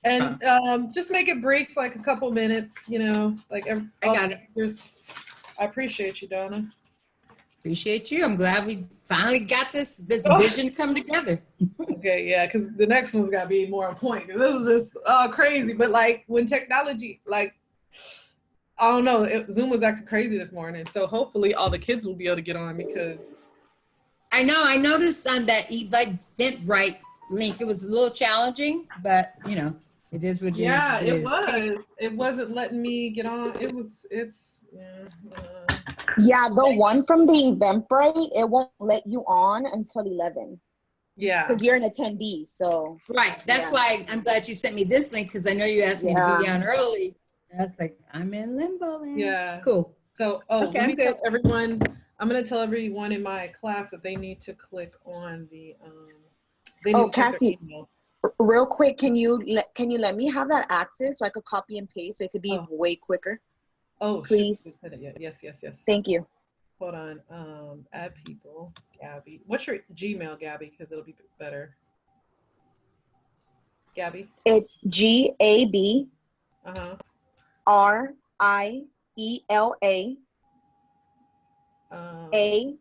And just make it brief, like a couple minutes, you know, like I got it. I appreciate you, Donna. Appreciate you. I'm glad we finally got this Oh. vision come together. Okay, yeah, because the next one's got to be more on point. Because this was just crazy. But like when technology, like, I don't know, Zoom was acting crazy this morning. So hopefully all the kids will be able to get on because. I know. I noticed on that Eventbrite link, it was a little challenging, but you know, it is what Yeah, it it is. was. It wasn't letting me get on. Yeah. Yeah, the one from the Eventbrite, it won't let you on until 11. Yeah. Because you're an attendee, so. Right. That's why I'm glad you sent me this link, because I know you asked me to be on early. I was like, I'm in limbo land. Yeah. Cool. So, okay, let me tell everyone, I'm going to tell everyone in my class that they need to click on the, Cassie, real quick, can you let me have that access so I could copy and paste so it could be way quicker? Oh, please. Yes. Thank you. Hold on. Add people. Gabby. What's your Gmail, Gabby? Because it'll be better. Gabby? It's GAB RIELA A.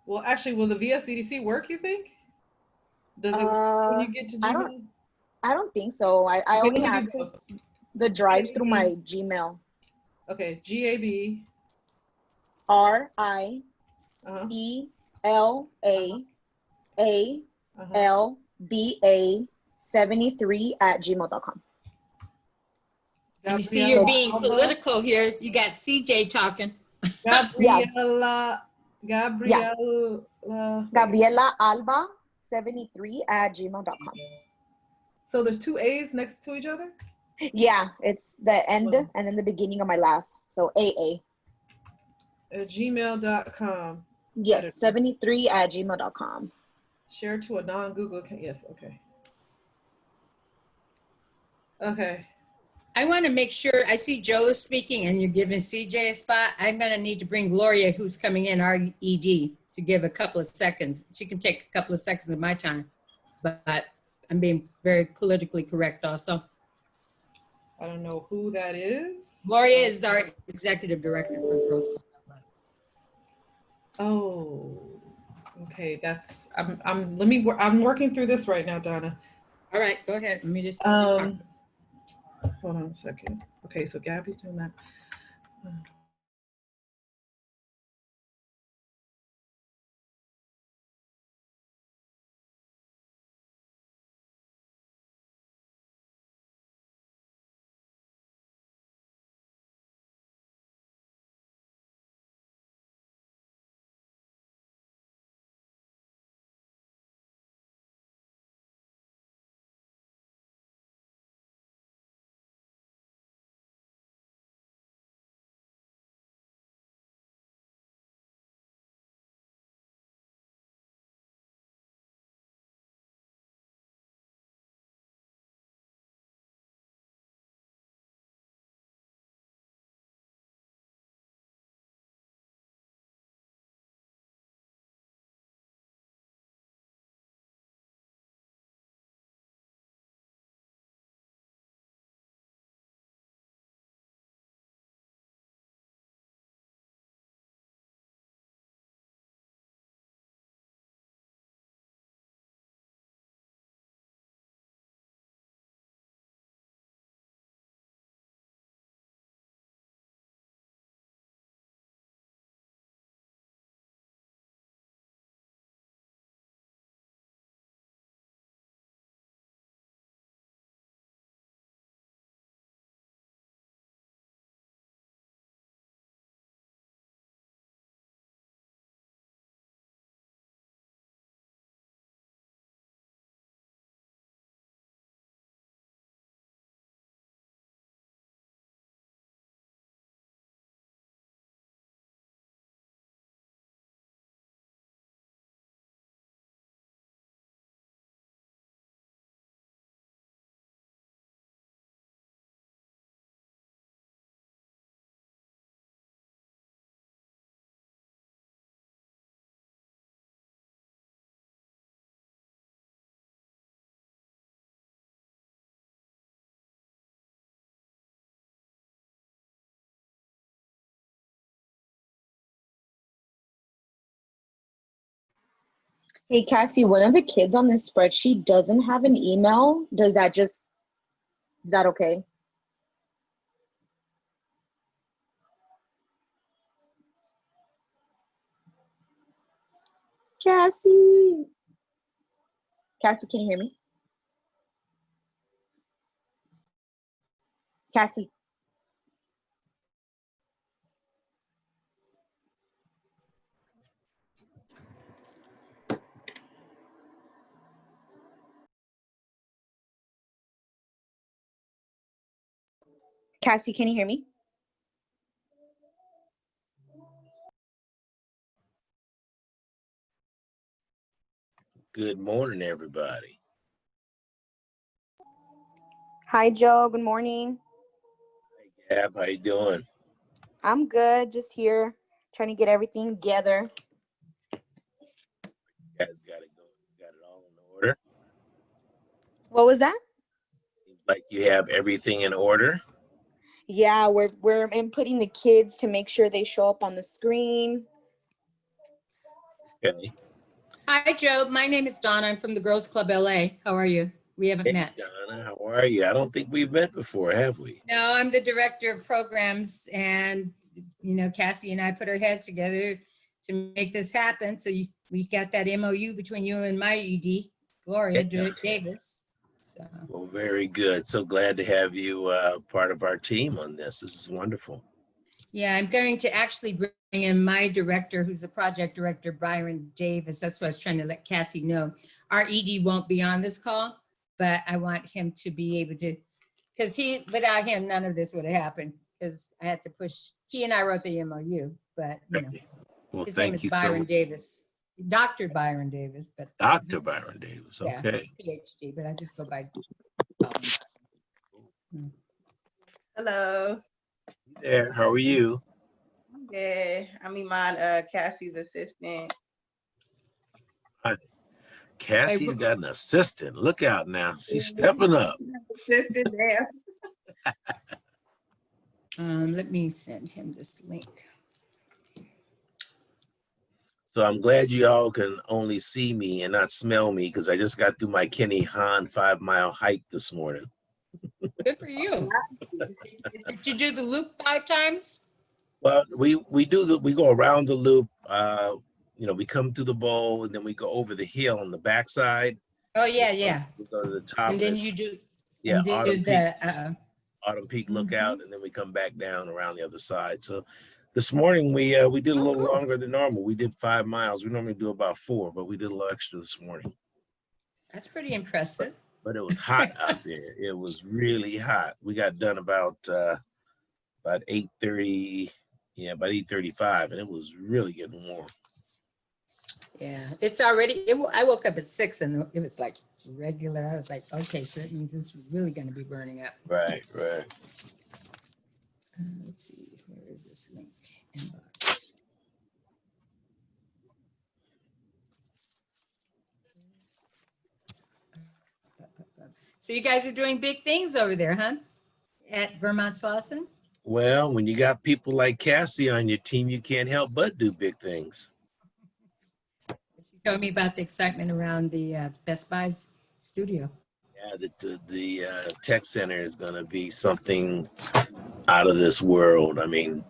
Well, actually, will the VSEDC work, you think? Does it work when you get to Gmail? I don't think so. I only access the drives through my Gmail. Okay, GAB RIELA ALBA 73@gmail.com. And you see, you're being political here. You got CJ talking. Gabriela Alba 73@gmail.com. So there's two A's next to each other? Yeah, it's the end and then the beginning of my last. So AA. At gmail.com. Yes, 73@gmail.com. Share to a non-Google account. Yes, okay. Okay. I want to make sure, I see Joe is speaking and you're giving CJ a spot. I'm going to need to bring Gloria, who's coming in, our ED, to give a couple of seconds. She can take a couple of seconds of my time, but I'm being very politically correct also. I don't know who that is. Gloria is our executive director for the Girls Club. Oh, okay. I'm working through this right now, Donna. All right, go ahead. Let me just hold on a second. Okay, so Gabby's doing that. Hey, Cassie, one of the kids on this spreadsheet doesn't have an email. Is that okay? Cassie. Cassie, can you hear me? Cassie. Cassie, can you hear me? Good morning, everybody. Hi, Joe. Good morning. Hey, Gab, how you doing? I'm good. Just here trying to get everything together. You guys got it all in order? What was that? Seems like you have everything in order. Yeah, we're inputting the kids to make sure they show up on the screen. Okay. Hi, Joe. My name is Donna. I'm from the Girls Club LA. How are you? We haven't Hey, met. Donna, how are you? I don't think we've met before, have we? No, I'm the director of programs, and Cassie and I put our heads together to make this happen. So we got that MOU between you and my ED, Gloria Yeah. Davis. So Well, very good. So glad to have you part of our team on this. This is wonderful. yeah, I'm going to actually bring in my director, who's the project director, Byron Davis. That's what I was trying to let Cassie know. Our ED won't be on this call, but I want him to be able to, because without him, none of this would have happened, because I had to push, he and I wrote the MOU, but Well, his name thank is you so Byron much. Davis, Dr. Byron Davis, but Dr. Byron Davis. yeah, Okay. he's PhD, but I just go by. Hello. There. How are you? I'm good. I'm Iman, Cassie's assistant. Cassie's got an assistant. Look out now. She's stepping up. Assistant there. Let me send him this link. So I'm glad you all can only see me and not smell me because I just got through my Kenny Hahn 5-mile hike this morning. Good for you. Did you do the loop 5 times? Well, we go around the loop. We come through the bowl and then we go over the hill on the backside. Oh yeah. We go to the top. And then you do. Yeah, and Autumn Peak Mhm. Lookout, and then we come back down around the other side. So this morning we did a little longer than normal. We did 5 miles. We normally do about 4, but we did a little extra this morning. That's pretty impressive. But it was hot out there. It was really hot. We got done about 8:30, about 8:35, and it was really getting warm. Yeah, it's already. I woke up at 6 and it was like regular. I was like, okay, so that means it's really going to be burning up. Right. Let's see, where is this link? Inbox. So you guys are doing big things over there, huh? At Vermont Slauson? Well, when you got people like Cassie on your team, you can't help but do big things. She told me about the excitement around the Best Buy's studio. Yeah, the tech center is going to be something out of this world. I mean,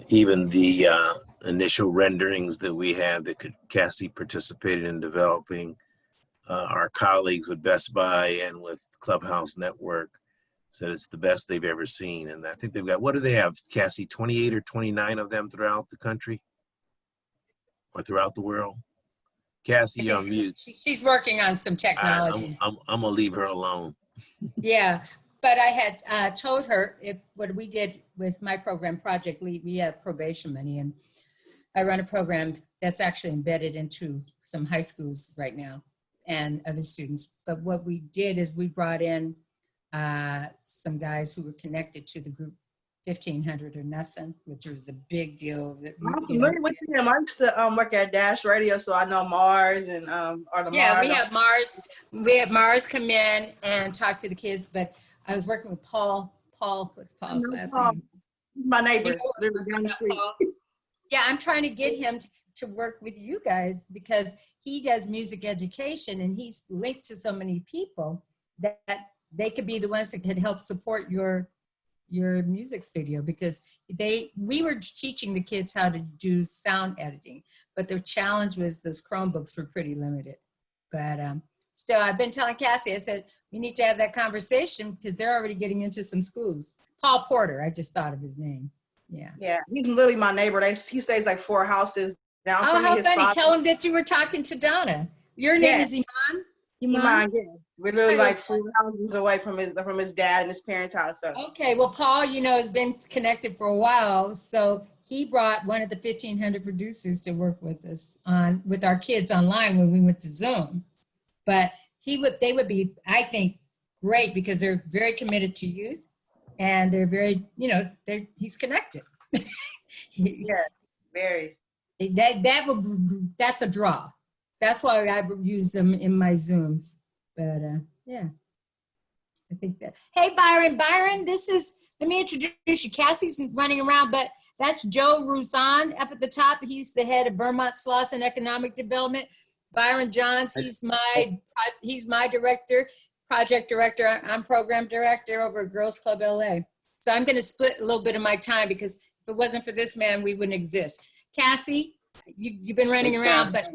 even the initial renderings that we had that Cassie participated in developing, our colleagues with Best Buy and with Clubhouse Network said it's the best they've ever seen. And I think they've got, what do they have, Cassie, 28 or 29 of them throughout the country or throughout the world? Cassie, you're on mute. She's working on some technology. I'm gonna leave her alone. Yeah, but I had told her what we did with my program, Project Lead, we have probation money, and I run a program that's actually embedded into some high schools right now and other students. But what we did is we brought in some guys who were connected to the group 1500 or Nothing, which was a big deal. I'm familiar with him. I used to work at Dash Radio, so I know Mars and yeah, we have Mars. We have Mars come in and talk to the kids. But I was working with Paul. What's Paul's last name? My neighbor, You know, literally down the street. Paul? Yeah, I'm trying to get him to work with you guys because he does music education and he's linked to so many people that they could be the ones that could help support your music studio, because we were teaching the kids how to do sound editing, but the challenge was those Chromebooks were pretty limited. But still, I've been telling Cassie, I said, we need to have that conversation because they're already getting into some schools. Paul Porter, I just thought of his name. Yeah. Yeah, he's literally my neighbor. He stays like 4 houses down Oh, from me. how His funny. father- Tell him that you were talking to Donna. Your name is Iman? Iman, yeah. We're literally like 4 houses away from his dad and his parents' house. So. Okay, well, Paul, has been connected for a while, so he brought one of the 1,500 producers to work with us with our kids online when we went to Zoom. But they would be, I think, great because they're very committed to youth, and they're very, he's connected. Yeah, very. That's a draw. That's why I use them in my Zooms. But yeah, I think that. Hey, Byron, let me introduce you. Cassie's running around, but that's Joe Rouzan up at the top. He's the head of Vermont Slauson Economic Development. Byron Johns, he's my director, project director. I'm program director over at Girls Club LA. So I'm going to split a little bit of my time because if it wasn't for this man, we wouldn't exist. Cassie, you've been running around, but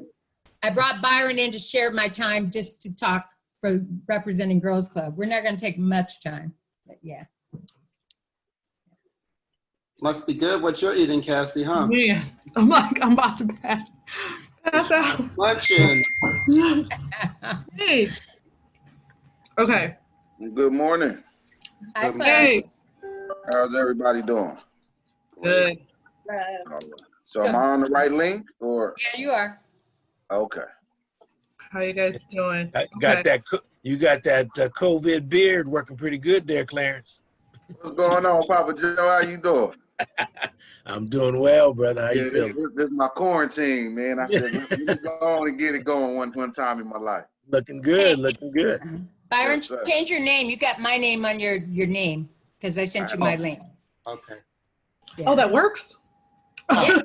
I brought Byron in to share my time just to talk for representing Girls Club. We're not going to take much time, but yeah. Must be good what you're eating, Cassie, huh? Man, I'm about to pass out. Luncheon. Hey. Okay. Good morning. Hi, Good Clarence. Hey. How's everybody doing? Good. All right. So am I on the right link or? Yeah, you are. Okay. How you guys doing? You got that COVID beard working pretty good there, Clarence. What's going on, Papa Joe? How you doing? I'm doing well, brother. How you feeling? This is my quarantine, man. I said, let me go on and get it going one time in my life. Looking good, looking good. Byron, Yes, sir. change your name. You got my name on your name because I sent you my link. Okay. Yeah. Oh, that works? Yeah,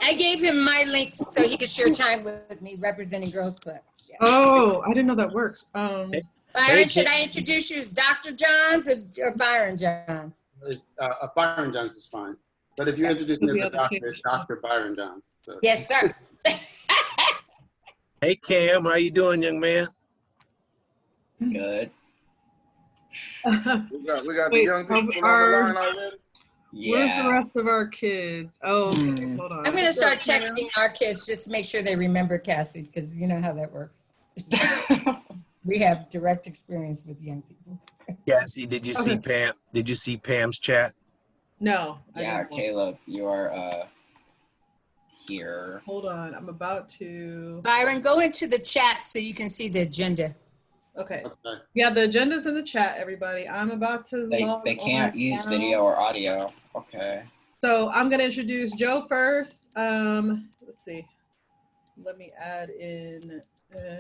I gave him my link so he could share time with me representing Girls Club. Yeah. Oh, I didn't know that works. Byron, should I introduce you as Dr. Johns or Byron Johns? It's Byron Johns is fine. But if you introduce me as a doctor, it's Dr. Byron Johns. So. Yes, sir. Hey, Cam, how you doing, young man? Good. We got the young people on the line already? Where's the rest of our kids? Oh, okay, hold on. I'm going to start texting our kids just to make sure they remember Cassie, because you know how that works. We have direct experience with young people. Cassie, did you see Pam? Did you see Pam's chat? No. Yeah, Caleb, you are here. Hold on, I'm about to. Byron, go into the chat so you can see the agenda. Okay. Okay. Yeah, the agenda's in the chat, everybody. I'm about to log They can't on use now. video or audio. Okay. So I'm gonna introduce Joe first. Let's see. Let me add in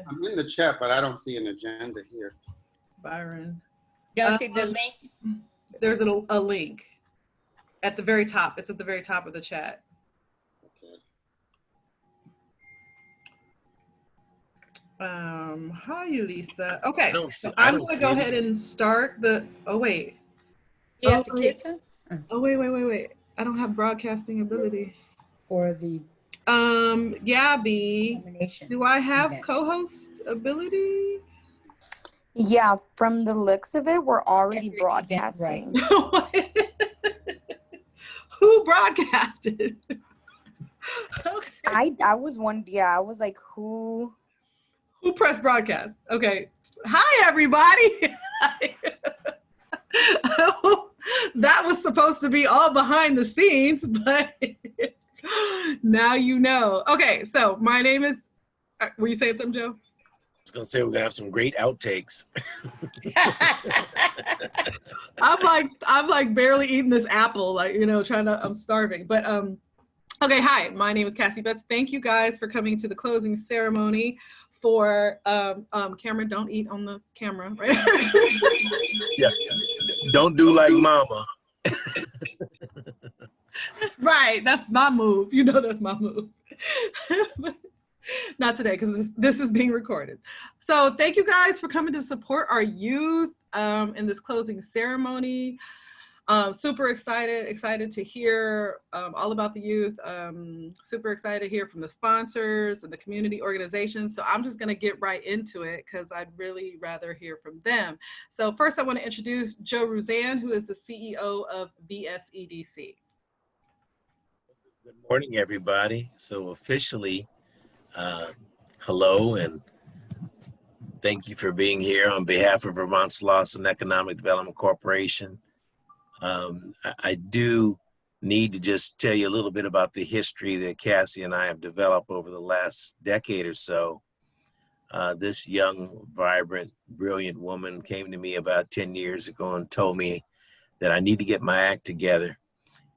I'm in the chat, but I don't see an agenda here. Byron. You don't see the link? There's a link at the very top. It's at the very top of the chat. Okay. Hi, Lisa. Okay, so I I'm don't gonna see go it. ahead and start the. Oh wait. You have Oh, the kids huh? Oh wait. I don't have broadcasting ability. For the Gabby, nomination. do I have event. co-host ability? Yeah, from the looks of it, we're already Every event, broadcasting. Who broadcasted? Okay. I was I was like, who? Who pressed broadcast? Okay. Hi, everybody. That was supposed to be all behind the scenes, but now you know. Okay, so my name is, were you saying something, Joe? I was gonna say we're gonna have some great outtakes. I'm like barely eating this apple, like, I'm starving. But okay, hi, my name is Cassie Betts. Thank you guys for coming to the closing ceremony for Cameron, don't eat on the camera, right? Yeah. Don't do like mama. Right, that's my move. That's my move. Not today, because this is being recorded. So thank you guys for coming to support our youth in this closing ceremony. Super excited to hear all about the youth. Super excited to hear from the sponsors and the community organizations. So I'm just gonna get right into it because I'd really rather hear from them. So first I want to introduce Joe Ruzan, who is the CEO of VSEDC. Good morning, everybody. So officially, hello and thank you for being here on behalf of Vermont's Lawson Economic Development Corporation. I do need to just tell you a little bit about the history that Cassie and I have developed over the last decade or so. This young, vibrant, brilliant woman came to me about 10 years ago and told me that I need to get my act together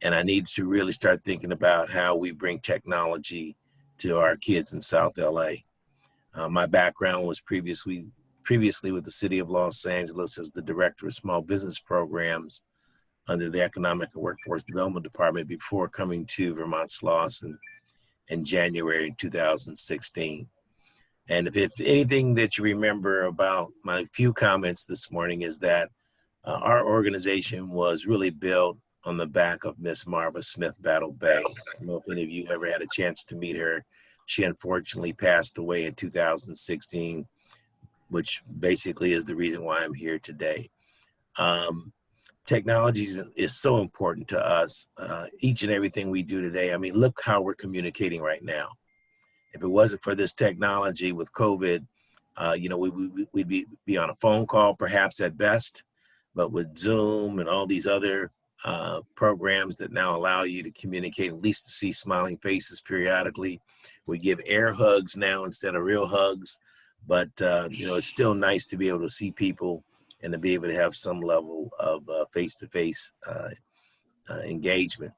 and I need to really start thinking about how we bring technology to our kids in South LA. My background was previously with the City of Los Angeles as the Director of Small Business Programs under the Economic and Workforce Development Department before coming to Vermont's Lawson in January 2016. And if anything that you remember about my few comments this morning is that our organization was really built on the back of Miss Marva Smith Battle Bay. I don't know if any of you ever had a chance to meet her. She unfortunately passed away in 2016, which basically is the reason why I'm here today. Technology is so important to us. Each and everything we do today, I mean, look how we're communicating right now. If it wasn't for this technology with COVID, we'd be on a phone call perhaps at best, but with Zoom and all these other programs that now allow you to communicate, at least to see smiling faces periodically. We give air hugs now instead of real hugs, but it's still nice to be able to see people and to be able to have some level of face-to-face engagement.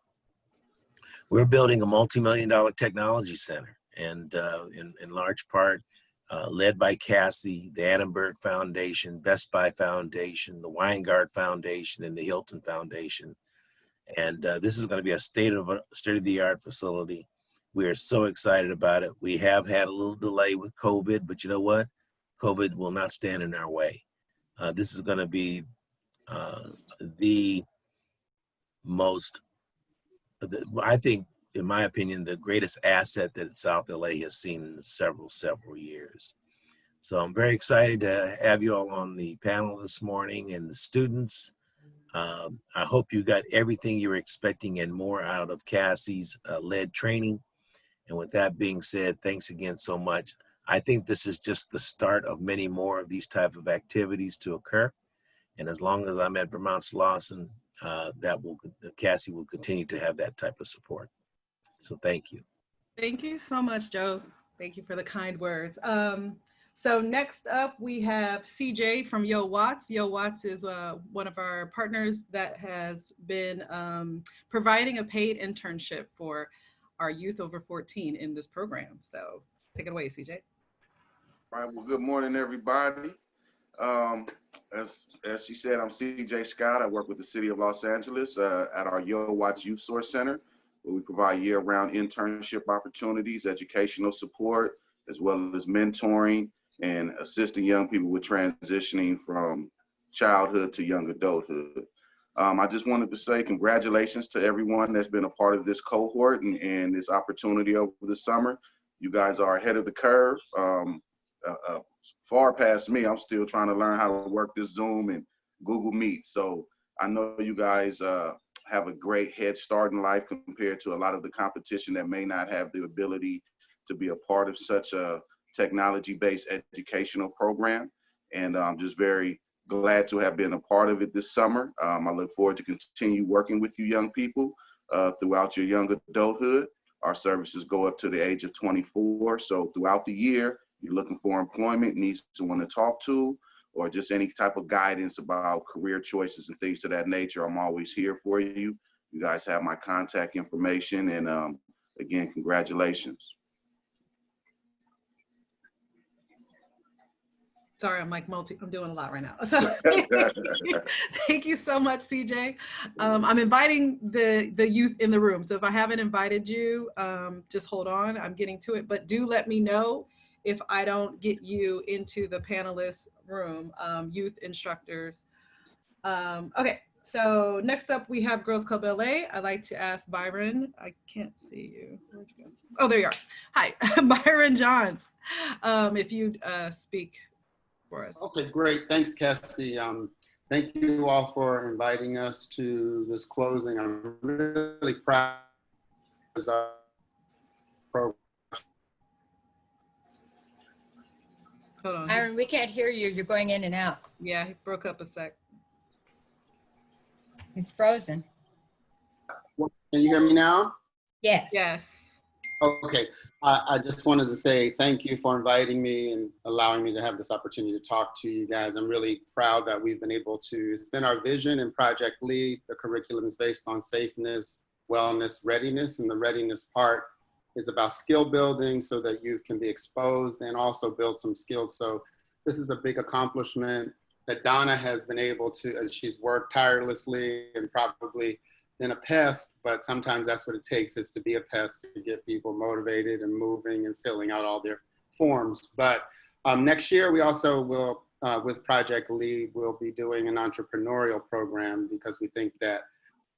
We're building a multi-million-dollar technology center, and in large part led by Cassie, the Annenberg Foundation, Best Buy Foundation, the Weingart Foundation, and the Hilton Foundation. And this is going to be a state-of-the-art facility. We are so excited about it. We have had a little delay with COVID, but you know what? COVID will not stand in our way. This is going to be the most, I think, in my opinion, the greatest asset that South LA has seen in several years. So I'm very excited to have you all on the panel this morning and the students. I hope you got everything you were expecting and more out of Cassie's led training. And with that being said, thanks again so much. I think this is just the start of many more of these type of activities to occur. And as long as I'm at Vermont's Lawson, Cassie will continue to have that type of support. So thank you. Thank you so much, Joe. Thank you for the kind words. So next up, we have CJ from Yo Watts. Yo Watts is one of our partners that has been providing a paid internship for our youth over 14 in this program. So take it away, CJ. All right, well, good morning, everybody. As she said, I'm CJ Scott. I work with the City of Los Angeles at our Yo Watts Youth Source Center, where we provide year-round internship opportunities, educational support, as well as mentoring and assisting young people with transitioning from childhood to young adulthood. I just wanted to say congratulations to everyone that's been a part of this cohort and this opportunity over the summer. You guys are ahead of the curve. Far past me. I'm still trying to learn how to work this Zoom and Google Meet. So I know you guys have a great head start in life compared to a lot of the competition that may not have the ability to be a part of such a technology-based educational program. And I'm just very glad to have been a part of it this summer. I look forward to continue working with you young people throughout your young adulthood. Our services go up to the age of 24. So throughout the year, you're looking for employment, need someone to talk to, or just any type of guidance about career choices and things of that nature, I'm always here for you. You guys have my contact information, and again, congratulations. Sorry, I'm like I'm doing a lot right now. So thank you so much, CJ. I'm inviting the youth in the room. So if I haven't invited you, just hold on, I'm getting to it, but do let me know if I don't get you into the panelist room, youth instructors. Okay, so next up we have Girls Club LA. I'd like to ask Byron. I can't see you. Where'd you go? Oh, there you are. Hi, Byron Johns. If you'd speak for us. Okay, great. Thanks, Cassie. Thank you all for inviting us to this closing. I'm really proud of our program. Hold on. Aaron, we can't hear you. You're going in and out. Yeah, he broke up a sec. It's frozen. Can you hear me now? Yes. Yes. Okay, I just wanted to say thank you for inviting me and allowing me to have this opportunity to talk to you guys. I'm really proud that we've been able to, it's been our vision in Project Lead. The curriculum is based on safeness, wellness, readiness, and the readiness part is about skill building so that youth can be exposed and also build some skills. So this is a big accomplishment that Donna has been able to, and she's worked tirelessly and probably been a pest, but sometimes that's what it takes, is to be a pest to get people motivated and moving and filling out all their forms. But next year we also will, with Project Lead, we'll be doing an entrepreneurial program because we think that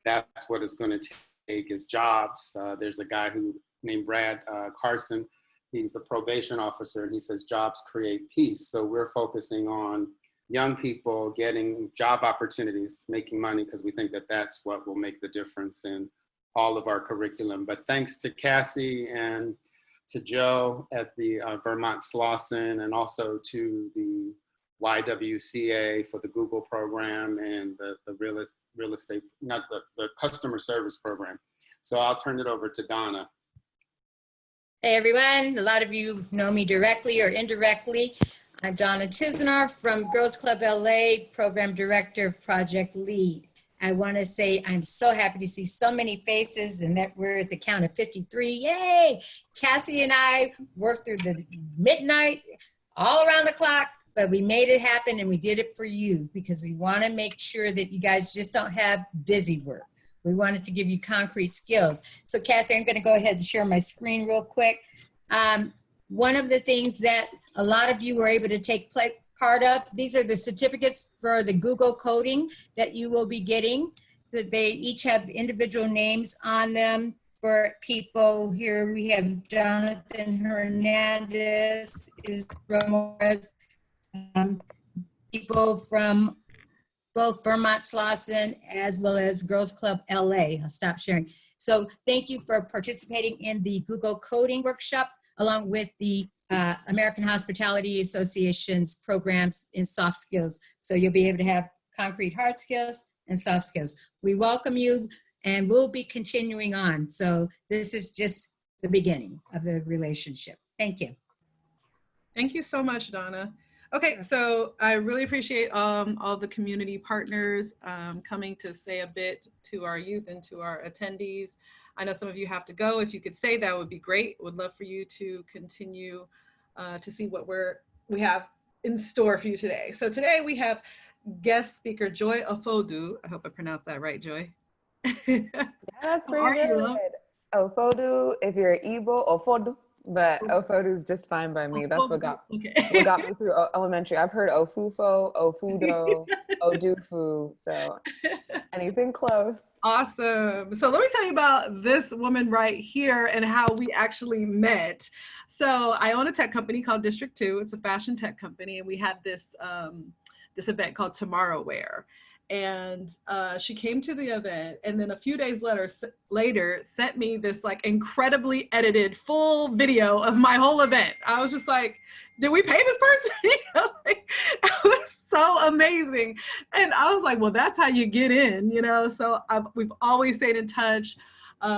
that's what it's going to take is jobs. There's a guy named Brad Carson. He's a probation officer, and he says jobs create peace. So we're focusing on young people getting job opportunities, making money, because we think that that's what will make the difference in all of our curriculum. But thanks to Cassie and to Joe at the Vermont Slauson, and also to the YWCA for the Google program and the real estate, not the customer service program. So I'll turn it over to Donna. Hey everyone, a lot of you know me directly or indirectly. I'm Donna Tisner from Girls Club LA, Program Director of Project Lead. I want to say I'm so happy to see so many faces and that we're at the count of 53. Yay! Cassie and I worked through the midnight, all around the clock, but we made it happen and we did it for you because we want to make sure that you guys just don't have busy work. We wanted to give you concrete skills. So Cassie, I'm going to go ahead and share my screen real quick. One of the things that a lot of you were able to take part of, these are the certificates for the Google coding that you will be getting. They each have individual names on them for people. Here we have Jonathan Hernandez, Ramirez, people from both Vermont Slauson as well as Girls Club LA. I'll stop sharing. So thank you for participating in the Google coding workshop, along with the American Hospitality Association's programs in soft skills. So you'll be able to have concrete hard skills and soft skills. We welcome you and we'll be continuing on. So this is just the beginning of the relationship. Thank you. Thank you so much, Donna. Okay, so I really appreciate all the community partners coming to say a bit to our youth and to our attendees. I know some of you have to go. If you could say that would be great. Would love for you to continue to see what we have in store for you today. So today we have guest speaker Joy Ofodu. I hope I pronounced that right, Joy. Yeah, that's pretty good. Ofodu, if you're Igbo, Ofodu, but Ofodu is just fine by me. That's what got me through elementary. I've heard Ofufo, Ofudo, Odufu, so anything close. Awesome. So let me tell you about this woman right here and how we actually met. So I own a tech company called District 2. It's a fashion tech company, and we had this this event called Tomorrow Wear. And she came to the event, and then a few days later sent me this like incredibly edited full video of my whole event. I was just like, did we pay this person? You know, like, it was so amazing. And I was like, well, that's how you get in, you know? So we've always stayed in touch.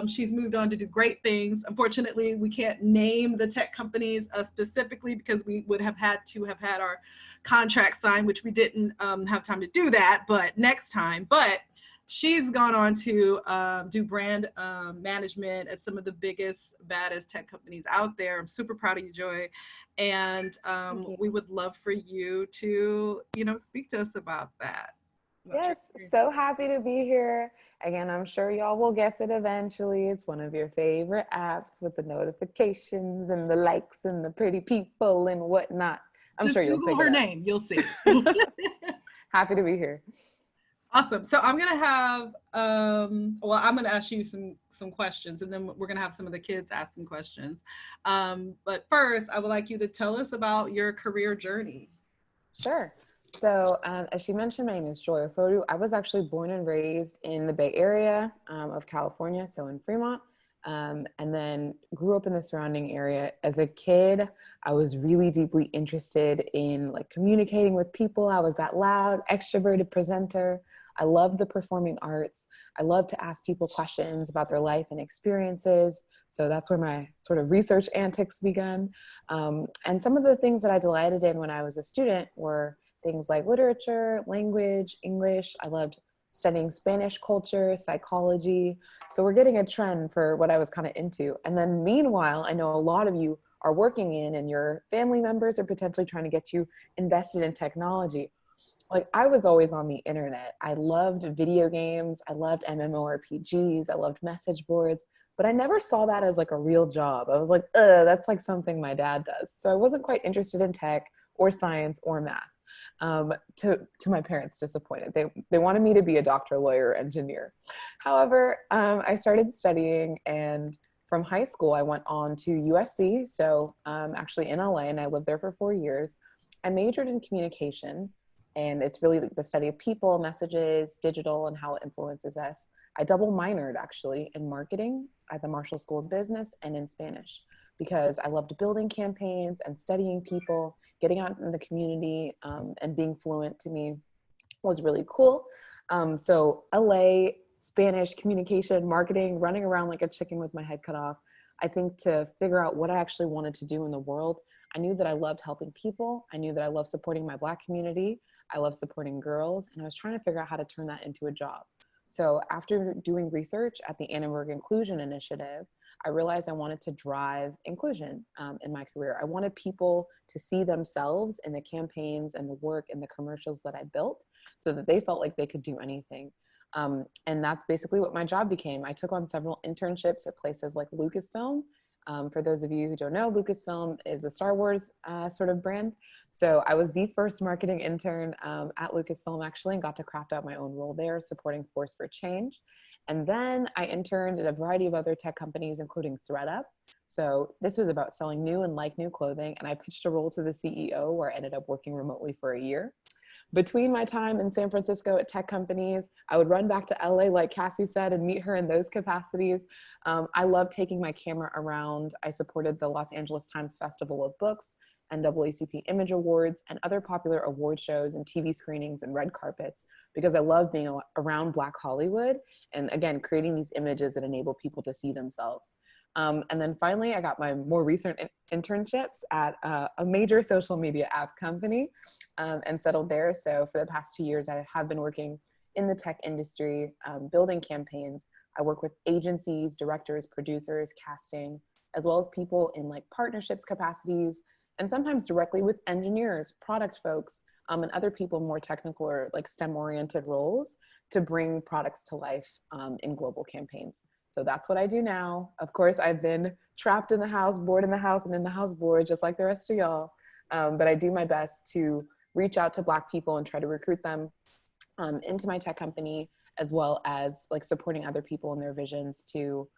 She's moved on to do great things. Unfortunately, we can't name the tech companies specifically because we would have had to have had our contract signed, which we didn't have time to do that, but next time. But she's gone on to do brand management at some of the biggest, baddest tech companies out there. I'm super proud of you, Joy. And we would love for you to, speak to us about that. Yes, so happy to be here. Again, I'm sure y'all will guess it eventually. It's one of your favorite apps with the notifications and the likes and the pretty people and whatnot. I'm Just sure you'll Google pick her it up. name, you'll see. Happy to be here. Awesome. So I'm gonna have, I'm gonna ask you some questions, and then we're gonna have some of the kids ask some questions. But first, I would like you to tell us about your career journey. Sure. So as she mentioned, my name is Joy Ofodu. I was actually born and raised in the Bay Area of California, so in Fremont, and then grew up in the surrounding area. As a kid, I was really deeply interested in like communicating with people. I was that loud, extroverted presenter. I loved the performing arts. I loved to ask people questions about their life and experiences. So that's where my sort of research antics began. And some of the things that I delighted in when I was a student were things like literature, language, English. I loved studying Spanish culture, psychology. So we're getting a trend for what I was kind of into. And then meanwhile, I know a lot of you are working in and your family members are potentially trying to get you invested in technology. Like I was always on the internet. I loved video games. I loved MMORPGs. I loved message boards, but I never saw that as like a real job. I was like, that's like something my dad does. So I wasn't quite interested in tech or science or math. To my parents' disappointed. They wanted me to be a doctor, lawyer, engineer. However, I started studying, and from high school, I went on to USC. So actually in LA, and I lived there for 4 years. I majored in communication, and it's really the study of people, messages, digital, and how it influences us. I double minored actually in marketing at the Marshall School of Business and in Spanish, because I loved building campaigns and studying people, getting out in the community, and being fluent to me was really cool. So LA, Spanish, communication, marketing, running around like a chicken with my head cut off. I think to figure out what I actually wanted to do in the world, I knew that I loved helping people. I knew that I loved supporting my Black community. I love supporting girls, and I was trying to figure out how to turn that into a job. So after doing research at the Annenberg Inclusion Initiative, I realized I wanted to drive inclusion in my career. I wanted people to see themselves in the campaigns and the work and the commercials that I built so that they felt like they could do anything. And that's basically what my job became. I took on several internships at places like Lucasfilm. For those of you who don't know, Lucasfilm is a Star Wars sort of brand. So I was the first marketing intern at Lucasfilm actually, and got to craft out my own role there, supporting Force for Change. And then I interned at a variety of other tech companies, including ThreadUp. So this was about selling new and like new clothing. And I pitched a role to the CEO where I ended up working remotely for a year. Between my time in San Francisco at tech companies, I would run back to LA, like Cassie said, and meet her in those capacities. I love taking my camera around. I supported the Los Angeles Times Festival of Books, NAACP Image Awards, and other popular award shows and TV screenings and red carpets, because I love being around Black Hollywood and, again, creating these images that enable people to see themselves. And then finally, I got my more recent internships at a major social media app company and settled there. So for the past 2 years, I have been working in the tech industry, building campaigns. I work with agencies, directors, producers, casting, as well as people in like partnerships capacities, and sometimes directly with engineers, product folks, and other people more technical or like STEM-oriented roles to bring products to life in global campaigns. So that's what I do now. Of course, I've been trapped in the house, bored in the house, and in the house bored, just like the rest of y'all. But I do my best to reach out to Black people and try to recruit them into my tech company, as well as like supporting other people in their visions to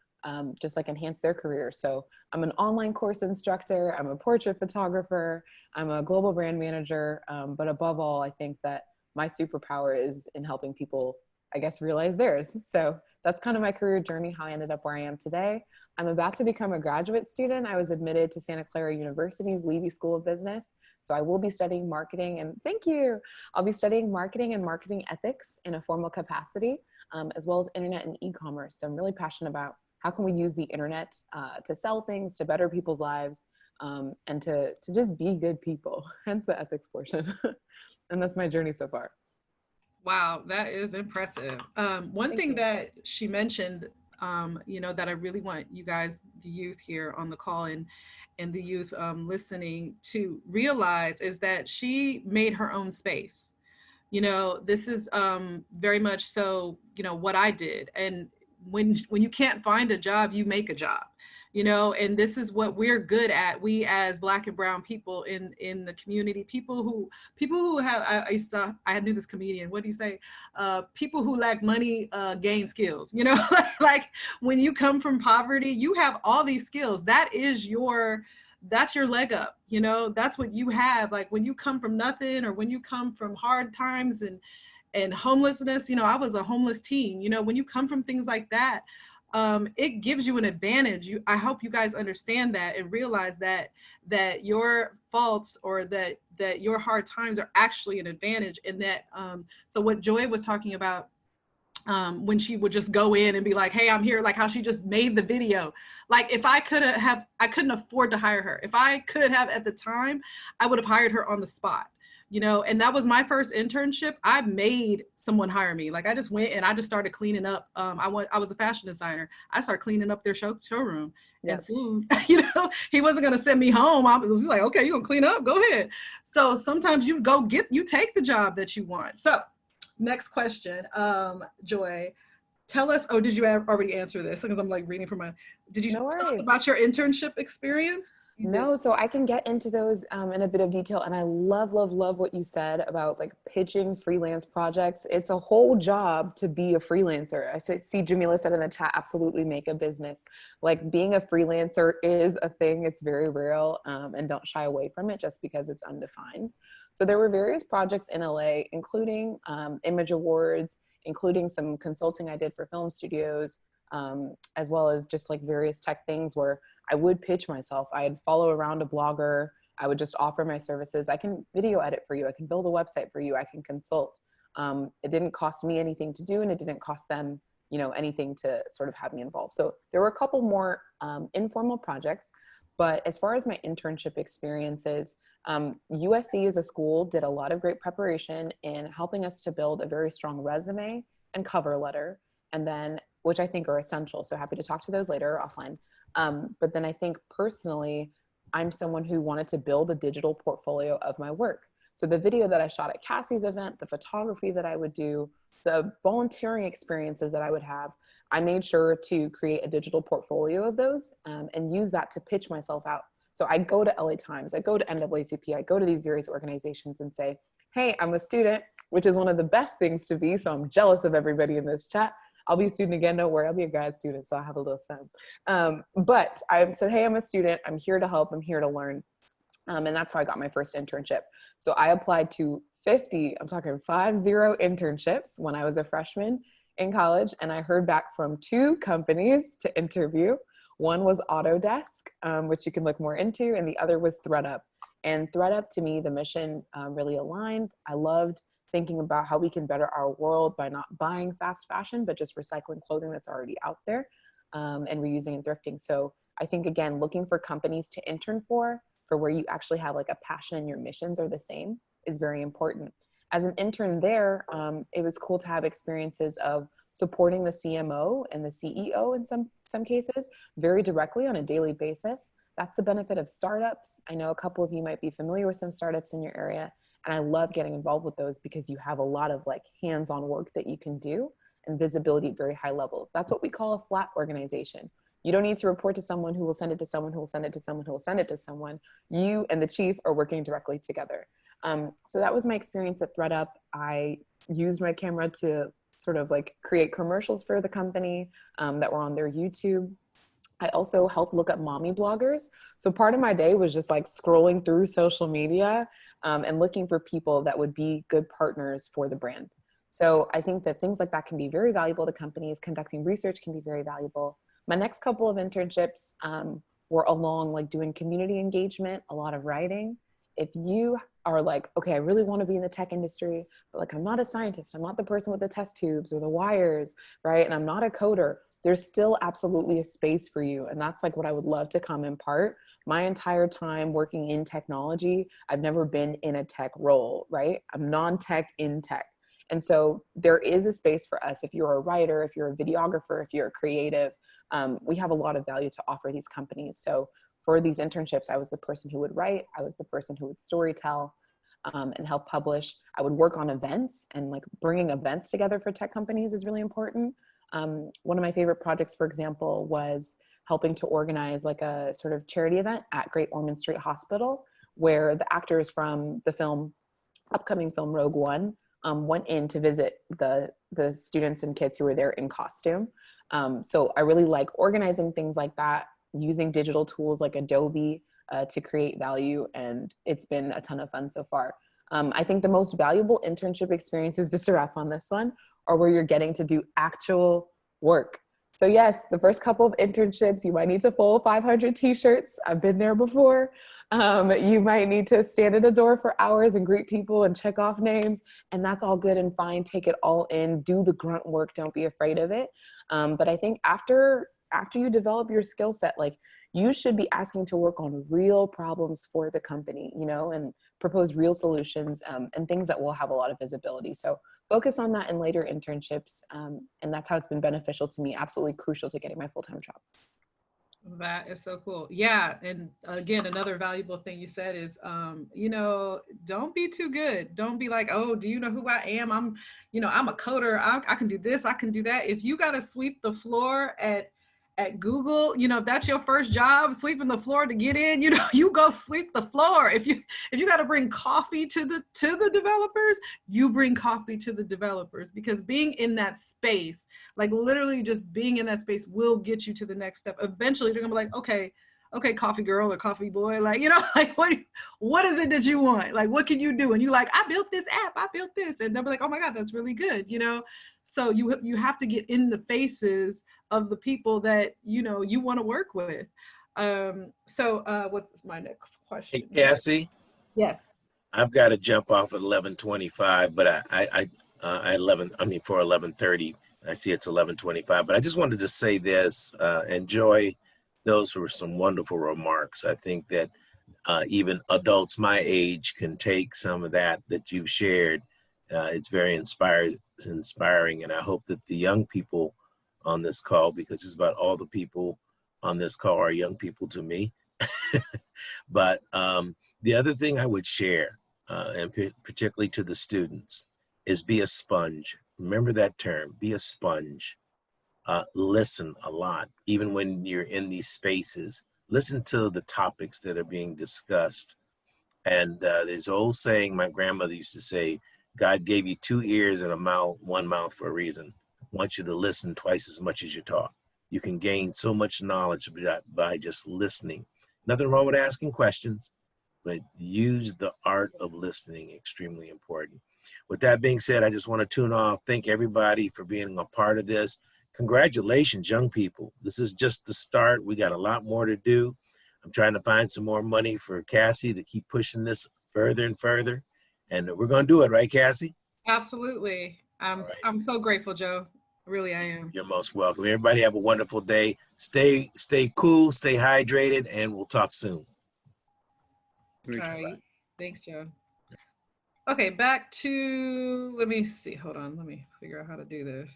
just like enhance their career. So I'm an online course instructor, I'm a portrait photographer, I'm a global brand manager, but above all, I think that my superpower is in helping people, I guess, realize theirs. So that's kind of my career journey, how I ended up where I am today. I'm about to become a graduate student. I was admitted to Santa Clara University's Levy School of Business. So I will be studying marketing, and thank you. I'll be studying marketing and marketing ethics in a formal capacity, as well as internet and e-commerce. So I'm really passionate about how can we use the internet to sell things, to better people's lives, and to just be good people, hence the ethics portion. And that's my journey so far. Wow, that is impressive. One Thank thing you. that she mentioned, you know, that I really want you guys, the youth here on the call and the youth listening to realize is that she made her own space. You know, this is very much so, you know, what I did. And when you can't find a job, you make a job, you know, and this is what we're good at. We as Black and brown people in the community, people who have I knew this comedian, what do you say, people who lack money gain skills, you know. Like when you come from poverty, you have all these skills. That's your leg up, you know. That's what you have. Like when you come from nothing, or when you come from hard times and homelessness, you know, I was a homeless teen, you know. When you come from things like that, it gives you an advantage. I hope you guys understand that and realize that your faults, or that your hard times are actually an advantage. And that so what Joy was talking about, when she would just go in and be like, hey, I'm here, like how she just made the video. Like if I couldn't afford to hire her. If I could have at the time, I would have hired her on the spot, you know. And that was my first internship. I made someone hire me. Like I just went and I just started cleaning up. I was a fashion designer. I started cleaning up their showroom. And soon, you know, he wasn't going to send me home. I was like, okay, you're gonna clean up, go ahead. So sometimes you take the job that you want. So next question, Joy, tell us, oh, did you already answer this? Because I'm like reading from did you No tell us worries. about your internship experience? No, so I can get into those in a bit of detail. And I love, love, love what you said about like pitching freelance projects. It's a whole job to be a freelancer. See Jamila said in the chat, absolutely make a business. Like being a freelancer is a thing. It's very real, and don't shy away from it just because it's undefined. So there were various projects in LA, including Image Awards, including some consulting I did for film studios, as well as just like various tech things where I would pitch myself. I'd follow around a blogger. I would just offer my services. I can video edit for you. I can build a website for you. I can consult. It didn't cost me anything to do, and it didn't cost them, you know, anything to sort of have me involved. So there were a couple more informal projects. But as far as my internship experiences, USC as a school did a lot of great preparation in helping us to build a very strong resume and cover letter, and then, which I think are essential. So happy to talk to those later offline. But then I think personally, I'm someone who wanted to build a digital portfolio of my work. So the video that I shot at Cassie's event, the photography that I would do, the volunteering experiences that I would have, I made sure to create a digital portfolio of those and use that to pitch myself out. So I go to LA Times, I go to NAACP, I go to these various organizations and say, hey, I'm a student, which is one of the best things to be. So I'm jealous of everybody in this chat. I'll be a student again, don't worry, I'll be a grad student, so I have a little son. But I said, hey, I'm a student, I'm here to help, I'm here to learn. And that's how I got my first internship. So I applied to 50, I'm talking 50 internships when I was a freshman in college, and I heard back from 2 companies to interview. One was Autodesk, which you can look more into, and the other was ThreadUp. And ThreadUp, to me, the mission really aligned. I loved thinking about how we can better our world by not buying fast fashion, but just recycling clothing that's already out there, and reusing and thrifting. So I think, again, looking for companies to intern for where you actually have like a passion and your missions are the same is very important. As an intern there, it was cool to have experiences of supporting the CMO and the CEO in some cases very directly on a daily basis. That's the benefit of startups. I know a couple of you might be familiar with some startups in your area, and I love getting involved with those because you have a lot of like hands-on work that you can do and visibility at very high levels. That's what we call a flat organization. You don't need to report to someone who will send it to someone who will send it to someone who will send it to someone. You and the chief are working directly together. So that was my experience at ThreadUp. I used my camera to sort of like create commercials for the company that were on their YouTube. I also helped look up mommy bloggers. So part of my day was just like scrolling through social media and looking for people that would be good partners for the brand. So I think that things like that can be very valuable to companies. Conducting research can be very valuable. My next couple of internships were along like doing community engagement, a lot of writing. If you are like, okay, I really want to be in the tech industry, but like I'm not a scientist, I'm not the person with the test tubes or the wires, right? And I'm not a coder, there's still absolutely a space for you. And that's like what I would love to come impart. My entire time working in technology, I've never been in a tech role, right? I'm non-tech in tech. And so there is a space for us. If you're a writer, if you're a videographer, if you're a creative, we have a lot of value to offer these companies. So for these internships, I was the person who would write, I was the person who would storytell, and help publish. I would work on events, and like bringing events together for tech companies is really important. One of my favorite projects, for example, was helping to organize like a sort of charity event at Great Ormond Street Hospital, where the actors from the upcoming film Rogue One went in to visit the students and kids who were there in costume. So I really like organizing things like that, using digital tools like Adobe to create value, and it's been a ton of fun so far. I think the most valuable internship experiences, just to wrap on this one, are where you're getting to do actual work. So yes, the first couple of internships, you might need to fold 500 t-shirts. I've been there before. You might need to stand at a door for hours and greet people and check off names, and that's all good and fine. Take it all in, do the grunt work, don't be afraid of it. But I think after you develop your skill set, like, you should be asking to work on real problems for the company, you know, and propose real solutions, and things that will have a lot of visibility. So focus on that in later internships. And that's how it's been beneficial to me, absolutely crucial to getting my full-time job. That is so cool. Yeah. And again, another valuable thing you said is, you know, don't be too good. Don't be like, oh, do you know who I am? I'm a coder. I can do this. I can do that. If you got to sweep the floor at Google, you know, if that's your first job, sweeping the floor to get in, you know, you go sweep the floor. If you got to bring coffee to the developers, you bring coffee to the developers, because being in that space, like literally just being in that space, will get you to the next step. Eventually they're gonna be like, okay, coffee girl or coffee boy, like, you know, like what is it that you want? Like, what can you do? And you're like, I built this app, I built this. And they'll be like, oh my God, that's really good, you know? So you have to get in the faces of the people that, you know, you want to work with. So what's my next question? Hey, Cassie? Yes. I've got to jump off at 11:25, but for 11:30. I see it's 11:25, but I just wanted to say this, enjoy. Those were some wonderful remarks. I think that even adults my age can take some of that you've shared. It's very inspiring, and I hope that the young people on this call, because it's about all the people on this call are young people to me. But the other thing I would share, and particularly to the students, is be a sponge. Remember that term, be a sponge. Listen a lot, even when you're in these spaces. Listen to the topics that are being discussed. And there's an old saying my grandmother used to say, God gave you 2 ears and one mouth for a reason. I want you to listen twice as much as you talk. You can gain so much knowledge by just listening. Nothing wrong with asking questions, but use the art of listening, extremely important. With that being said, I just want to tune off. Thank everybody for being a part of this. Congratulations, young people. This is just the start. We got a lot more to do. I'm trying to find some more money for Cassie to keep pushing this further and further. And we're going to do it, right, Cassie? Absolutely. I'm so grateful, Joe. Really, I am. You're most welcome. Everybody have a wonderful day. Stay cool, stay hydrated, and we'll talk soon. All right. Thanks, Joe. Okay, back to, let me see. Hold on. Let me figure out how to do this.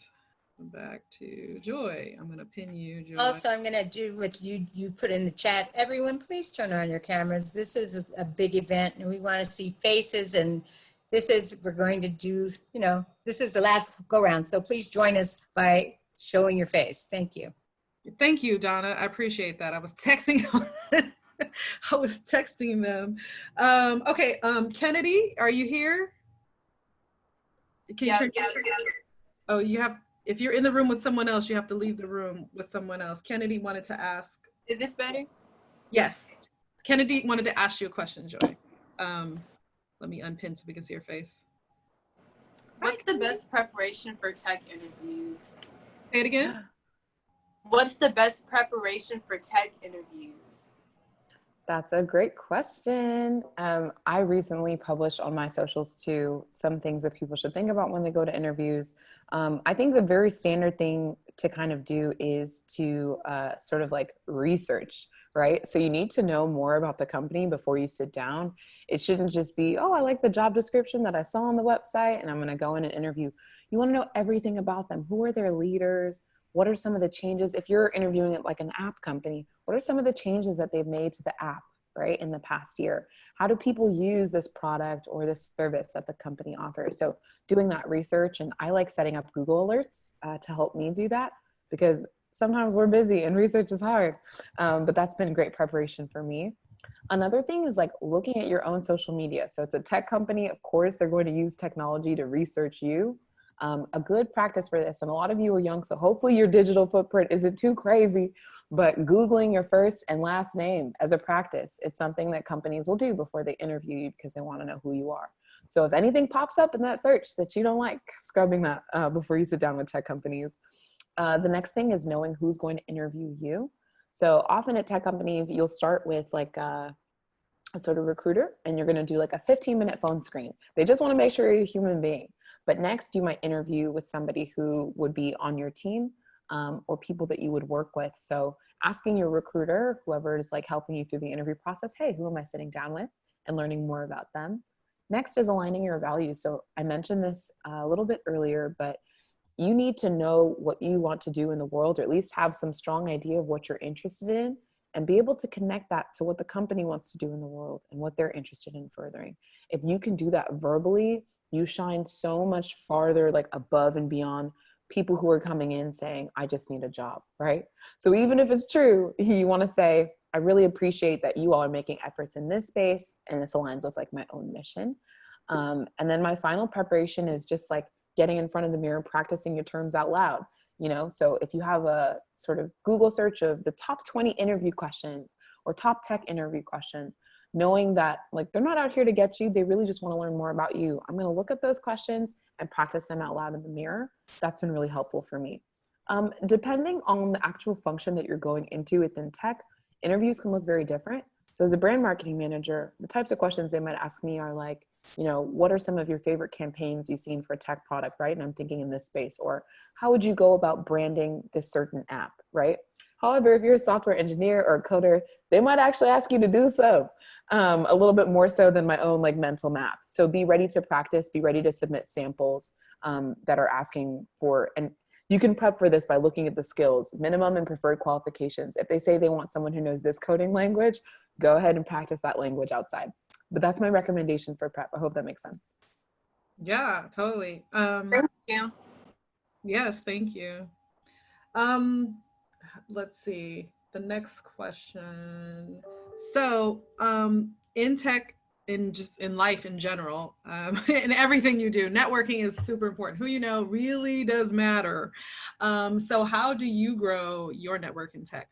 Back to Joy. I'm going to pin you, Joy. Also, I'm going to do what you put in the chat. Everyone, please turn on your cameras. This is a big event, and we want to see faces. And we're going to do, you know, this is the last go round. So please join us by showing your face. Thank you. Thank you, Donna. I appreciate that. I was texting. I was texting them. Okay, Kennedy, are you here? Yes. Oh, you have, if you're in the room with someone else, you have to leave the room with someone else. Kennedy wanted to ask. Is this better? Yes. Kennedy wanted to ask you a question, Joy. Let me unpin so we can see your face. What's the best preparation for tech interviews? Say it again. What's the best preparation for tech interviews? That's a great question. I recently published on my socials too some things that people should think about when they go to interviews. I think the very standard thing to kind of do is to sort of like research, right? So you need to know more about the company before you sit down. It shouldn't just be, oh, I like the job description that I saw on the website and I'm going to go in and interview. You want to know everything about them. Who are their leaders? What are some of the changes? If you're interviewing at like an app company, what are some of the changes that they've made to the app, right, in the past year? How do people use this product or this service that the company offers? So doing that research, and I like setting up Google alerts to help me do that, because sometimes we're busy and research is hard, but that's been great preparation for me. Another thing is like looking at your own social media. So it's a tech company, of course, they're going to use technology to research you. A good practice for this, and a lot of you are young, so hopefully your digital footprint isn't too crazy, but Googling your first and last name as a practice, it's something that companies will do before they interview you because they want to know who you are. So if anything pops up in that search that you don't like, scrubbing that before you sit down with tech companies. The next thing is knowing who's going to interview you. So often at tech companies, you'll start with like a sort of recruiter, and you're going to do like a 15-minute phone screen. They just want to make sure you're a human being. But next you might interview with somebody who would be on your team, or people that you would work with. So asking your recruiter, whoever is like helping you through the interview process, hey, who am I sitting down with, and learning more about them. Next is aligning your values. So I mentioned this a little bit earlier, but you need to know what you want to do in the world, or at least have some strong idea of what you're interested in, and be able to connect that to what the company wants to do in the world and what they're interested in furthering. If you can do that verbally, you shine so much farther, like above and beyond people who are coming in saying, I just need a job, right? So even if it's true, you want to say, I really appreciate that you all are making efforts in this space, and this aligns with like my own mission. And then my final preparation is just like getting in front of the mirror, practicing your terms out loud. You know, so if you have a sort of Google search of the top 20 interview questions or top tech interview questions, knowing that like they're not out here to get you, they really just want to learn more about you. I'm going to look at those questions and practice them out loud in the mirror. That's been really helpful for me. Depending on the actual function that you're going into within tech, interviews can look very different. So as a brand marketing manager, the types of questions they might ask me are like, you know, what are some of your favorite campaigns you've seen for a tech product, right? And I'm thinking in this space. Or how would you go about branding this certain app, right? However, if you're a software engineer or a coder, they might actually ask you to do so, a little bit more so than my own like mental map. So be ready to practice, be ready to submit samples that are asking for, and you can prep for this by looking at the skills, minimum and preferred qualifications. If they say they want someone who knows this coding language, go ahead and practice that language outside. But that's my recommendation for prep. I hope that makes sense. Yeah, totally. Thank you. Yes, thank you. Let's see, the next question. So in tech, in just in life in general, in everything you do, networking is super important. Who you know really does matter. So how do you grow your network in tech?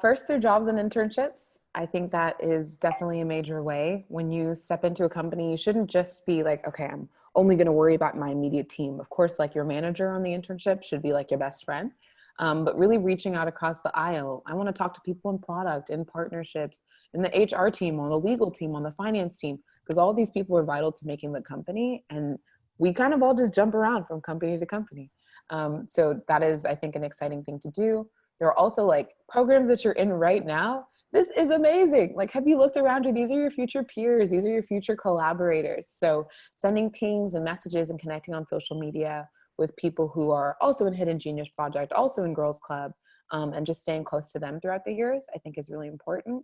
First, through jobs and internships. I think that is definitely a major way. When you step into a company, you shouldn't just be like, okay, I'm only going to worry about my immediate team. Of course, like your manager on the internship should be like your best friend, but really reaching out across the aisle. I want to talk to people in product, in partnerships, in the HR team, on the legal team, on the finance team, because all these people are vital to making the company. And we kind of all just jump around from company to company. So that is, I think, an exciting thing to do. There are also like programs that you're in right now. This is amazing. Like, have you looked around you? These are your future peers. These are your future collaborators. So sending pings and messages and connecting on social media with people who are also in Hidden Genius Project, also in Girls Club, and just staying close to them throughout the years, I think is really important.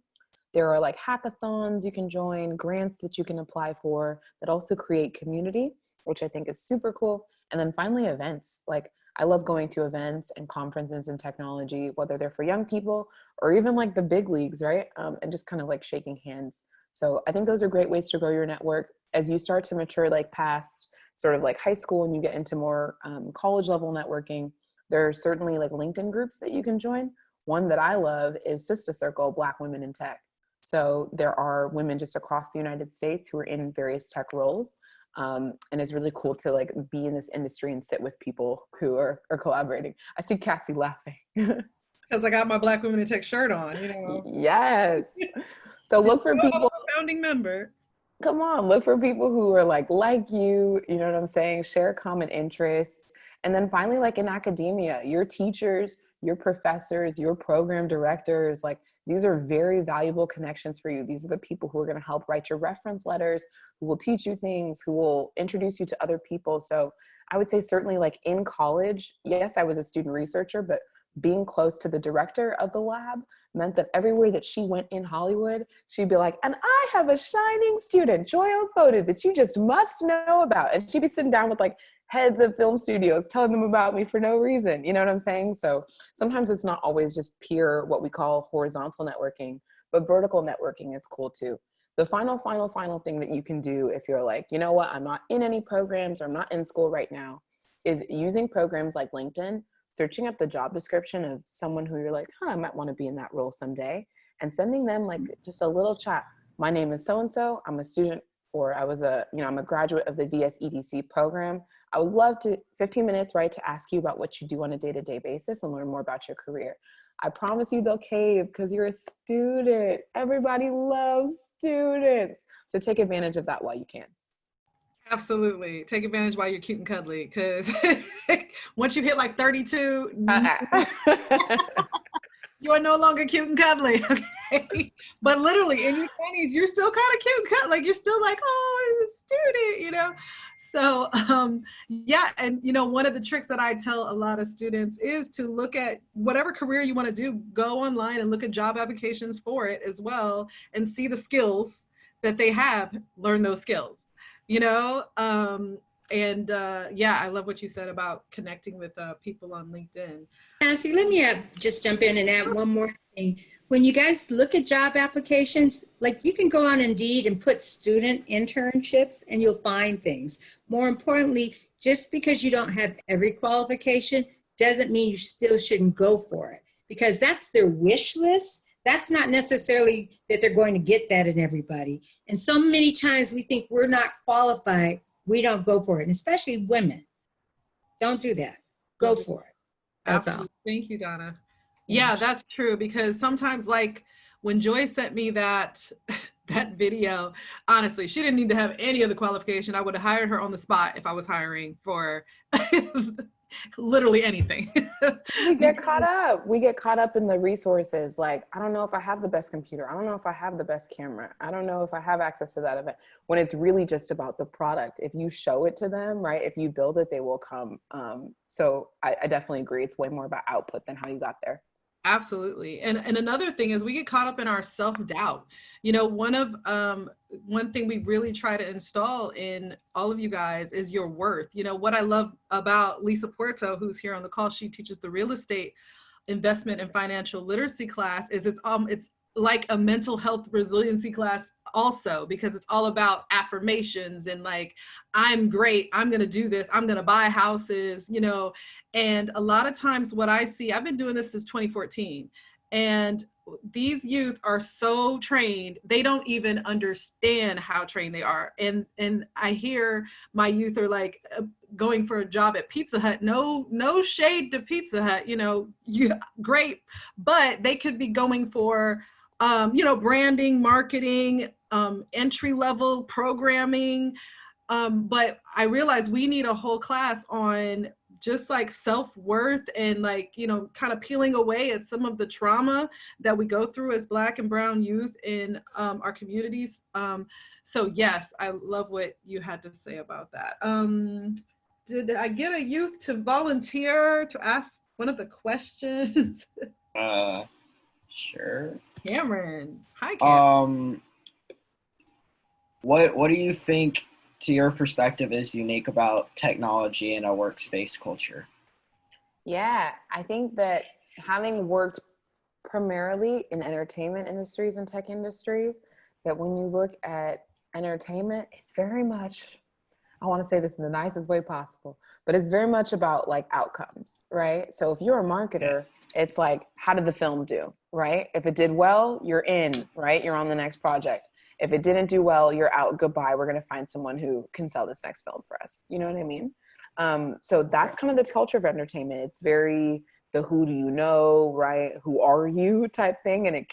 There are like hackathons you can join, grants that you can apply for that also create community, which I think is super cool. And then finally, events. Like, I love going to events and conferences in technology, whether they're for young people or even like the big leagues, right? And just kind of like shaking hands. So I think those are great ways to grow your network. As you start to mature like past sort of like high school and you get into more college level networking, there are certainly like LinkedIn groups that you can join. One that I love is Sister Circle, Black Women in Tech. So there are women just across the United States who are in various tech roles. And it's really cool to like be in this industry and sit with people who are collaborating. I see Cassie laughing. Because I got my Black Women in Tech shirt on, you know. Yes. So look for people. A founding member. Come on, look for people who are like you know what I'm saying? Share common interests. And then finally, like in academia, your teachers your professors, your program directors, like these are very valuable connections for you. These are the people who are going to help write your reference letters, who will teach you things, who will introduce you to other people. So I would say certainly like in college, yes, I was a student researcher, but being close to the director of the lab meant that everywhere that she went in Hollywood, she'd be like, and I have a shining student, Joy Ofodu, that you just must know about. And she'd be sitting down with like heads of film studios telling them about me for no reason. You know what I'm saying? So sometimes it's not always just pure what we call horizontal networking, but vertical networking is cool too. The final thing that you can do if you're like, you know what, I'm not in any programs or I'm not in school right now, is using programs like LinkedIn, searching up the job description of someone who you're like, I might want to be in that role someday, and sending them like just a little chat. My name is so-and-so, I'm a student, or I'm a graduate of the VSEDC program. I would love to, 15 minutes, right, to ask you about what you do on a day-to-day basis and learn more about your career. I promise you they'll cave because you're a student. Everybody loves students. So take advantage of that while you can. Absolutely. Take advantage while you're cute and cuddly, because once you hit like 32, you are no longer cute and cuddly. Okay. But literally in your 20s, you're still kind of cute and cuddly. Like you're still like, oh, it's a student, you know? So yeah, and one of the tricks that I tell a lot of students is to look at whatever career you want to do, go online and look at job applications for it as well, and see the skills that they have, learn those skills, yeah, I love what you said about connecting with people on LinkedIn. Nancy, let me just jump in and add one more thing. When you guys look at job applications, like you can go on Indeed and put student internships and you'll find things. More importantly, just because you don't have every qualification doesn't mean you still shouldn't go for it, because that's their wish list. That's not necessarily that they're going to get that in everybody. And so many times we think we're not qualified, we don't go for it, and especially women. Don't do that. Go for it. That's all. Thank you, Donna. Yeah, that's true, because sometimes, like when Joy sent me that video, honestly, she didn't need to have any of the qualification. I would have hired her on the spot if I was hiring for literally anything. We get caught up in the resources. Like, I don't know if I have the best computer. I don't know if I have the best camera. I don't know if I have access to that event, when it's really just about the product. If you show it to them, right, if you build it, they will come. So I definitely agree. It's way more about output than how you got there. Absolutely. And another thing is we get caught up in our self-doubt. One thing we really try to install in all of you guys is your worth. What I love about Lisa Puerto, who's here on the call, she teaches the real estate investment and financial literacy class, is it's like a mental health resiliency class also, because it's all about affirmations and like, I'm great, I'm going to do this, I'm going to buy houses, and a lot of times what I see, I've been doing this since 2014, and these youth are so trained, they don't even understand how trained they are. And I hear my youth are like going for a job at Pizza Hut. No shade to Pizza Hut, great, but they could be going for branding, marketing, entry-level programming. But I realized we need a whole class on just like self-worth and like, kind of peeling away at some of the trauma that we go through as Black and Brown youth in our communities. So yes, I love what you had to say about that. Did I get a youth to volunteer to ask one of the questions? Sure. Cameron. Hi, Cameron. What do you think, to your perspective, is unique about technology in a workspace culture? Yeah, I think that having worked primarily in entertainment industries and tech industries, that when you look at entertainment, it's very much, I want to say this in the nicest way possible, but it's very much about like outcomes, right? So if you're a marketer, it's like, how did the film do, right? If it did well, you're in, right? You're on the next project. If it didn't do well, you're out, goodbye. We're going to find someone who can sell this next film for us. You know what I mean? So that's kind of the culture of entertainment. It's very the who do you know, right? Who are you type thing. And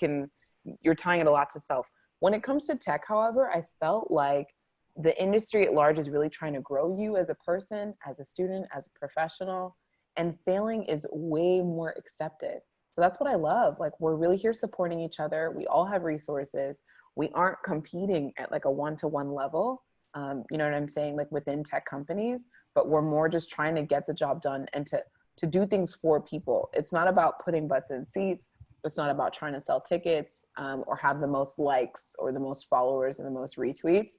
you're tying it a lot to self. When it comes to tech, however, I felt like the industry at large is really trying to grow you as a person, as a student, as a professional. and failing is way more accepted. So that's what I love. Like, we're really here supporting each other. We all have resources. We aren't competing at like a one-to-one level. You know what I'm saying? Like within tech companies, but we're more just trying to get the job done and to do things for people. It's not about putting butts in seats. It's not about trying to sell tickets or have the most likes or the most followers and the most retweets.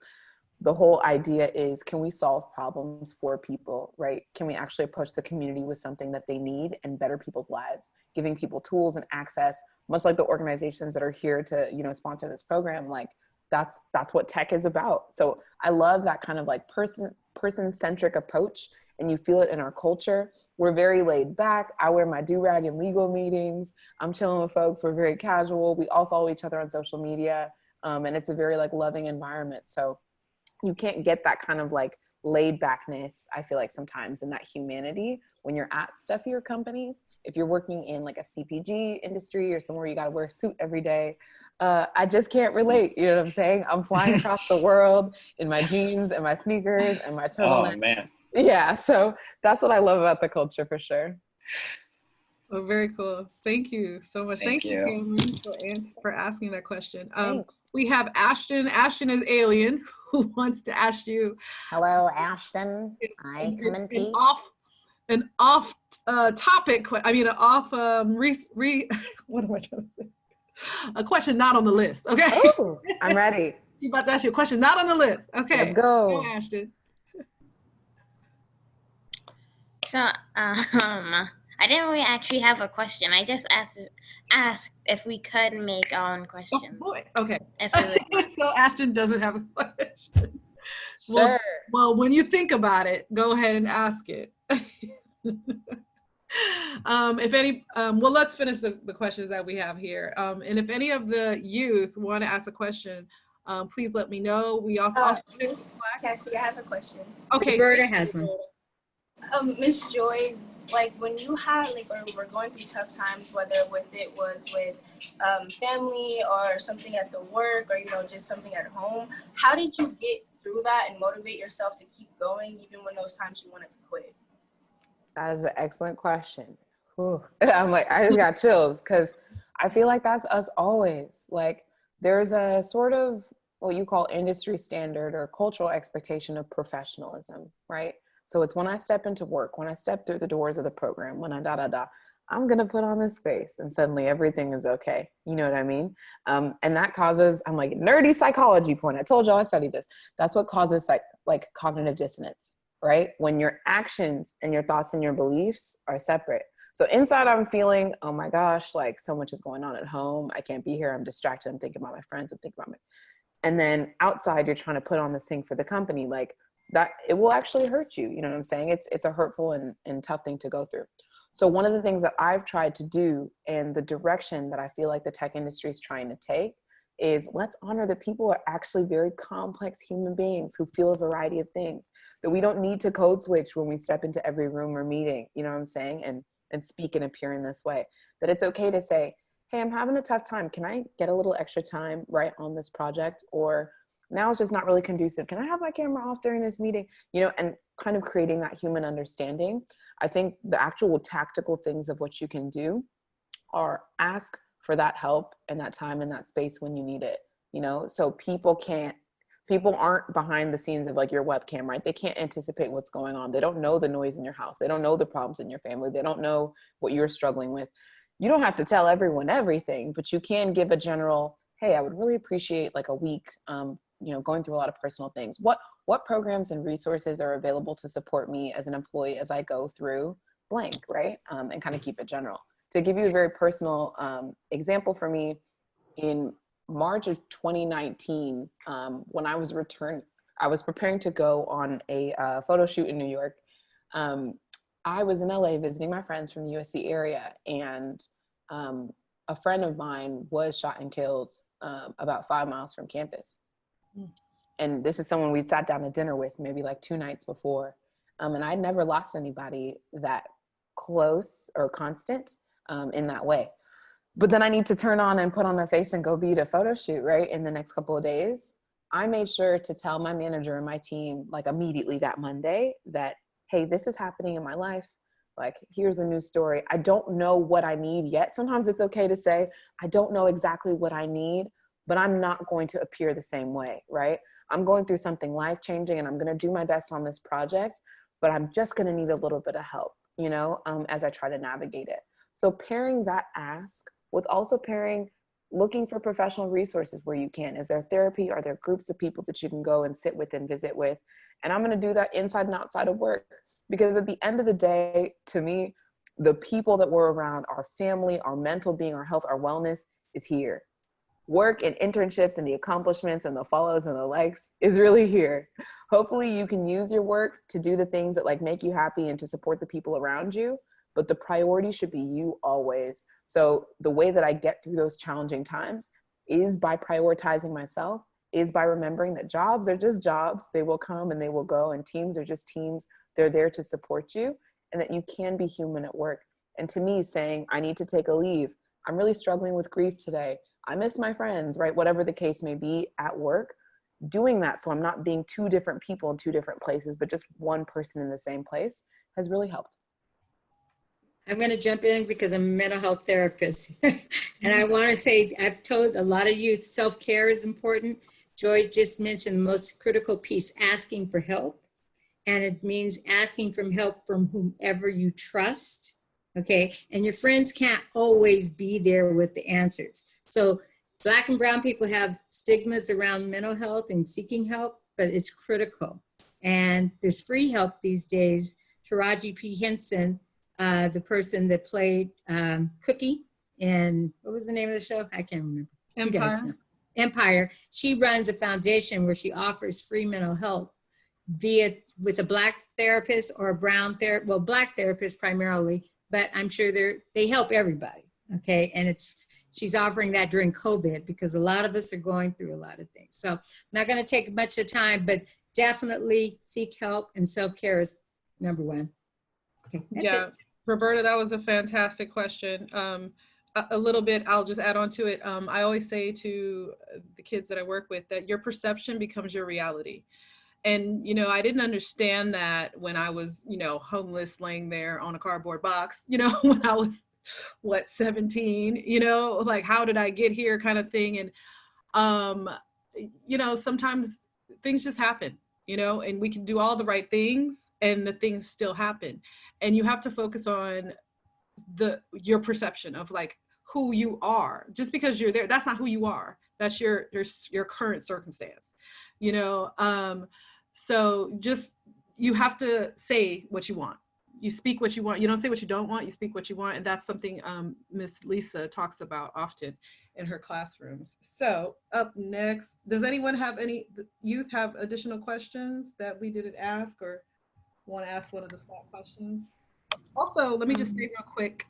The whole idea is, can we solve problems for people, right? Can we actually approach the community with something that they need and better people's lives, giving people tools and access, much like the organizations that are here to, you know, sponsor this program. Like that's what tech is about. So I love that kind of like person-centric approach, and you feel it in our culture. We're very laid back. I wear my do-rag in legal meetings. I'm chilling with folks. We're very casual. We all follow each other on social media. And it's a very like loving environment. So you can't get that kind of like laid backness, I feel like sometimes, in that humanity when you're at stuffier companies. If you're working in like a CPG industry or somewhere you got to wear a suit every day, I just can't relate. You know what I'm saying? I'm flying across the world in my jeans and my sneakers and my turtleneck. Oh man. Yeah, so that's what I love about the culture for sure. Oh, very cool. Thank you so much. Thank you, Cameron, for asking that question. We have Ashton. Ashton is Alien, who wants to ask you. Hello, Ashton. I come in peace. An off topic. I mean, an off what am I trying to say? A question not on the list. Okay. Oh, I'm ready. He's about to ask you a question not on the list. Okay. Let's go. Go, Ashton. So, I didn't really actually have a question. I just asked if we could make our own questions. Oh, boy. Okay. If So Ashton doesn't have a question. Sure. Well, when you think about it, go ahead and ask it. If any, well, let's finish the questions that we have here. And if any of the youth want to ask a question, please let me know. We also Cassie, I have a question. Okay. Roberta has one. Miss Joy, like when you had like, or were going through tough times, whether it was with family or something at the work, or, you know, just something at home, how did you get through that and motivate yourself to keep going even when those times you wanted to quit? That is an excellent question. Whew. I'm like, I just got chills, because I feel like that's us always. Like, there's a sort of what you call industry standard or cultural expectation of professionalism, right? So it's when I step into work, when I step through the doors of the program, when I I'm going to put on this face and suddenly everything is okay. You know what I mean? And that causes, I'm like, nerdy psychology point. I told y'all I studied this. That's what causes like cognitive dissonance, right? When your actions and your thoughts and your beliefs are separate. So inside I'm feeling, oh my gosh, like so much is going on at home. I can't be here. I'm distracted. I'm thinking about my friends. I'm thinking about me. And then outside you're trying to put on this thing for the company. Like, that it will actually hurt you. You know what I'm saying? It's a hurtful and tough thing to go through. So one of the things that I've tried to do, and the direction that I feel like the tech industry is trying to take, is let's honor that people are actually very complex human beings who feel a variety of things, that we don't need to code switch when we step into every room or meeting, you know what I'm saying? And speak and appear in this way, that it's okay to say, hey, I'm having a tough time. Can I get a little extra time right on this project? Or now it's just not really conducive. Can I have my camera off during this meeting? You know, and kind of creating that human understanding. I think the actual tactical things of what you can do are ask for that help and that time and that space when you need it, you know? So people aren't behind the scenes of like your webcam, right? They can't anticipate what's going on. They don't know the noise in your house. They don't know the problems in your family. They don't know what you're struggling with. You don't have to tell everyone everything, but you can give a general, hey, I would really appreciate like a week, you know, going through a lot of personal things. What programs and resources are available to support me as an employee as I go through blank, right? And kind of keep it general. To give you a very personal example for me, in March of 2019, when I was preparing to go on a photo shoot in New York. I was in LA visiting my friends from the USC area, and a friend of mine was shot and killed about 5 miles from campus. And this is someone we'd sat down to dinner with maybe like 2 nights before. And I'd never lost anybody that close or constant in that way. But then I need to turn on and put on a face and go be at a photo shoot, right? In the next couple of days. I made sure to tell my manager and my team like immediately that Monday that, hey, this is happening in my life. Like, here's a new story. I don't know what I need yet. Sometimes it's okay to say, I don't know exactly what I need, but I'm not going to appear the same way, right? I'm going through something life-changing and I'm going to do my best on this project, but I'm just going to need a little bit of help, you know, as I try to navigate it. So pairing that ask with also pairing looking for professional resources where you can. Is there therapy? Are there groups of people that you can go and sit with and visit with? And I'm going to do that inside and outside of work, because at the end of the day, to me, the people that we're around, our family, our mental being, our health, our wellness is here. Work and internships and the accomplishments and the follows and the likes is really here. Hopefully you can use your work to do the things that like make you happy and to support the people around you, but the priority should be you always. So the way that I get through those challenging times is by prioritizing myself, is by remembering that jobs are just jobs. They will come and they will go, and teams are just teams. They're there to support you, and that you can be human at work. And to me, saying, I need to take a leave. I'm really struggling with grief today. I miss my friends, right? Whatever the case may be at work, doing that so I'm not being two different people in two different places, but just one person in the same place has really helped. I'm going to jump in because I'm a mental health therapist. And I want to say, I've told a lot of youth, self-care is important. Joy just mentioned the most critical piece, asking for help. And it means asking for help from whomever you trust, okay? And your friends can't always be there with the answers. So Black and brown people have stigmas around mental health and seeking help, but it's critical. And there's free help these days. Taraji P. Henson, the person that played Cookie in, what was the name of the show? I can't remember. Empire. You guys know. Empire. She runs a foundation where she offers free mental health with a Black therapist or a brown therapist, well, Black therapist primarily, but I'm sure they help everybody, okay? And she's offering that during COVID because a lot of us are going through a lot of things. So I'm not gonna take much of time, but definitely seek help, and self-care is number one. Okay, yeah, Roberta, that was a fantastic question. A little bit, I'll just add on to it. I always say to the kids that I work with that your perception becomes your reality. And, you know, I didn't understand that when I was, you know, homeless, laying there on a cardboard box, you know, when I was, 17, you know, like, how did I get here kind of thing. And, you know, sometimes things just happen, you know, and we can do all the right things and the things still happen. And you have to focus on your perception of like who you are. Just because you're there, that's not who you are. That's your current circumstance, you know. So just, you have to say what you want. You speak what you want. You don't say what you don't want. You speak what you want. And that's something Miss Lisa talks about often in her classrooms. So up next, does anyone have youth have additional questions that we didn't ask or want to ask one of the slot questions? Also, let me just say real quick,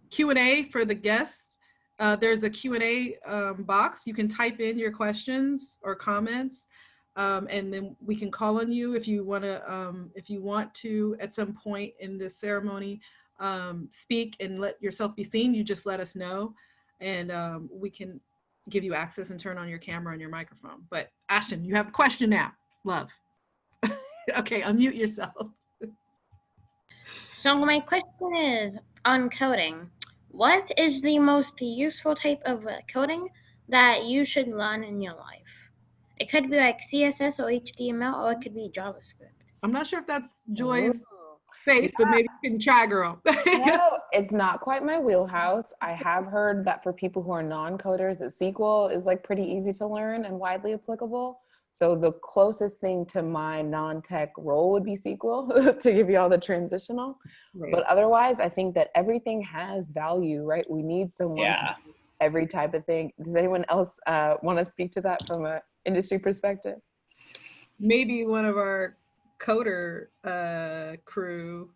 Q&A for the guests. There's a Q&A box. You can type in your questions or comments. And then we can call on you if you want to at some point in the ceremony speak and let yourself be seen. You just let us know, and we can give you access and turn on your camera and your microphone. But Ashton, you have a question now, love. Okay, unmute yourself. So my question is on coding. What is the most useful type of coding that you should learn in your life? It could be like CSS or HTML, or it could be JavaScript. I'm not sure if that's Joy's face, but maybe you can try, girl. No, it's not quite my wheelhouse. I have heard that for people who are non-coders, that SQL is like pretty easy to learn and widely applicable. So the closest thing to my non-tech role would be SQL to give you all the transitional. Right. But otherwise, I think that everything has value, right? We need someone to do every type of thing. Does anyone else want to speak to that from an industry perspective? Maybe one of our coder crew.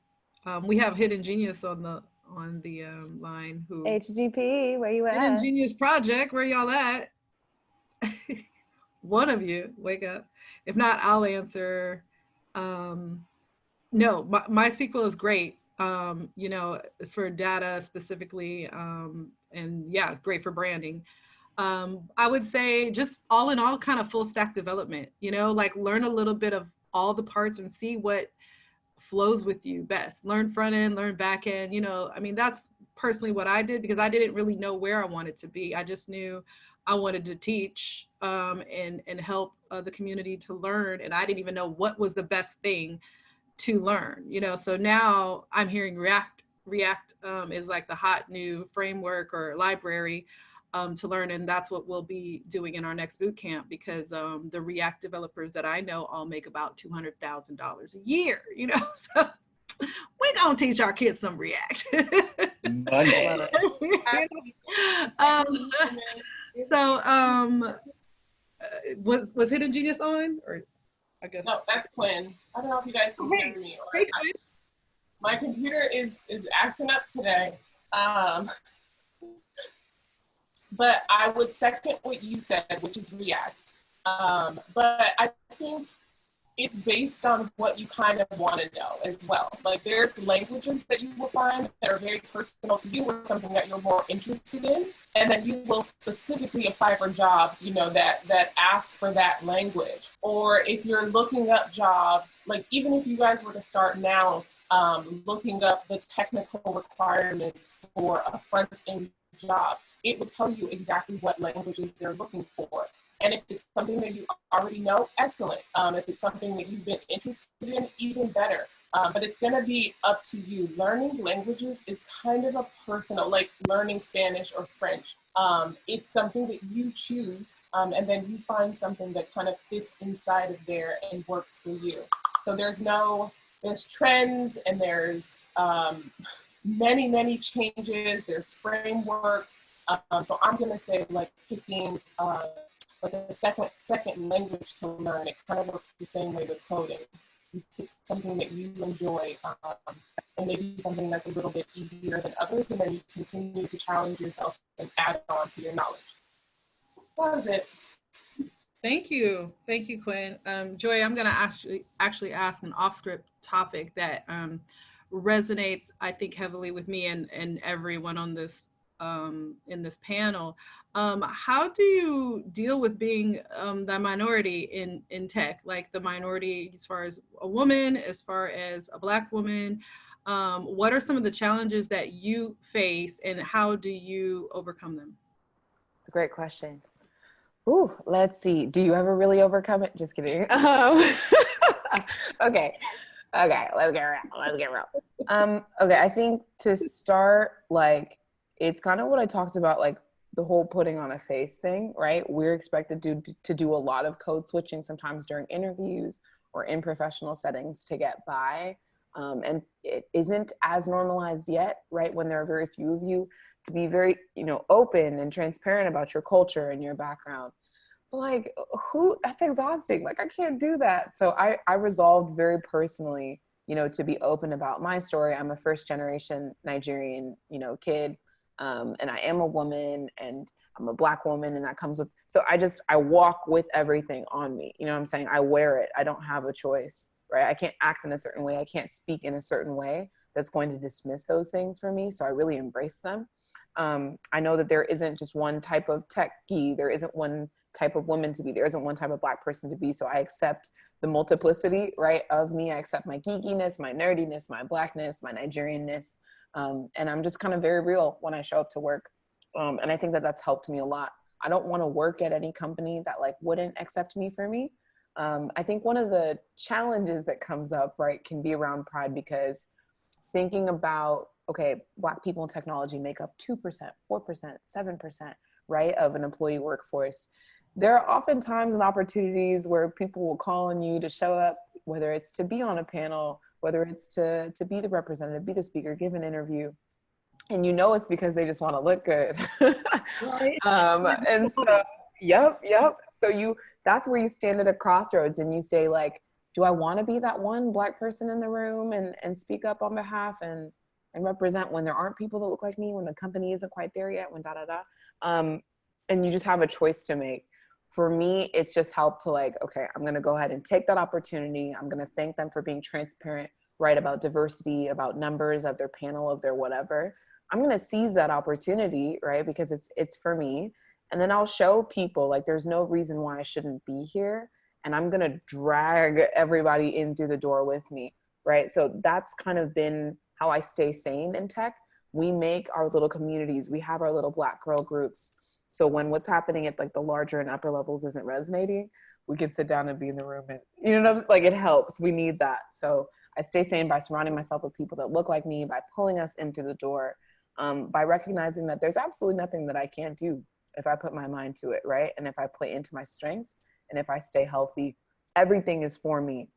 We have Hidden Genius on the line. Who HGP, where you at? Hidden Genius Project, where y'all at? One of you, wake up. If not, I'll answer. No, my SQL is great. You know, for data specifically, and yeah, it's great for branding. I would say just all in all, kind of full stack development, you know, like learn a little bit of all the parts and see what flows with you best. Learn front end, learn back end. You know, I mean, that's personally what I did, because I didn't really know where I wanted to be. I just knew I wanted to teach and help the community to learn. And I didn't even know what was the best thing to learn, you know. So now I'm hearing React is like the hot new framework or library to learn, and that's what we'll be doing in our next boot camp, because the React developers that I know all make about $200,000 a year, you know. So we're gonna teach our kids some React. Money. Was Hidden Genius on, or I guess no, that's Quinn. I don't know if you guys can hear me. Or my computer is acting up today. But I would second what you said, which is React. But I think it's based on what you kind of want to know as well. Like there's languages that you will find that are very personal to you, or something that you're more interested in, and then you will specifically apply for jobs, you know, that ask for that language. Or if you're looking up jobs, like even if you guys were to start now looking up the technical requirements for a front-end job, it will tell you exactly what languages they're looking for. And if it's something that you already know, excellent. If it's something that you've been interested in, even better. But it's gonna be up to you. Learning languages is kind of a personal, like learning Spanish or French. It's something that you choose, and then you find something that kind of fits inside of there and works for you. So there's trends, and there's many changes, there's frameworks. So I'm gonna say like picking like a second language to learn. It kind of works the same way with coding. You pick something that you enjoy, and maybe something that's a little bit easier than others, and then you continue to challenge yourself and add on to your knowledge. That was it. Thank you, Quinn. Joy, I'm gonna actually ask an off-script topic that resonates, I think, heavily with me and everyone on this in this panel. How do you deal with being the minority in tech, like the minority as far as a woman, as far as a Black woman? What are some of the challenges that you face, and how do you overcome them? It's a great question. Ooh, let's see. Do you ever really overcome it? Just kidding. Okay, let's get real. Okay, I think to start, like, it's kind of what I talked about, like the whole putting on a face thing, right? We're expected to do a lot of code switching sometimes during interviews or in professional settings to get by. And it isn't as normalized yet, right? When there are very few of you, to be very, you know, open and transparent about your culture and your background. But like, that's exhausting. Like, I can't do that. So I resolved very personally, you know, to be open about my story. I'm a first generation Nigerian, you know, kid. And I am a woman, and I'm a Black woman, and that comes with, so I walk with everything on me. You know what I'm saying? I wear it. I don't have a choice, right? I can't act in a certain way. I can't speak in a certain way that's going to dismiss those things for me. So I really embrace them. I know that there isn't just one type of techie. There isn't one type of woman to be. There isn't one type of Black person to be. So I accept the multiplicity, right, of me. I accept my geekiness, my nerdiness, my Blackness, my Nigerianness. And I'm just kind of very real when I show up to work. And I think that that's helped me a lot. I don't want to work at any company that like wouldn't accept me for me. I think one of the challenges that comes up, right, can be around pride, because thinking about, okay, Black people in technology make up 2%, 4%, 7%, right, of an employee workforce. There are often times and opportunities where people will call on you to show up, whether it's to be on a panel, whether it's to be the representative, be the speaker, give an interview. And you know it's because they just want to look good. Right. And so, yep. So that's where you stand at a crossroads and you say, like, do I want to be that one Black person in the room and speak up on behalf and represent when there aren't people that look like me, when the company isn't quite there yet, when and you just have a choice to make. For me, it's just helped to like, okay, I'm going to go ahead and take that opportunity. I'm going to thank them for being transparent, right, about diversity, about numbers of their panel, of their whatever. I'm going to seize that opportunity, right, because it's for me. And then I'll show people, like, there's no reason why I shouldn't be here. And I'm going to drag everybody in through the door with me. right? So that's kind of been how I stay sane in tech. We make our little communities. We have our little Black girl groups. So when what's happening at like the larger and upper levels isn't resonating, we can sit down and be in the room, and like it helps. We need that. So I stay sane by surrounding myself with people that look like me, by pulling us in through the door, by recognizing that there's absolutely nothing that I can't do if I put my mind to it, right? And if I play into my strengths, and if I stay healthy, everything is for me,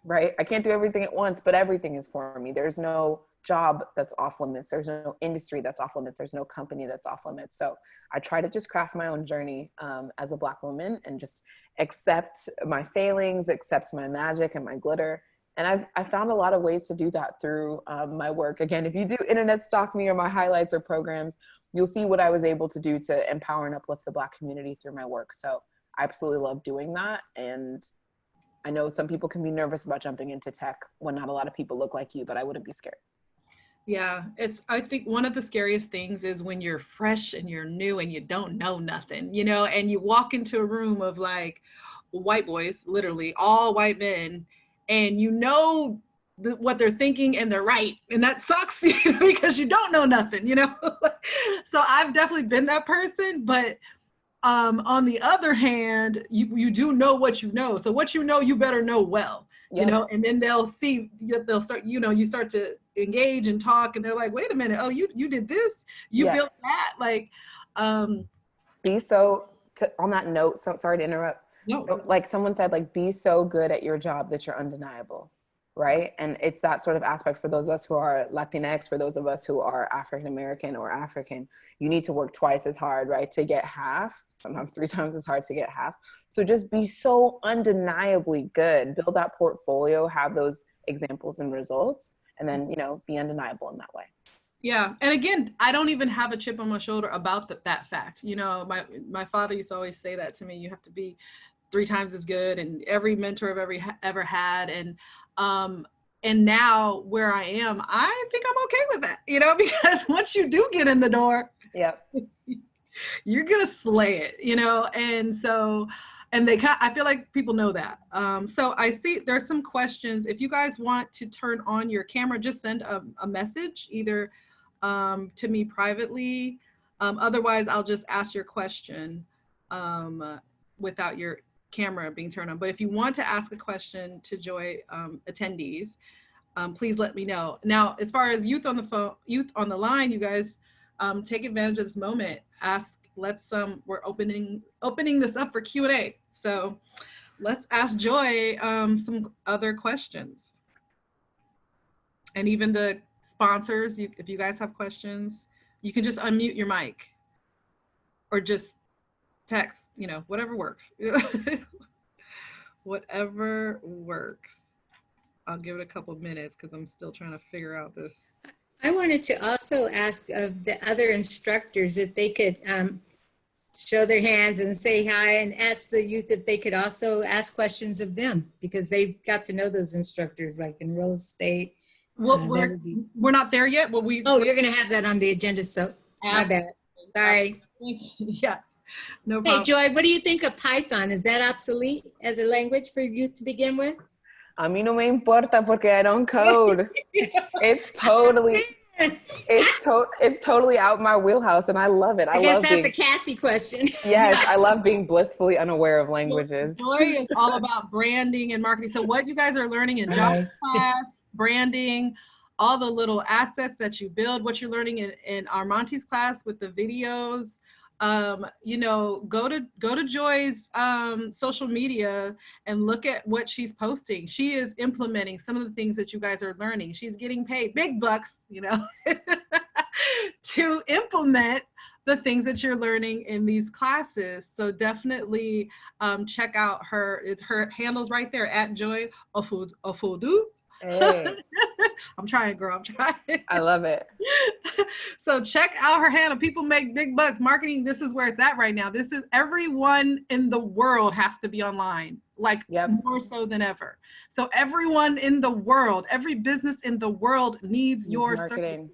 right? I can't do everything at once, but everything is for me. There's no job that's off limits. There's no industry that's off limits. There's no company that's off limits. So I try to just craft my own journey as a Black woman, and just accept my failings, accept my magic and my glitter. And I've found a lot of ways to do that through my work. Again, if you do internet stalk me or my highlights or programs, you'll see what I was able to do to empower and uplift the Black community through my work. So I absolutely love doing that. And I know some people can be nervous about jumping into tech when not a lot of people look like you, but I wouldn't be scared. Yeah, I think one of the scariest things is when you're fresh and you're new and you don't know nothing, and you walk into a room of like white boys, literally all white men, and what they're thinking and they're right. And that sucks because you don't know nothing, So I've definitely been that person, but on the other hand, you do know what you know. So what you better know well, and then they'll start, you start to engage and talk, and they're like, wait a minute, oh, you did this, you built that, like, on that note, so sorry to interrupt. No. So, like someone said, like, be so good at your job that you're undeniable, right? And it's that sort of aspect for those of us who are Latinx, for those of us who are African-American or African, you need to work twice as hard, right? To get half, sometimes 3 times as hard to get half. So just be so undeniably good, build that portfolio, have those examples and results, and then, be undeniable in that way. Yeah. And again, I don't even have a chip on my shoulder about that fact. My father used to always say that to me, you have to be 3 times as good, and every mentor I've ever had. And now where I am, I think I'm okay with that, because once you do get in the door, you're going to slay it, and so, and I feel like people know that. So I see there's some questions. If you guys want to turn on your camera, just send a message either to me privately. Otherwise, I'll just ask your question without your camera being turned on. But if you want to ask a question to Joy attendees, please let me know. Now, as far as youth on the line, you guys take advantage of this moment. We're opening this up for Q&A. So let's ask Joy some other questions. And even the sponsors, if you guys have questions, you can just unmute your mic or just text, whatever works. Whatever works. I'll give it a couple of minutes because I'm still trying to figure out this. I wanted to also ask of the other instructors if they could show their hands and say hi, and ask the youth if they could also ask questions of them, because they've got to know those instructors, like in real estate. Well, we're not there yet. Well, you're going to have that on the agenda, so my bad. Sorry. Yeah, no problem. Hey, Joy, what do you think of Python? Is that obsolete as a language for youth to begin with? A mí no me importa porque I don't code. It's totally out my wheelhouse, and I love it. I guess that's a Cassie question. Yes, I love being blissfully unaware of languages. Joy is all about branding and marketing. So what you guys are learning in job class, branding, all the little assets that you build, what you're learning in Armanti's class with the videos, go to Joy's social media and look at what she's posting. She is implementing some of the things that you guys are learning. She's getting paid big bucks, to implement the things that you're learning in these classes. So definitely check out her handle's right there at Joy Ofodu. Hey. I'm trying, girl. I'm trying. I love it. So check out her handle. People make big bucks. Marketing, this is where it's at right now. This is everyone in the world has to be online, like more so than ever. So everyone in the world, every business in the world needs your services.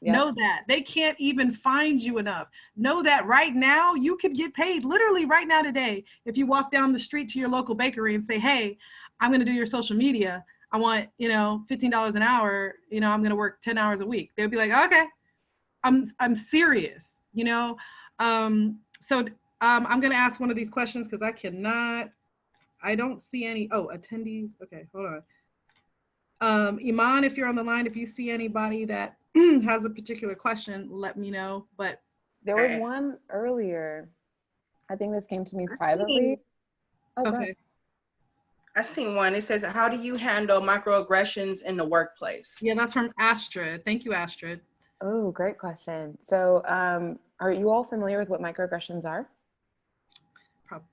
Yep. Know that. They can't even find you enough. Know that right now you could get paid literally right now today. If you walk down the street to your local bakery and say, hey, I'm going to do your social media, I want, you know, $15 an hour, you know, I'm going to work 10 hours a week. They'd be like, okay, I'm serious, you know? So I'm going to ask one of these questions because I don't see any, attendees. Okay, hold on. Iman, if you're on the line, if you see anybody that has a particular question, let me know. But there was one earlier. I think this came to me privately. Okay. I seen one. It says, how do you handle microaggressions in the workplace? Yeah, that's from Astrid. Thank you, Astrid. Oh, great question. So are you all familiar with what microaggressions are?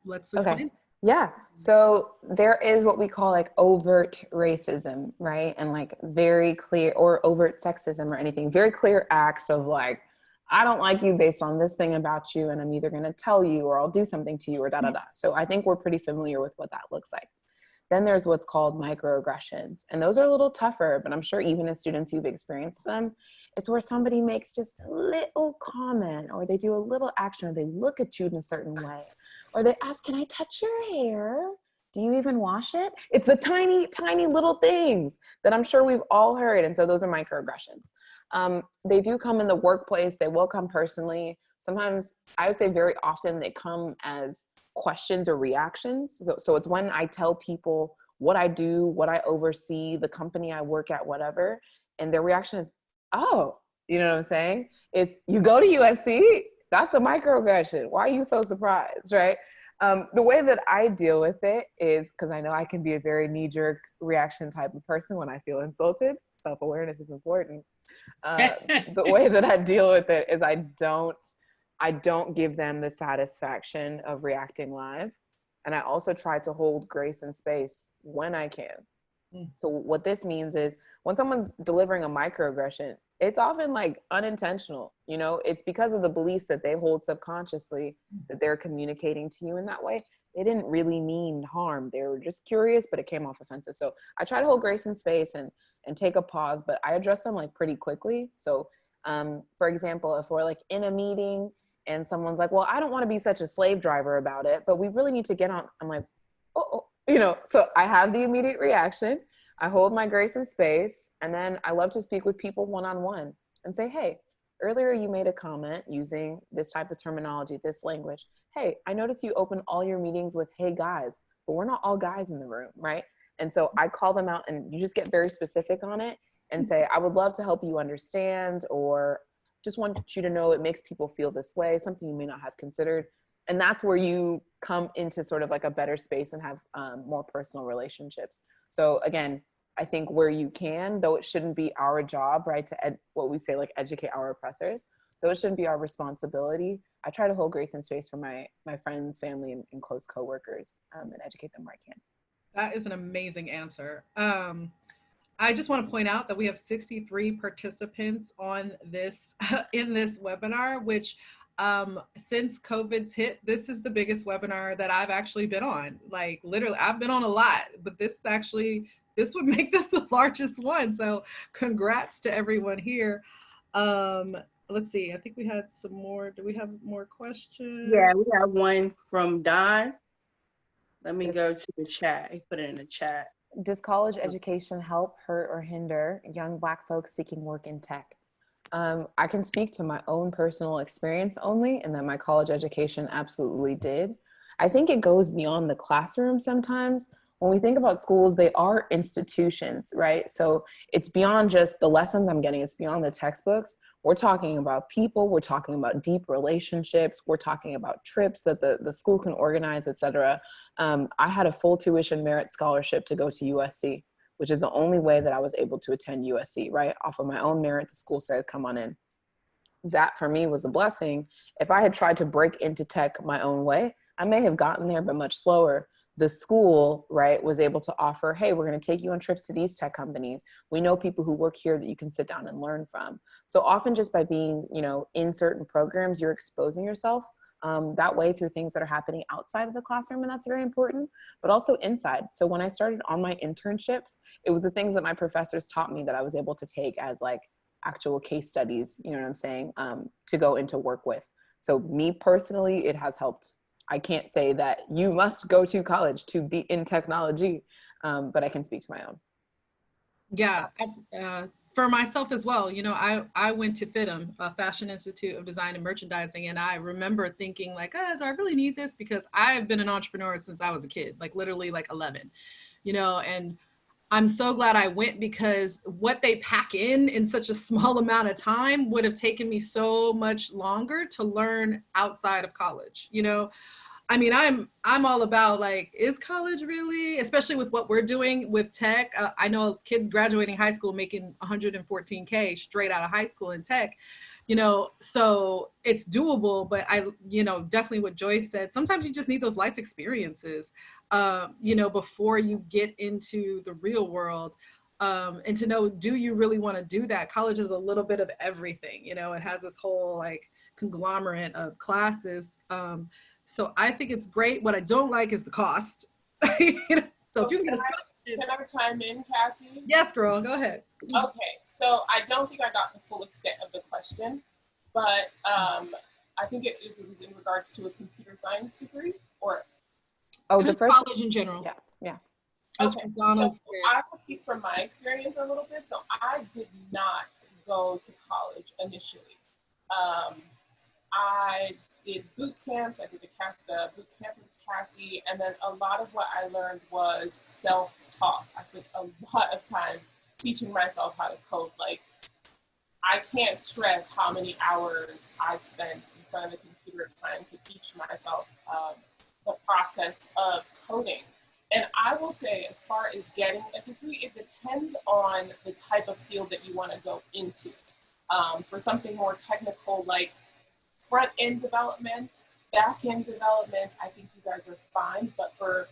Let's explain. Okay. Yeah. So there is what we call like overt racism, right? And like very clear, or overt sexism or anything, very clear acts of like, I don't like you based on this thing about you, and I'm either going to tell you or I'll do something to you or da-da-da. So I think we're pretty familiar with what that looks like. Then there's what's called microaggressions. And those are a little tougher, but I'm sure even as students you've experienced them. It's where somebody makes just a little comment, or they do a little action, or they look at you in a certain way, or they ask, can I touch your hair? Do you even wash it? It's the tiny, tiny little things that I'm sure we've all heard. And so those are microaggressions. They do come in the workplace. They will come personally. Sometimes, I would say very often, they come as questions or reactions. So it's when I tell people what I do, what I oversee, the company I work at, whatever, and their reaction is, oh, you know what I'm saying? It's, you go to USC? That's a microaggression. Why are you so surprised, right? The way that I deal with it is, because I know I can be a very knee-jerk reaction type of person when I feel insulted. Self-awareness is important. The way that I deal with it is I don't give them the satisfaction of reacting live. And I also try to hold grace and space when I can. So what this means is when someone's delivering a microaggression, it's often like unintentional, you know, it's because of the beliefs that they hold subconsciously that they're communicating to you in that way. They didn't really mean harm. They were just curious, but it came off offensive. So I try to hold grace and space and take a pause, but I address them like pretty quickly. So for example, if we're like in a meeting and someone's like, well, I don't want to be such a slave driver about it, but we really need to get on. I'm like, oh, you know, so I have the immediate reaction. I hold my grace and space. And then I love to speak with people one-on-one and say, hey, earlier you made a comment using this type of terminology, this language. Hey, I noticed you open all your meetings with, hey guys, but we're not all guys in the room, right? And so I call them out, and you just get very specific on it and say, I would love to help you understand, or just want you to know it makes people feel this way, something you may not have considered. And that's where you come into sort of like a better space and have more personal relationships. So again, I think where you can, though it shouldn't be our job, right, to what we say, like educate our oppressors, though it shouldn't be our responsibility, I try to hold grace and space for my friends, family, and close coworkers, and educate them where I can. That is an amazing answer. I just want to point out that we have 63 participants on this in this webinar, which since COVID's hit, this is the biggest webinar that I've actually been on. Like literally, I've been on a lot, but this would make this the largest one. So congrats to everyone here. Let's see, I think we had some more. Do we have more questions? Yeah, we have one from Don. Let me go to the chat. He put it in the chat. Does college education help, hurt, or hinder young Black folks seeking work in tech? I can speak to my own personal experience only, and that my college education absolutely did. I think it goes beyond the classroom sometimes. When we think about schools, they are institutions, right? So it's beyond just the lessons I'm getting, it's beyond the textbooks. We're talking about people, we're talking about deep relationships, we're talking about trips that the school can organize, et cetera. I had a full tuition merit scholarship to go to USC, which is the only way that I was able to attend USC, right? Off of my own merit, the school said, come on in. That for me was a blessing. If I had tried to break into tech my own way, I may have gotten there, but much slower. The school, right, was able to offer, hey, we're going to take you on trips to these tech companies. We know people who work here that you can sit down and learn from. So often just by being, you know, in certain programs, you're exposing yourself that way through things that are happening outside of the classroom, and that's very important, but also inside. So when I started on my internships, it was the things that my professors taught me that I was able to take as like actual case studies, you know what I'm saying, to go into work with. So me personally, it has helped. I can't say that you must go to college to be in technology, but I can speak to my own. Yeah, for myself as well, you know, I went to FITM, Fashion Institute of Design and Merchandising, and I remember thinking like, do I really need this? Because I've been an entrepreneur since I was a kid, like literally like 11, you know, and I'm so glad I went because what they pack in such a small amount of time would have taken me so much longer to learn outside of college, you know. I mean, I'm all about like, is college really, especially with what we're doing with tech? I know kids graduating high school making 114K straight out of high school in tech, you know, so it's doable. But you know, definitely what Joyce said, sometimes you just need those life experiences, you know, before you get into the real world. And to know, do you really want to do that? College is a little bit of everything, you know, it has this whole like conglomerate of classes. So I think it's great. What I don't like is the cost. You know? So if you can can I chime in, Cassie? Yes, girl, go ahead. Okay, so I don't think I got the full extent of the question, but I think it was in regards to a computer science degree, or the first college in general. Yeah. Okay, so I will speak from my experience a little bit. So I did not go to college initially. I did boot camps. I did the boot camp with Cassie, and then a lot of what I learned was self-taught. I spent a lot of time teaching myself how to code. Like, I can't stress how many hours I spent in front of the computer trying to teach myself the process of coding. And I will say, as far as getting a degree, it depends on the type of field that you want to go into. For something more technical, like front-end development, back-end development, I think you guys are fine. But for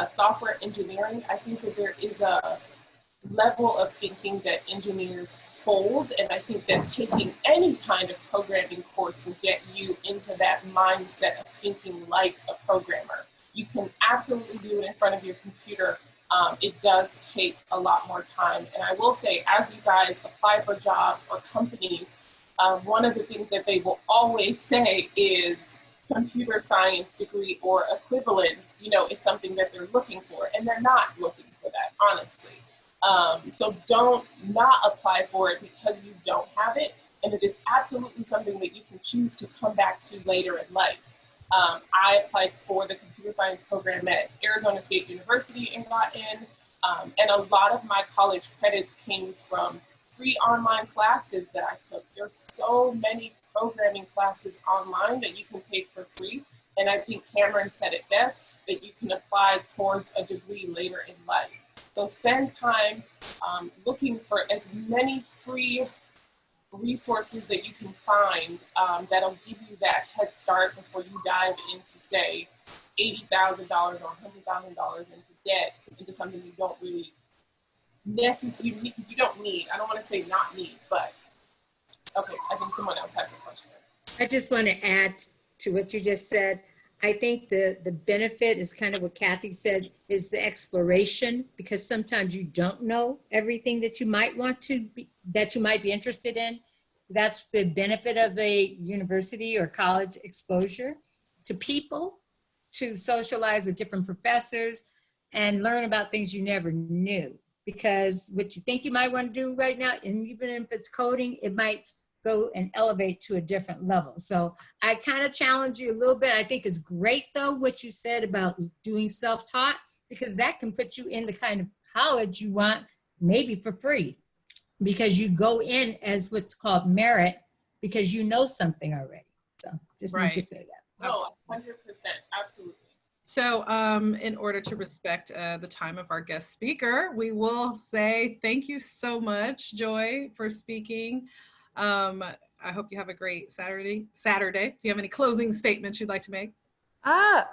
software engineering, I think that there is a level of thinking that engineers hold, and I think that taking any kind of programming course will get you into that mindset of thinking like a programmer. You can absolutely do it in front of your computer. It does take a lot more time. And I will say, as you guys apply for jobs or companies, one of the things that they will always say is computer science degree or equivalent, you know, is something that they're looking for. And they're not looking for that, honestly. So don't not apply for it because you don't have it. And it is absolutely something that you can choose to come back to later in life. I applied for the computer science program at Arizona State University and got in. And a lot of my college credits came from free online classes that I took. There's so many programming classes online that you can take for free. And I think Cameron said it best, that you can apply towards a degree later in life. So spend time looking for as many free resources that you can find that'll give you that head start before you dive into, say, $80,000 or $100,000 into debt, into something you don't really necessarily, you don't need. I don't want to say not need, but okay, I think someone else has a question. I just want to add to what you just said. I think the benefit is kind of what Kathy said, is the exploration, because sometimes you don't know everything that you might want to be, that you might be interested in. That's the benefit of a university or college exposure to people, to socialize with different professors and learn about things you never knew. Because what you think you might want to do right now, and even if it's coding, it might go and elevate to a different level. So I kind of challenge you a little bit. I think it's great though, what you said about doing self-taught, because that can put you in the kind of college you want, maybe for free, because you go in as what's called merit, because you know something already. So just need to say that. No, 100%, absolutely. So in order to respect the time of our guest speaker, we will say thank you so much, Joy, for speaking. I hope you have a great Saturday. Do you have any closing statements you'd like to make?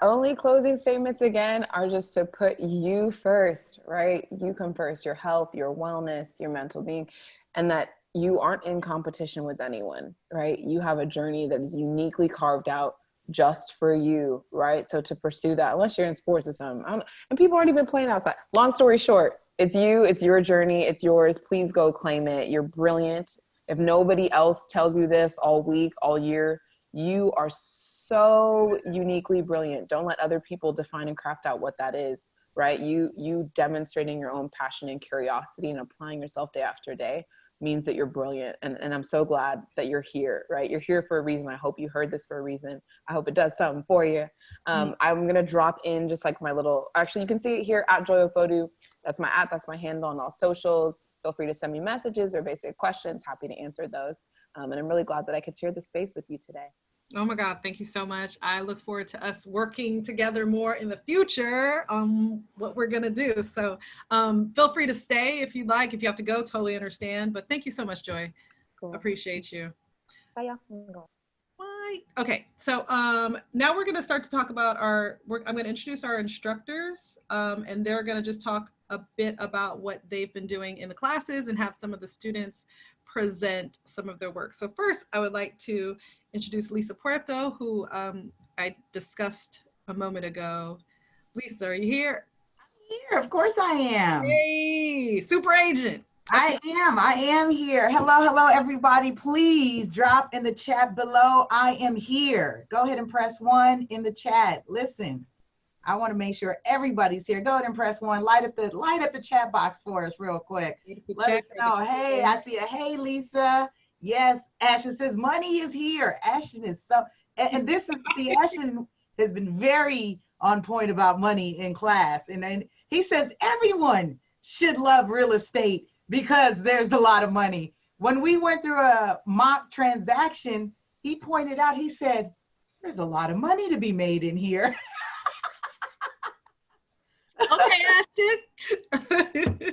Only closing statements again are just to put you first, right? You come first, your health, your wellness, your mental being, and that you aren't in competition with anyone, right? You have a journey that is uniquely carved out just for you, right? So to pursue that, unless you're in sports or something, and people aren't even playing outside. Long story short, it's you, it's your journey, it's yours. Please go claim it. You're brilliant. If nobody else tells you this all week, all year, you are so uniquely brilliant. Don't let other people define and craft out what that is. right? You demonstrating your own passion and curiosity and applying yourself day after day means that you're brilliant. And I'm so glad that you're here, right? You're here for a reason. I hope you heard this for a reason. I hope it does something for you. I'm going to drop in just like my little, actually you can see it here at Joy Ofodu. That's my that's my handle on all socials. Feel free to send me messages or basic questions. Happy to answer those. And I'm really glad that I could share the space with you today. Oh my God, thank you so much. I look forward to us working together more in the future on what we're gonna do. So feel free to stay if you'd like. If you have to go, totally understand. But thank you so much, Joy. Cool. Appreciate you. Bye. Bye. Okay, so now we're gonna start to talk about I'm gonna introduce our instructors and they're gonna just talk a bit about what they've been doing in the classes and have some of the students present some of their work. So first, I would like to introduce Lisa Puerto, who I discussed a moment ago. Lisa, are you here? I'm here, of course I am. Hey, super agent. I am here. Hello, everybody. Please drop in the chat below, I am here. Go ahead and press 1 in the chat. Listen, I want to make sure everybody's here. Go ahead and press 1. Light up the chat box for us real quick. Let us know. Hey, I see a hey, Lisa. Yes, Ashton says money is here. Ashton is so, and this is, see, Ashton has been very on point about money in class. And then he says everyone should love real estate because there's a lot of money. When we went through a mock transaction, he pointed out, he said, there's a lot of money to be made in here. Okay, Ashton.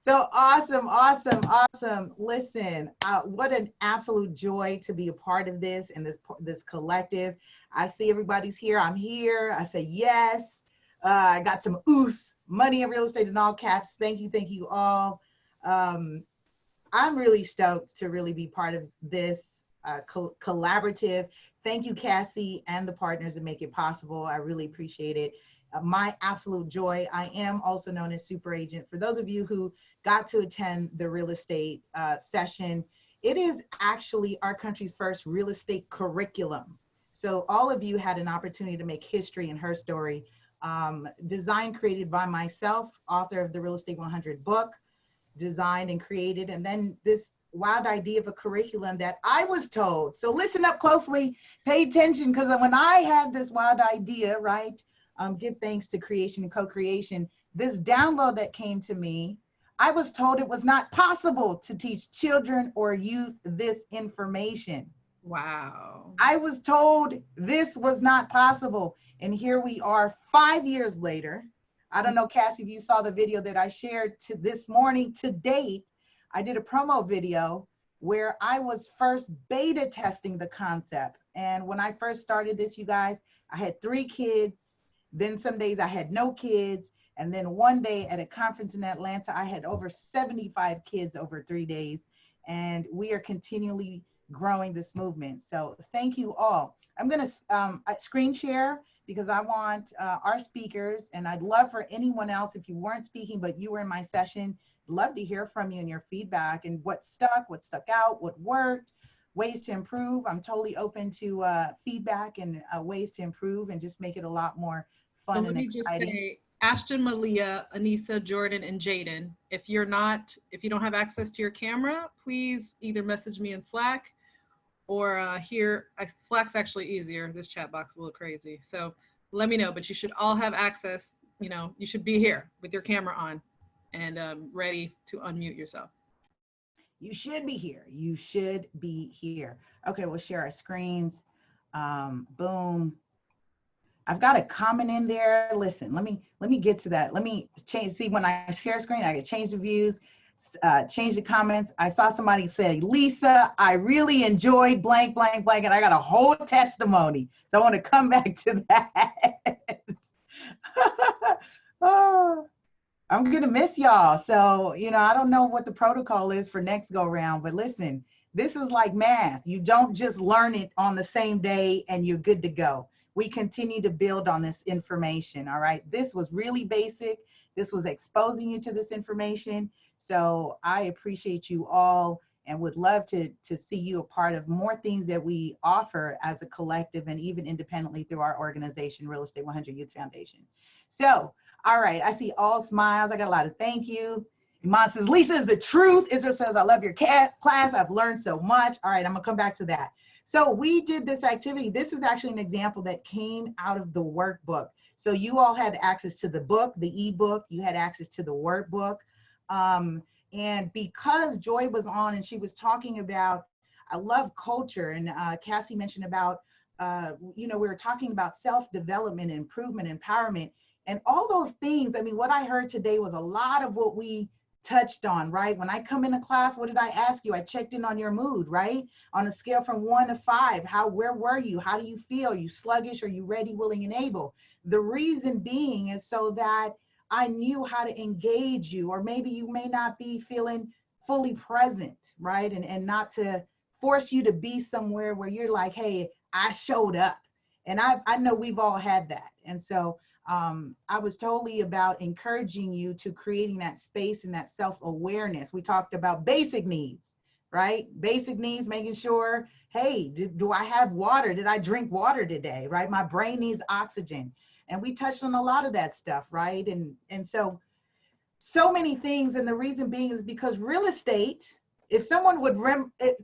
So awesome. Listen, what an absolute joy to be a part of this and this collective. I see everybody's here. I'm here. I say yes. I got some oofs, money and real estate in all caps. Thank you all. I'm really stoked to really be part of this collaborative. Thank you, Cassie, and the partners that make it possible. I really appreciate it. My absolute joy. I am also known as Super Agent. For those of you who got to attend the real estate session, it is actually our country's first real estate curriculum. So all of you had an opportunity to make history in her story. Designed, created by myself, author of the Real Estate 100 book, designed and created, and then this wild idea of a curriculum that I was told. So listen up closely, pay attention, because when I had this wild idea, right? Give thanks to creation and co-creation. This download that came to me, I was told it was not possible to teach children or youth this information. Wow. I was told this was not possible. And here we are 5 years later. I don't know, Cassie, if you saw the video that I shared this morning. To date, I did a promo video where I was first beta testing the concept. And when I first started this, you guys, I had 3 kids. Then some days I had no kids. And then one day at a conference in Atlanta, I had over 75 kids over 3 days. And we are continually growing this movement. So thank you all. I'm going to screen share because I want our speakers, and I'd love for anyone else, if you weren't speaking, but you were in my session, love to hear from you and your feedback and what stuck out, what worked, ways to improve. I'm totally open to feedback and ways to improve and just make it a lot more fun and exciting. Let me just say, Ashton, Malia, Anissa, Jordan, and Jaden, if you don't have access to your camera, please either message me in Slack or here. Slack's actually easier. This chat box is a little crazy. So let me know, but you should all have access. You know, you should be here with your camera on and ready to unmute yourself. You should be here. You should be here. Okay, we'll share our screens. Boom. I've got a comment in there. Listen, let me get to that. Let me change. See, when I share screen, I can change the views, change the comments. I saw somebody say, Lisa, I really enjoyed blank, blank, blank, and I got a whole testimony. So I want to come back to that. Oh, I'm going to miss y'all. So, you know, I don't know what the protocol is for next go round, but listen, this is like math. You don't just learn it on the same day and you're good to go. We continue to build on this information, all right? This was really basic. This was exposing you to this information. So I appreciate you all and would love to see you a part of more things that we offer as a collective and even independently through our organization, Real Estate 100 Youth Foundation. So All right, I see all smiles. I got a lot of thank you. Iman says, Lisa is the truth. Israel says, I love your class. I've learned so much. All right, I'm gonna come back to that. So we did this activity. This is actually an example that came out of the workbook. So you all had access to the book, the ebook, you had access to the workbook. And because Joy was on and she was talking about, I love culture, and Cassie mentioned about, we were talking about self-development, improvement, empowerment, and all those things. I mean, what I heard today was a lot of what we touched on, right? When I come into class, what did I ask you? I checked in on your mood, right? On a scale from 1 to 5, where were you? How do you feel? Are you sluggish? Are you ready, willing, and able? The reason being is so that I knew how to engage you, or maybe you may not be feeling fully present, right? And not to force you to be somewhere where you're like, hey, I showed up. And I know we've all had that. And so I was totally about encouraging you to creating that space and that self-awareness. We talked about basic needs, right? Basic needs, making sure, hey, do I have water? Did I drink water today, right? My brain needs oxygen. And we touched on a lot of that stuff, right? And so many things. And the reason being is because real estate, if someone would,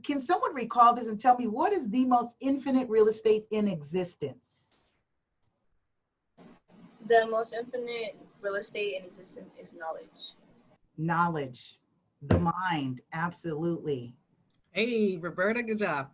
can someone recall this and tell me what is the most infinite real estate in existence? The most infinite real estate in existence is knowledge. Knowledge, the mind, absolutely. Hey, Roberta, good job.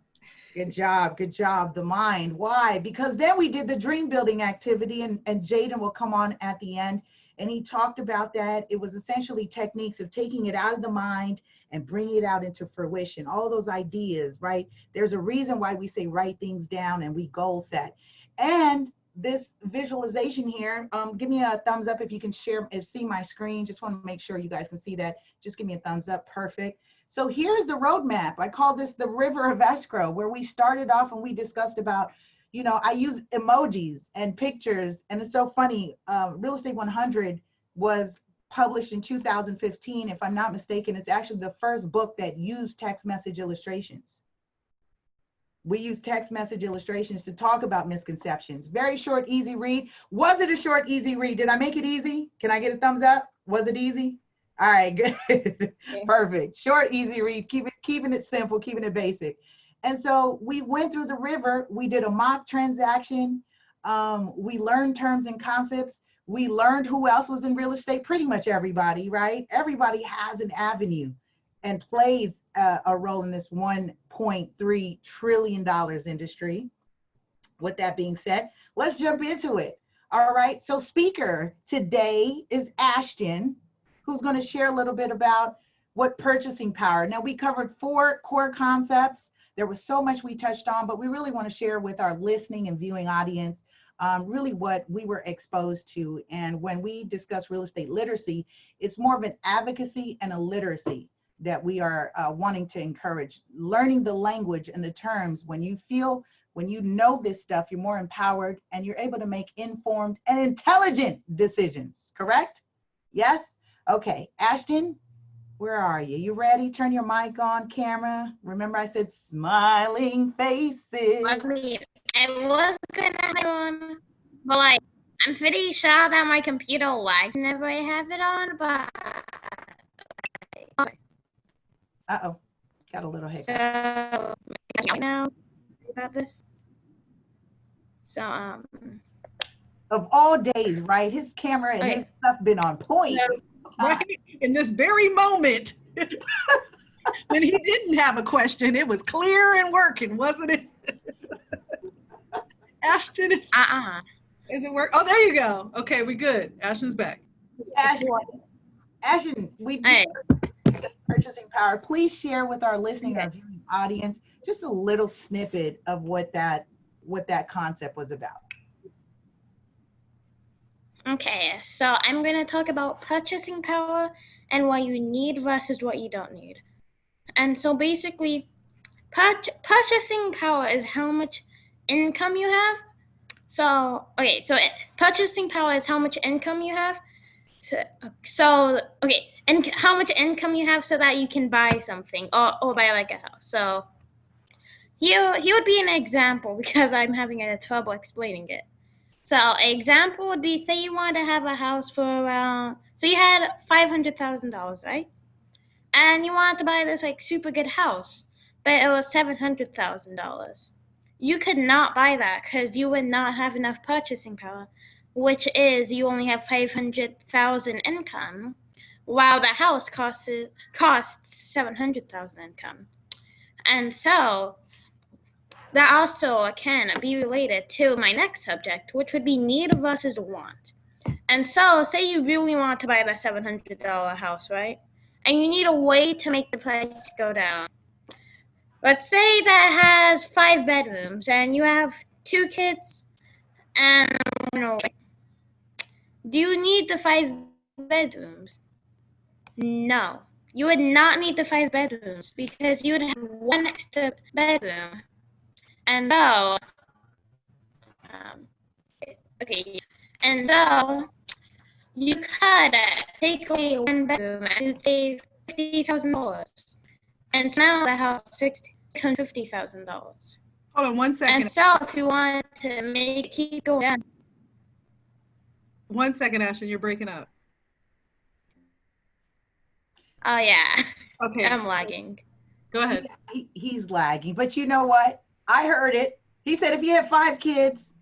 Good job, good job. The mind. Why? Because then we did the dream building activity, and Jaden will come on at the end, and he talked about that. It was essentially techniques of taking it out of the mind and bringing it out into fruition. All those ideas, right? There's a reason why we say write things down and we goal set. And this visualization here, give me a thumbs up if you can see my screen. Just want to make sure you guys can see that. Just give me a thumbs up. Perfect. So here's the roadmap. I call this the river of escrow, where we started off and we discussed about, I use emojis and pictures. And it's so funny. Real Estate 100 was published in 2015. If I'm not mistaken, it's actually the first book that used text message illustrations. We use text message illustrations to talk about misconceptions. Very short, easy read. Was it a short, easy read? Did I make it easy? Can I get a thumbs up? Was it easy? All right, good. Okay. Perfect. Short, easy read, keeping it simple, keeping it basic. And so we went through the river. We did a mock transaction. We learned terms and concepts. We learned who else was in real estate. Pretty much everybody, right? Everybody has an avenue and plays a role in this $1.3 trillion industry. With that being said, let's jump into it. All right, so speaker today is Ashton, who's going to share a little bit about what purchasing power. Now, we covered 4 core concepts. There was so much we touched on, but we really want to share with our listening and viewing audience really what we were exposed to. And when we discuss real estate literacy, it's more of an advocacy and a literacy that we are wanting to encourage. Learning the language and the terms. When you know this stuff, you're more empowered and you're able to make informed and intelligent decisions, correct? Yes? Okay, Ashton, where are you? You ready? Turn your mic on, camera. Remember I said smiling faces. I mean, I was gonna have it on, but like, I'm pretty sure that my computer lags whenever I have it on, but. Uh-oh, got a little hiccup. So, now about this. So, of all days, right? His camera and his stuff been on point. Right? In this very moment, when he didn't have a question, it was clear and working, wasn't it? Ashton is. Is it work? Oh, there you go. Okay, we good. Ashton's back. Ashton, we purchasing power. Please share with our listening, our viewing audience, just a little snippet of what that concept was about. Okay, so I'm going to talk about purchasing power and what you need versus what you don't need. And so basically, purchasing power is how much income you have. So, okay, so purchasing power is how much income you have. And how much income you have so that you can buy something or buy like a house. So here would be an example because I'm having a trouble explaining it. So example would be, say you wanted to have a house for around, so you had $500,000, right? And you wanted to buy this like super good house, but it was $700,000. You could not buy that because you would not have enough purchasing power, which is you only have 500,000 income, while the house costs 700,000 income. And so that also can be related to my next subject, which would be need versus want. And so, say you really want to buy that $700 house, right? And you need a way to make the price go down. Let's say that has 5 bedrooms and you have 2 kids and do you need the 5 bedrooms? No. You would not need the 5 bedrooms because you would have 1 extra bedroom. And so, okay, and so you could take away 1 bedroom and you'd save $50,000. And now the house is $650,000. Hold on 1 second. And so if you want to make it keep going down. 1 second, Ashton, you're breaking up. Oh yeah. Okay. I'm lagging. Go ahead. He's lagging, but you know what? I heard it. He said if you have 5 kids,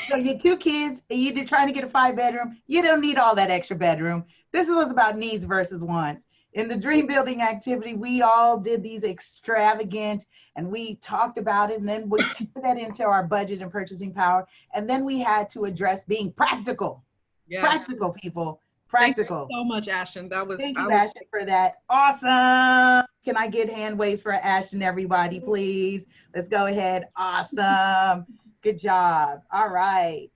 so you're 2 kids and you're trying to get a 5-bedroom, you don't need all that extra bedroom. This was about needs versus wants. In the dream building activity, we all did these extravagant, and we talked about it, and then we took that into our budget and purchasing power, and then we had to address being practical. Yes. Practical, people. Practical. Thank you so much, Ashton. Thank you, Ashton, for that. Awesome. Can I get hand waves for Ashton, everybody, please? Let's go ahead. Awesome. Good job. All right.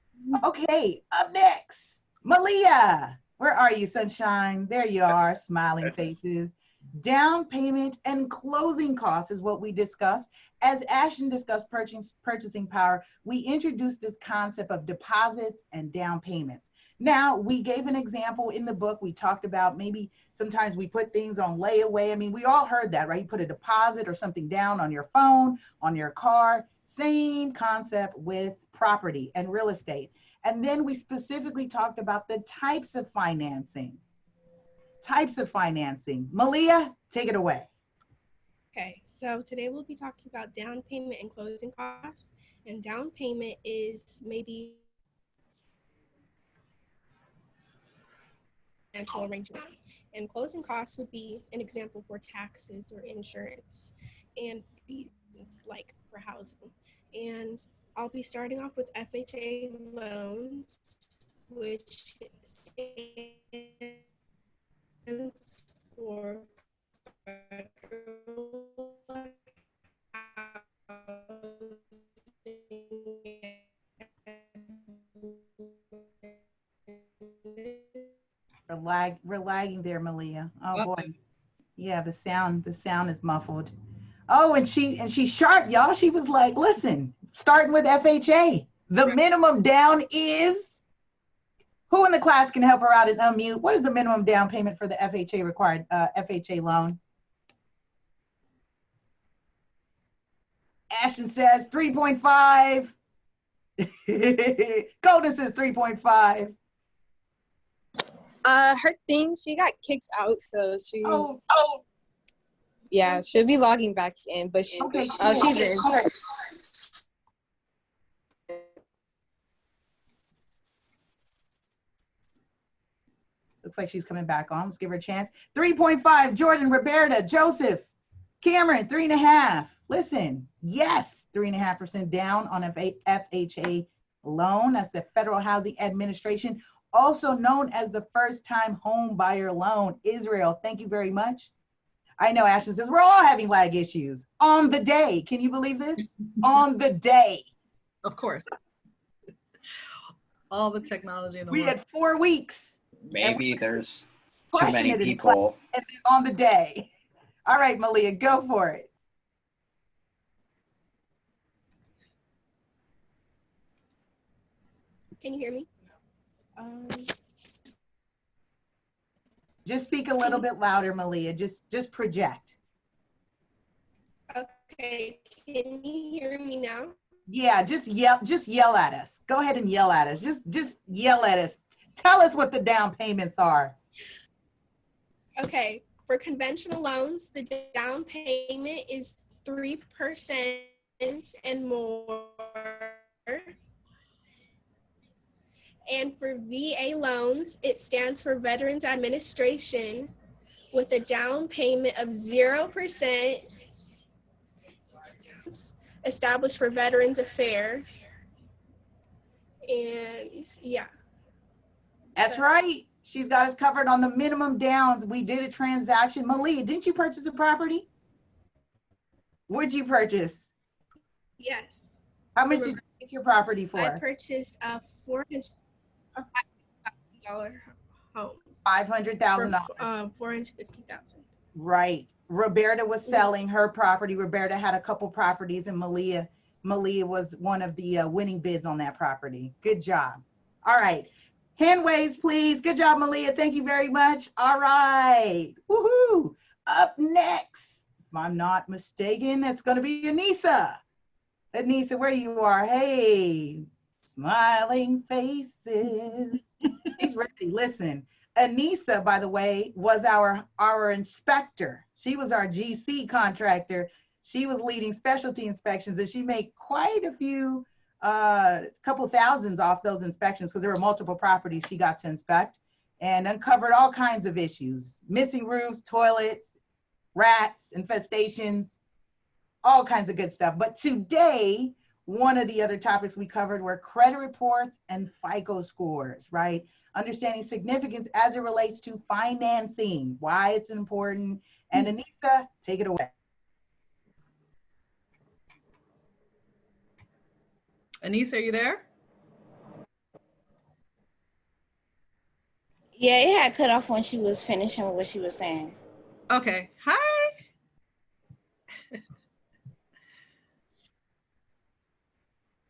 Okay, up next, Malia. Where are you, sunshine? There you are, smiling faces. Down payment and closing costs is what we discussed. As Ashton discussed purchasing power, we introduced this concept of deposits and down payments. Now, we gave an example in the book. We talked about maybe sometimes we put things on layaway. I mean, we all heard that, right? You put a deposit or something down on your phone, on your car. Same concept with property and real estate. And then we specifically talked about the types of financing. Types of financing. Malia, take it away. Okay, so today we'll be talking about down payment and closing costs. And down payment is maybe financial arrangement. And closing costs would be an example for taxes or insurance and fees like for housing. And I'll be starting off with FHA loans, which stands for Federal We're lagging there, Malia. Oh boy. Yeah, the sound is muffled. Oh, and she's sharp, y'all. She was like, listen, starting with FHA. The minimum down is, who in the class can help her out and unmute? What is the minimum down payment for the FHA required FHA loan? Ashton says 3.5. Golden says 3.5. Her thing, she got kicked out, so she's yeah, she'll be logging back in, but she, okay, she's in. Looks like she's coming back on. Let's give her a chance. 3.5, Jordan, Roberta, Joseph, Cameron, 3.5. Listen, yes, 3.5% down on FHA loan. That's the Federal Housing Administration, also known as the first-time home buyer loan. Israel, thank you very much. I know Ashton says we're all having lag issues on the day. Can you believe this? On the day. Of course. All the technology in the world. We had 4 weeks. Maybe there's too many people. And then on the day. All right, Malia, go for it. Can you hear me? Just speak a little bit louder, Malia. Just project. Okay, can you hear me now? Yeah, just yell at us. Go ahead and yell at us. Just yell at us. Tell us what the down payments are. Okay, for conventional loans, the down payment is 3% and more. And for VA loans, it stands for Veterans Administration with a down payment of 0%, established for Veterans Affairs. And yeah. That's right. She's got us covered on the minimum downs. We did a transaction. Malia, didn't you purchase a property? What'd you purchase? Yes. How much did you get your property for? I purchased a $500,000 home. $500,000. $450,000. Right. Roberta was selling her property. Roberta had a couple properties, and Malia was one of the winning bids on that property. Good job. All right. Hand waves, please. Good job, Malia. Thank you very much. All right. Woohoo. Up next, if I'm not mistaken, it's going to be Anissa. Anissa, where you are. Hey, smiling faces. She's ready. Listen, Anissa, by the way, was our inspector. She was our GC contractor. She was leading specialty inspections, and she made quite a few, couple thousands off those inspections because there were multiple properties she got to inspect, and uncovered all kinds of issues: missing roofs, toilets, rats, infestations, all kinds of good stuff. But today, one of the other topics we covered were credit reports and FICO scores, right? Understanding significance as it relates to financing, why it's important. And Anissa, take it away. Anissa, are you there? Yeah, it had cut off when she was finishing what she was saying. Okay. Hi.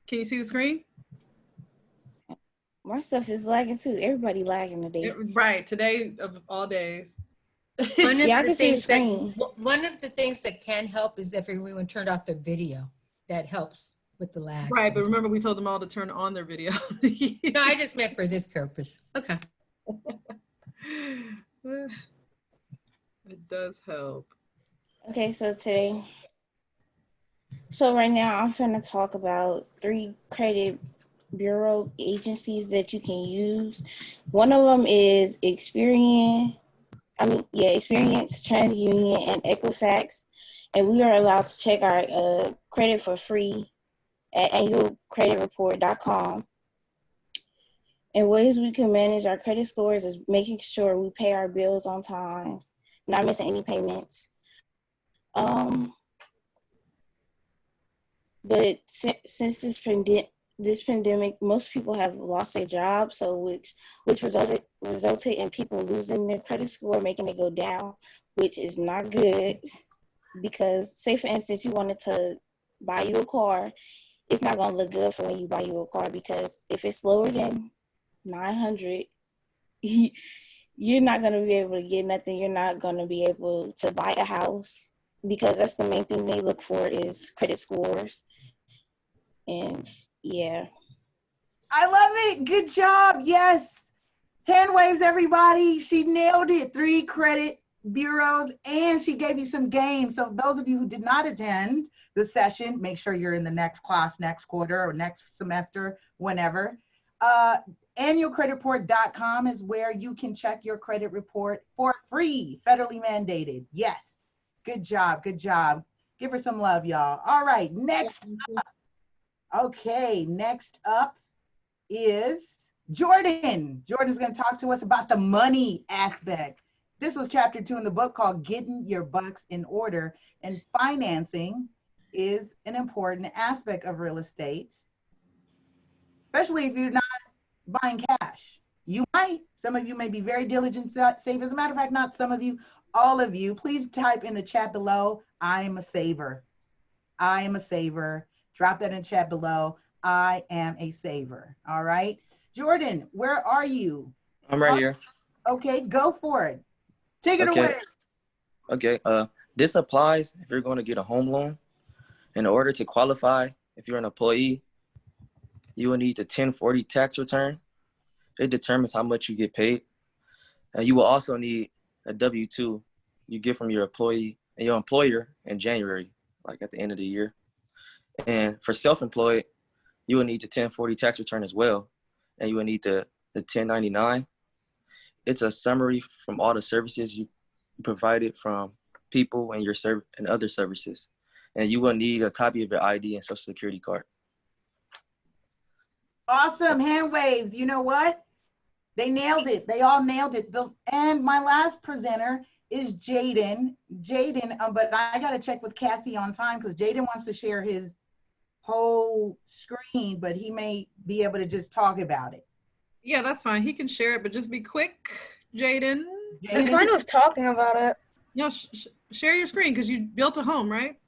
Can you see the screen? My stuff is lagging too. Everybody lagging today. Right. Today of all days. One of, yeah, the things that, one of the things that can help is if everyone turned off their video. That helps with the lag. Right, but remember we told them all to turn on their video. No, I just meant for this purpose. Okay. It does help. Okay, so right now I'm going to talk about 3 credit bureau agencies that you can use. One of them is Experian, TransUnion, and Equifax. And we are allowed to check our credit for free at annualcreditreport.com. And ways we can manage our credit scores is making sure we pay our bills on time, not missing any payments. But since this pandemic, most people have lost their jobs, so which resulted in people losing their credit score, making it go down, which is not good. Because, say for instance, you wanted to buy you a car, it's not going to look good for when you buy you a car, because if it's lower than 900, you're not going to be able to get nothing. You're not going to be able to buy a house, because that's the main thing they look for is credit scores. And yeah. I love it. Good job. Yes. Hand waves, everybody. She nailed it. 3 credit bureaus, and she gave you some games. So those of you who did not attend the session, make sure you're in the next class, next quarter, or next semester, whenever. Annualcreditreport.com is where you can check your credit report for free, federally mandated. Yes. Good job. Good job. Give her some love, y'all. All right. Next up. Okay. Next up is Jordan. Jordan's going to talk to us about the money aspect. This was chapter 2 in the book called Getting Your Bucks in Order. And financing is an important aspect of real estate, especially if you're not buying cash. You might. Some of you may be very diligent savers. As a matter of fact, not some of you, all of you. Please type in the chat below, I am a saver. I am a saver. Drop that in the chat below. I am a saver. All right. Jordan, where are you? I'm right here. Okay, go for it. Take it away. Okay. This applies if you're going to get a home loan. In order to qualify, if you're an employee, you will need the 1040 tax return. It determines how much you get paid. And you will also need a W-2 you get from your employer in January, like at the end of the year. And for self-employed, you will need the 1040 tax return as well. And you will need the 1099. It's a summary from all the services you provided from people and your and other services. And you will need a copy of your ID and social security card. Awesome, hand waves. You know what? They nailed it. They all nailed it. And my last presenter is Jaden. But I got to check with Cassie on time because Jaden wants to share his whole screen, but he may be able to just talk about it. Yeah, that's fine. He can share it, but just be quick, Jaden. I'm fine with talking about it. No, share your screen because you built a home, right?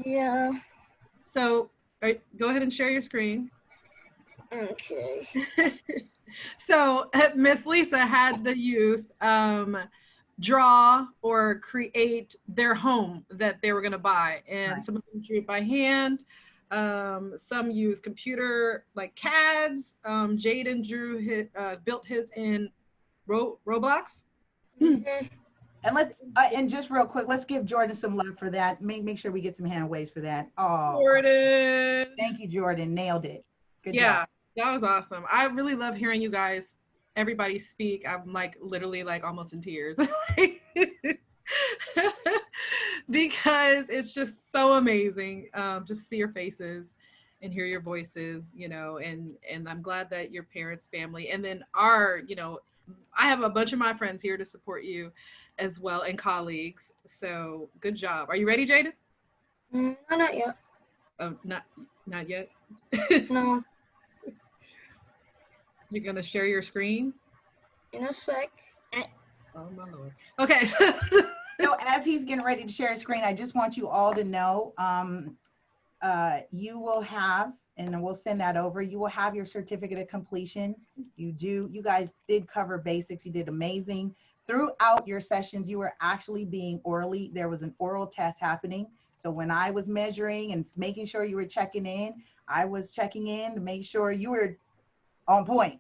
Yeah. So go ahead and share your screen. Okay. So Miss Lisa had the youth draw or create their home that they were going to buy, and some of them drew it by hand. Some used computer like CADs. Jaden built his in Roblox. Mm-hmm. And and just real quick, let's give Jordan some love for that. Make sure we get some hand waves for that. Oh, Jordan. Thank you, Jordan. Nailed it. Good job. That was awesome. I really love hearing you guys, everybody speak. I'm like literally like almost in tears. Because it's just so amazing just to see your faces and hear your voices, you know, and I'm glad that your parents, family, and then I have a bunch of my friends here to support you as well, and colleagues. So good job. Are you ready, Jada? No, not yet. Oh, not yet? No. You're gonna share your screen? In a sec. Oh my Lord. Okay. So as he's getting ready to share his screen, I just want you all to know, you will have, and we'll send that over, you will have your certificate of completion. You guys did cover basics. You did amazing. Throughout your sessions, you were actually being there was an oral test happening. So when I was measuring and making sure you were checking in, I was checking in to make sure you were on point.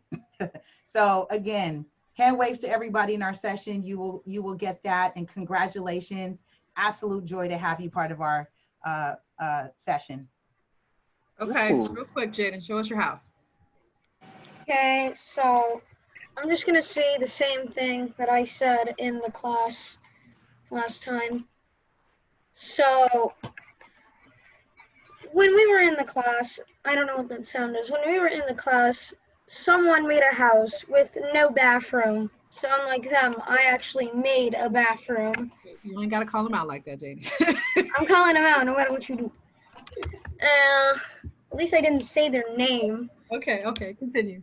So again, hand waves to everybody in our session. You will get that, and congratulations. Absolute joy to have you part of our session. Okay, real quick, Jaden, show us your house. Okay, so I'm just gonna say the same thing that I said in the class last time. So when we were in the class, I don't know what that sound is. When we were in the class, someone made a house with no bathroom. So unlike them, I actually made a bathroom. You ain't gotta call them out like that, Jaden. I'm calling them out no matter what you do. At least I didn't say their name. Okay, continue.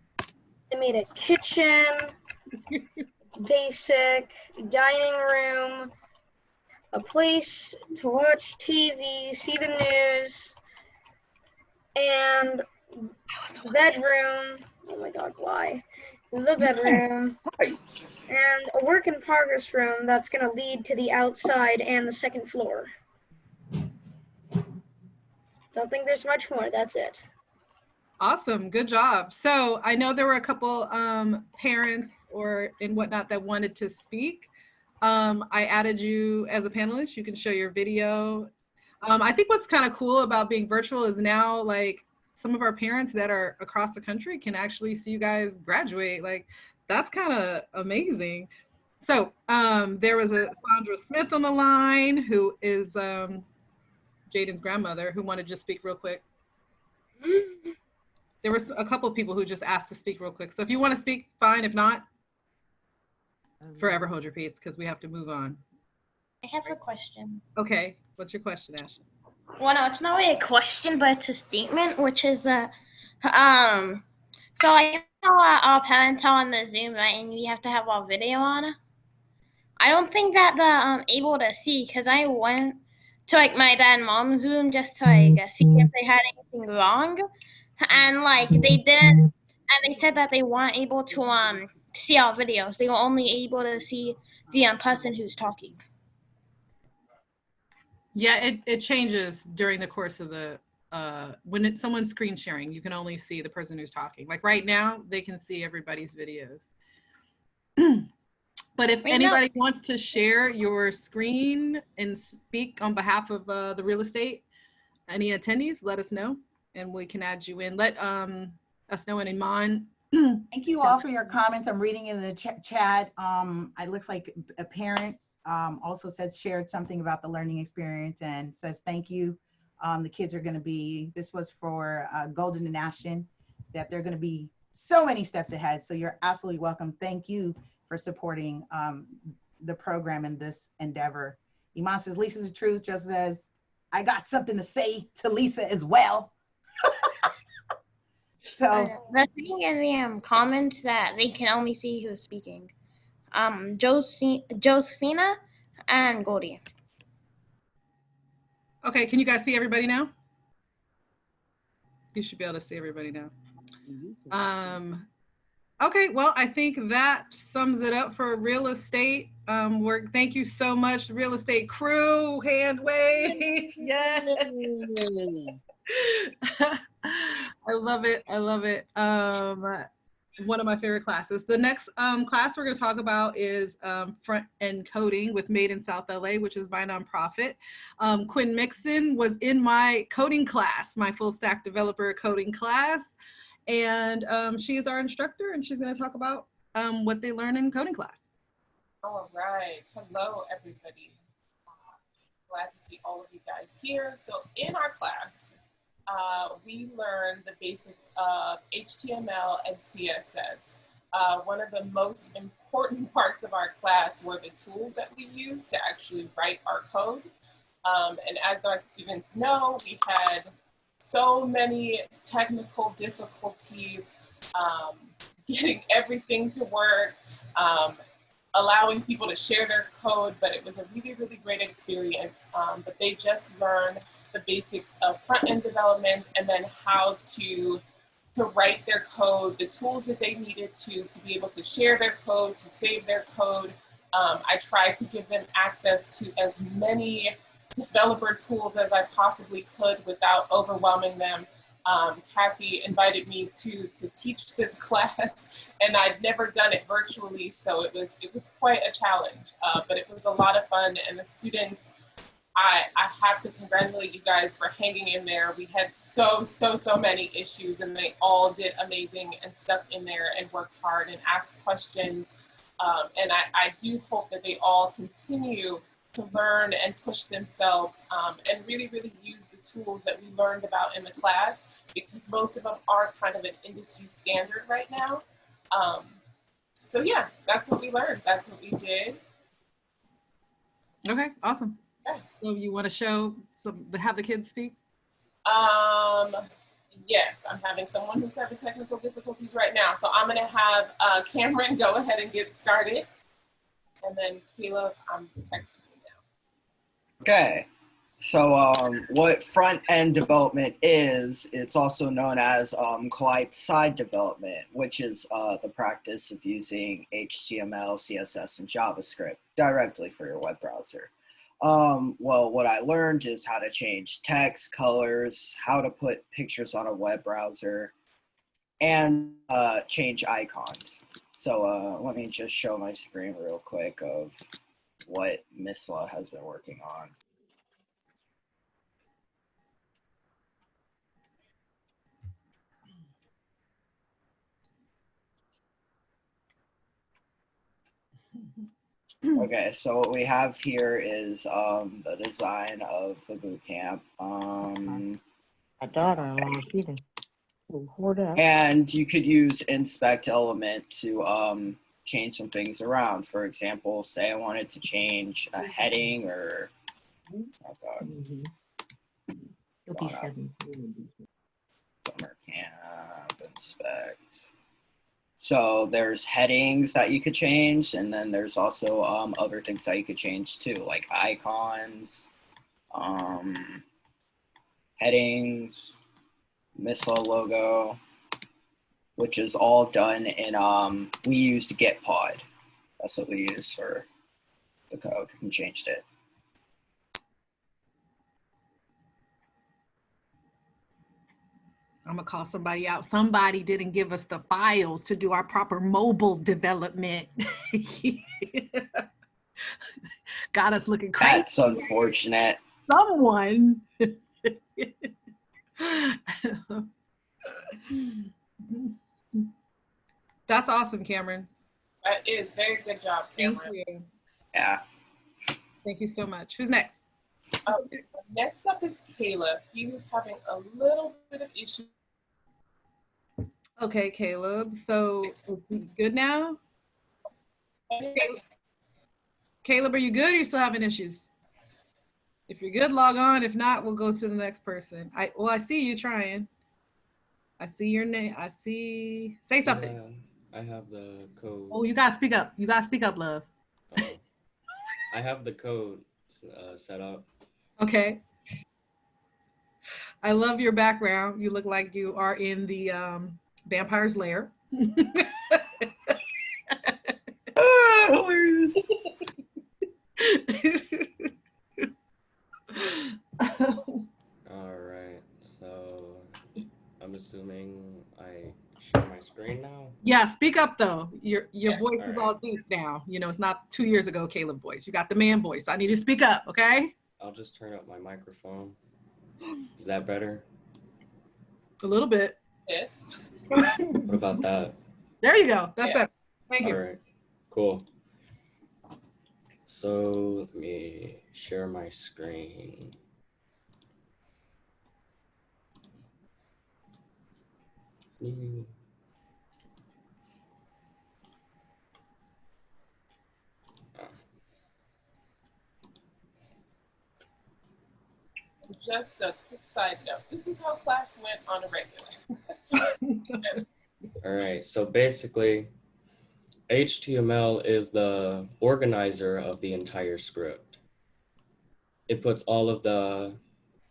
They made a kitchen. It's basic. Dining room. A place to watch TV, see the news, and bedroom. Oh my God, why? The bedroom. And a work in progress room that's going to lead to the outside and the second floor. Don't think there's much more. That's it. Awesome. Good job. So I know there were a couple parents and whatnot that wanted to speak. I added you as a panelist. You can show your video. I think what's kind of cool about being virtual is now like some of our parents that are across the country can actually see you guys graduate. Like that's kind of amazing. So there was a Sandra Smith on the line who is Jaden's grandmother who wanted to just speak real quick. There was a couple of people who just asked to speak real quick. So if you want to speak, fine. If not, forever hold your peace because we have to move on. I have a question. Okay, what's your question, Ashley? Well, no, it's not really a question, but it's a statement, which is that, so I know our parents are on the Zoom, right, and we have to have our video on. I don't think that they're able to see, because I went to, like, my dad and mom's Zoom just to, like, see if they had anything wrong, and, like, they didn't, and they said that they weren't able to, see our videos. They were only able to see the person who's talking. Yeah, it changes during the course of the when someone's screen sharing, you can only see the person who's talking. Like right now, they can see everybody's videos. But if anybody wants to share your screen and speak on behalf of the real estate, any attendees, let us know and we can add you in. Let us know, and Iman. Thank you all for your comments. I'm reading in the chat. It looks like parents also shared something about the learning experience and says thank you. The kids are going to be, this was for Golden and Ashton, that they're going to be so many steps ahead. So you're absolutely welcome. Thank you for supporting the program in this endeavor. Iman says, Lisa's the truth. Joe says, I got something to say to Lisa as well. So the thing in the comments that they can only see who's speaking. Josephina and Goldie. Okay, can you guys see everybody now? You should be able to see everybody now. Okay, well, I think that sums it up for real estate work. Thank you so much, real estate crew. Hand waves. Yes. I love it. I love it. One of my favorite classes. The next class we're going to talk about is front end coding with Made in South LA, which is my nonprofit. Quinn Mixon was in my coding class, my full stack developer coding class. And she is our instructor, and she's going to talk about what they learn in coding class. All right. Hello, everybody. Glad to see all of you guys here. So in our class, we learned the basics of HTML and CSS. One of the most important parts of our class were the tools that we use to actually write our code. And as our students know, we had so many technical difficulties getting everything to work, allowing people to share their code, but it was a really, really great experience. But they just learned the basics of front-end development and then how to write their code, the tools that they needed to be able to share their code, to save their code. I tried to give them access to as many developer tools as I possibly could without overwhelming them. Cassie invited me to teach this class, and I'd never done it virtually, so it was quite a challenge, but it was a lot of fun, and the students, I have to congratulate you guys for hanging in there. We had so many issues, and they all did amazing and stuck in there and worked hard and asked questions, and I do hope that they all continue to learn and push themselves and really, really use the tools that we learned about in the class, because most of them are kind of an industry standard right now. So yeah, that's what we learned. That's what we did. Okay, awesome. Yeah. So you want to have the kids speak? Yes, I'm having someone who's having technical difficulties right now. So I'm gonna have Cameron go ahead and get started. And then Caleb, I'm texting. Okay, so what front-end development is, it's also known as client-side development, which is the practice of using HTML, CSS, and JavaScript directly for your web browser. Well, what I learned is how to change text, colors, how to put pictures on a web browser, and change icons. So let me just show my screen real quick of what Misla has been working on. Okay, so what we have here is the design of the boot camp. My daughter-in-law is eating. And you could use inspect element to change some things around. For example, say I wanted to change a heading or summer camp, inspect. So there's headings that you could change, and then there's also other things that you could change too, like icons, headings, Misla logo, which is all done in, we used Gitpod. That's what we use for the code and changed it. I'm gonna call somebody out. Somebody didn't give us the files to do our proper mobile development. Got us looking crazy. That's unfortunate. Someone. That's awesome, Cameron. That is very good job, Cameron. Thank you. Yeah. Thank you so much. Who's next? Next up is Caleb. He was having a little bit of issue. Okay, Caleb. So is he good now? Caleb, are you good or are you still having issues? If you're good, log on. If not, we'll go to the next person. I see you trying. I see your name. I see. Say something. Yeah, I have the code. Oh, you gotta speak up. You gotta speak up, love. I have the code set up. Okay. I love your background. You look like you are in the vampire's lair. Hilarious. All right, so I'm assuming I share my screen now. Yeah, speak up though. Your voice all is right. all deep now. You know, it's not 2 years ago Caleb voice. You got the man voice. I need you to speak up, okay? I'll just turn up my microphone. Is that better? A little bit. Yeah. What about that? There you go. That's better. Thank you. All right, cool. So let me share my screen. Just a quick side note. This is how class went on a regular. All right, so basically, HTML is the organizer of the entire script. It puts all of the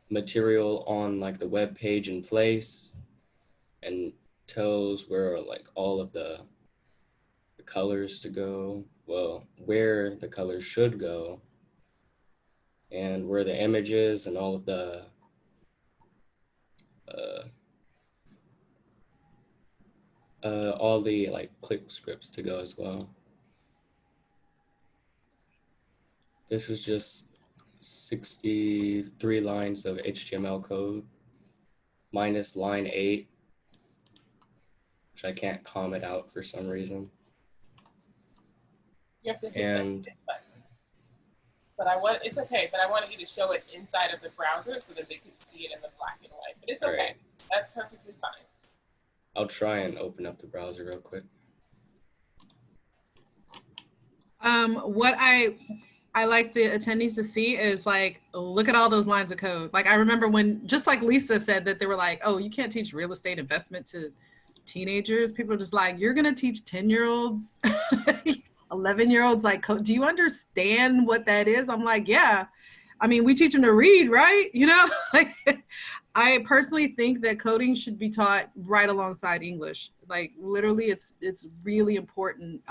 material on like the web page in place and tells where like all of the colors to go, well, where the colors should go, and where the images and all of the all the like click scripts to go as well. This is just 63 lines of HTML code minus line 8, which I can't comment out for some reason. You have to hit And this button. But it's okay, but I wanted you to show it inside of the browser so that they could see it in the black and white. But it's okay. Right. That's perfectly fine. I'll try and open up the browser real quick. What I like the attendees to see is like, look at all those lines of code. Like I remember when, just like Lisa said that they were like, oh, you can't teach real estate investment to teenagers. People are just like, you're gonna teach 10-year-olds, 11-year-olds like code. Do you understand what that is? I'm like, yeah. I mean, we teach them to read, right? You know, like I personally think that coding should be taught right alongside English. Like literally it's really important.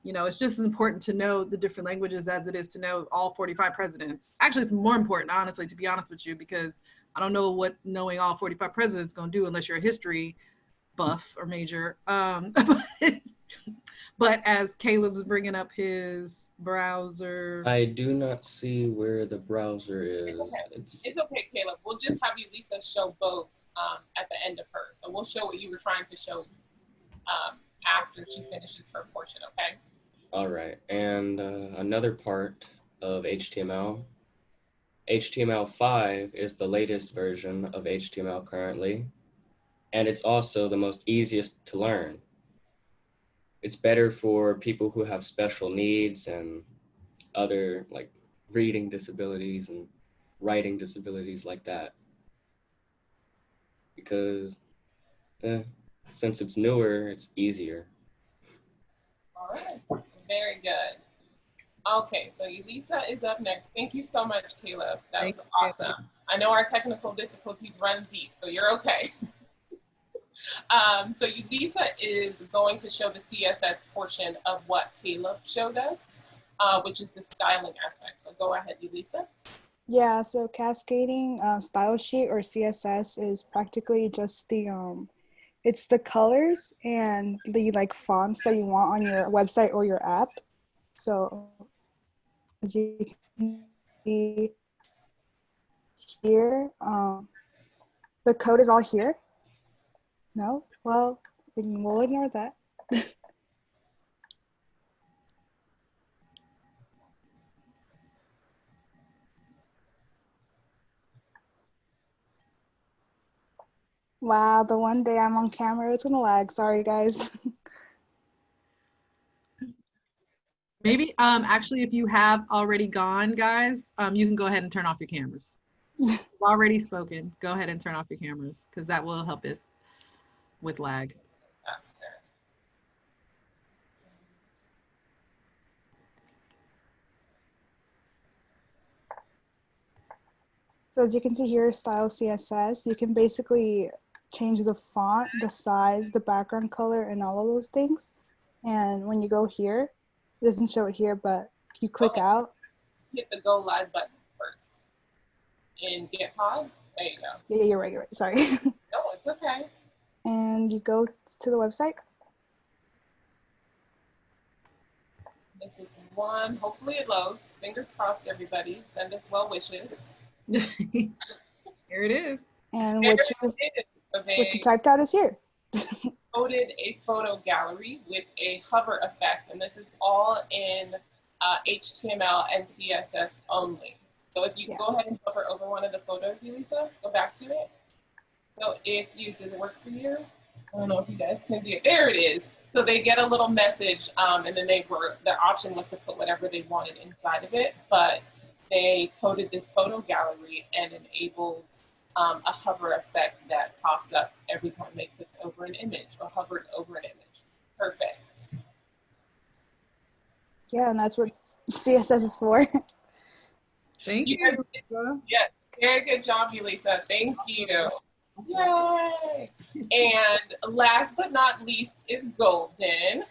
You know, it's just as important to know the different languages as it is to know all 45 presidents. Actually, it's more important, honestly, to be honest with you, because I don't know what knowing all 45 presidents is going to do unless you're a history buff or major. But as Caleb's bringing up his browser. I do not see where the browser is. It's okay, Caleb. We'll just have you, Lisa, show both at the end of hers. So we'll show what you were trying to show after she finishes her portion, okay? All right, and another part of HTML. HTML5 is the latest version of HTML currently, and it's also the most easiest to learn. It's better for people who have special needs and other like reading disabilities and writing disabilities like that. Because since it's newer, it's easier. All right, very good. Okay, so Elisa is up next. Thank you so much, Caleb. That was awesome. I know our technical difficulties run deep, so you're okay. So Elisa is going to show the CSS portion of what Caleb showed us, which is the styling aspect. So go ahead, Elisa. Yeah, so cascading style sheet or CSS is practically just it's the colors and the like fonts that you want on your website or your app. So as you can see here, the code is all here. No, well, we'll ignore that. Wow, the one day I'm on camera, it's gonna lag. Sorry, guys. Maybe actually if you have already gone, guys, you can go ahead and turn off your cameras. You've already spoken. Go ahead and turn off your cameras because that will help us with lag. So as you can see here, style CSS, you can basically change the font, the size, the background color, and all of those things. And when you go here, it doesn't show it here, but you click out. Hit the go live button first in GitHub. There you go. Yeah, you're right, sorry. No, it's okay. And you go to the website. This is one. Hopefully it loads. Fingers crossed, everybody. Send us well wishes. Here it is. And what you typed out is here. Loaded a photo gallery with a hover effect, and this is all in HTML and CSS only. So if you go ahead and hover over one of the photos, Elisa, go back to it. So does it work for you? I don't know if you guys can see it. There it is. So they get a little message, and then their option was to put whatever they wanted inside of it, but they coded this photo gallery and enabled a hover effect that popped up every time they clicked over an image or hovered over an image. Perfect. Yeah, and that's what CSS is for. Thank you. Yes, very good job, Elisa. Thank you. Yay! And last but not least is Golden.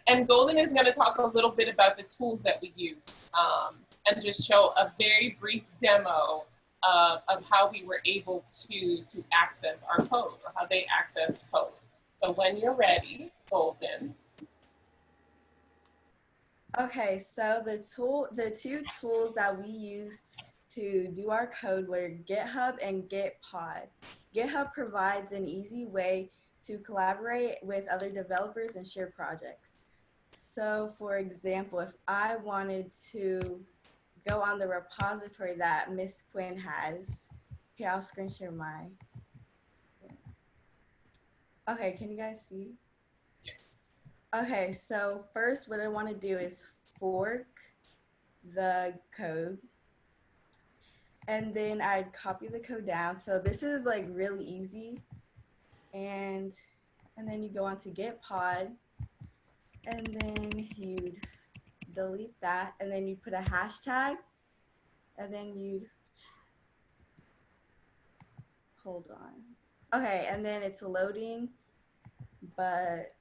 And Golden is going to talk a little bit about the tools that we use and just show a very brief demo of how we were able to access our code or how they access code. So when you're ready, Golden. Okay, so the two tools that we use to do our code were GitHub and Gitpod. GitHub provides an easy way to collaborate with other developers and share projects. So for example, if I wanted to go on the repository that Miss Quinn has, here I'll screen share my, okay, can you guys see? Okay, so first what I want to do is fork the code, and then I'd copy the code down. So this is like really easy, and then you go on to Gitpod, and then you'd delete that, and then you put a hashtag, and then you'd hold on. Okay, and then it's loading, but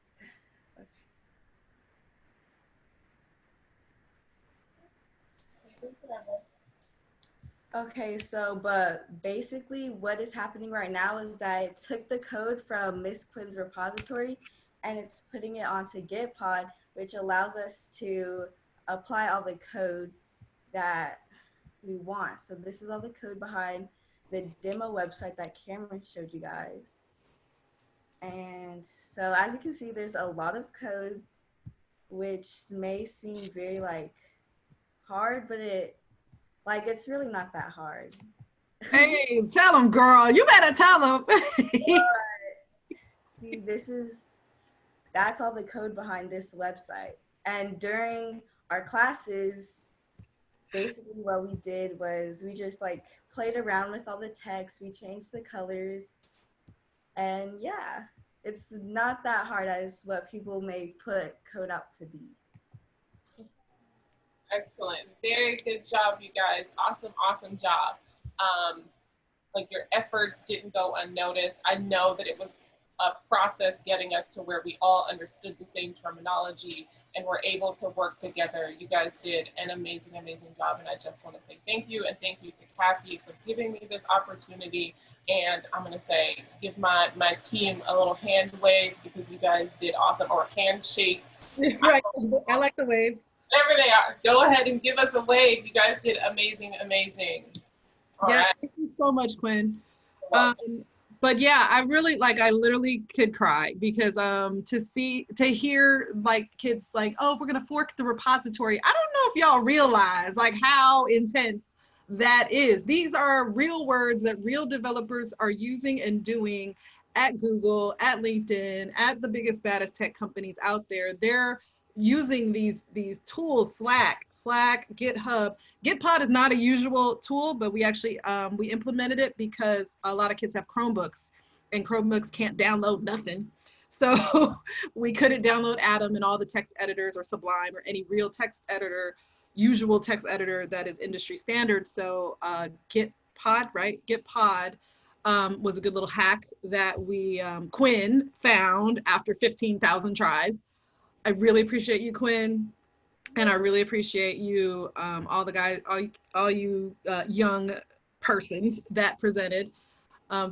okay, so but basically what is happening right now is that it took the code from Miss Quinn's repository and it's putting it onto Gitpod, which allows us to apply all the code that we want. So this is all the code behind the demo website that Cameron showed you guys. And so as you can see, there's a lot of code, which may seem very like hard, but it's really not that hard. Hey, tell them, girl. You better tell them. See, that's all the code behind this website. And during our classes, basically what we did was we just like played around with all the text. We changed the colors. And yeah, it's not that hard as what people may put code out to be. Excellent. Very good job, you guys. Awesome, awesome job. Like your efforts didn't go unnoticed. I know that it was a process getting us to where we all understood the same terminology and we're able to work together. You guys did an amazing, amazing job, and I just want to say thank you, and thank you to Cassie for giving me this opportunity. And I'm going to say, give my team a little hand wave, because you guys did awesome, or handshakes. Right. I like the wave. Whatever they are, go ahead and give us a wave. You guys did amazing, amazing. All yeah, right. thank you so much, Quinn. But yeah, I really I literally could cry, because to hear like kids like, oh, we're gonna fork the repository. I don't know if y'all realize like how intense that is. These are real words that real developers are using and doing at Google, at LinkedIn, at the biggest, baddest tech companies out there. They're using these tools, Slack, GitHub. Gitpod is not a usual tool, but we actually we implemented it because a lot of kids have Chromebooks, and Chromebooks can't download nothing. So we couldn't download Atom and all the text editors, or Sublime, or any real text editor, usual text editor that is industry standard. So Gitpod, right? Gitpod was a good little hack that we Quinn found after 15,000 tries. I really appreciate you, Quinn. And I really appreciate you, all the guys, all you young persons that presented.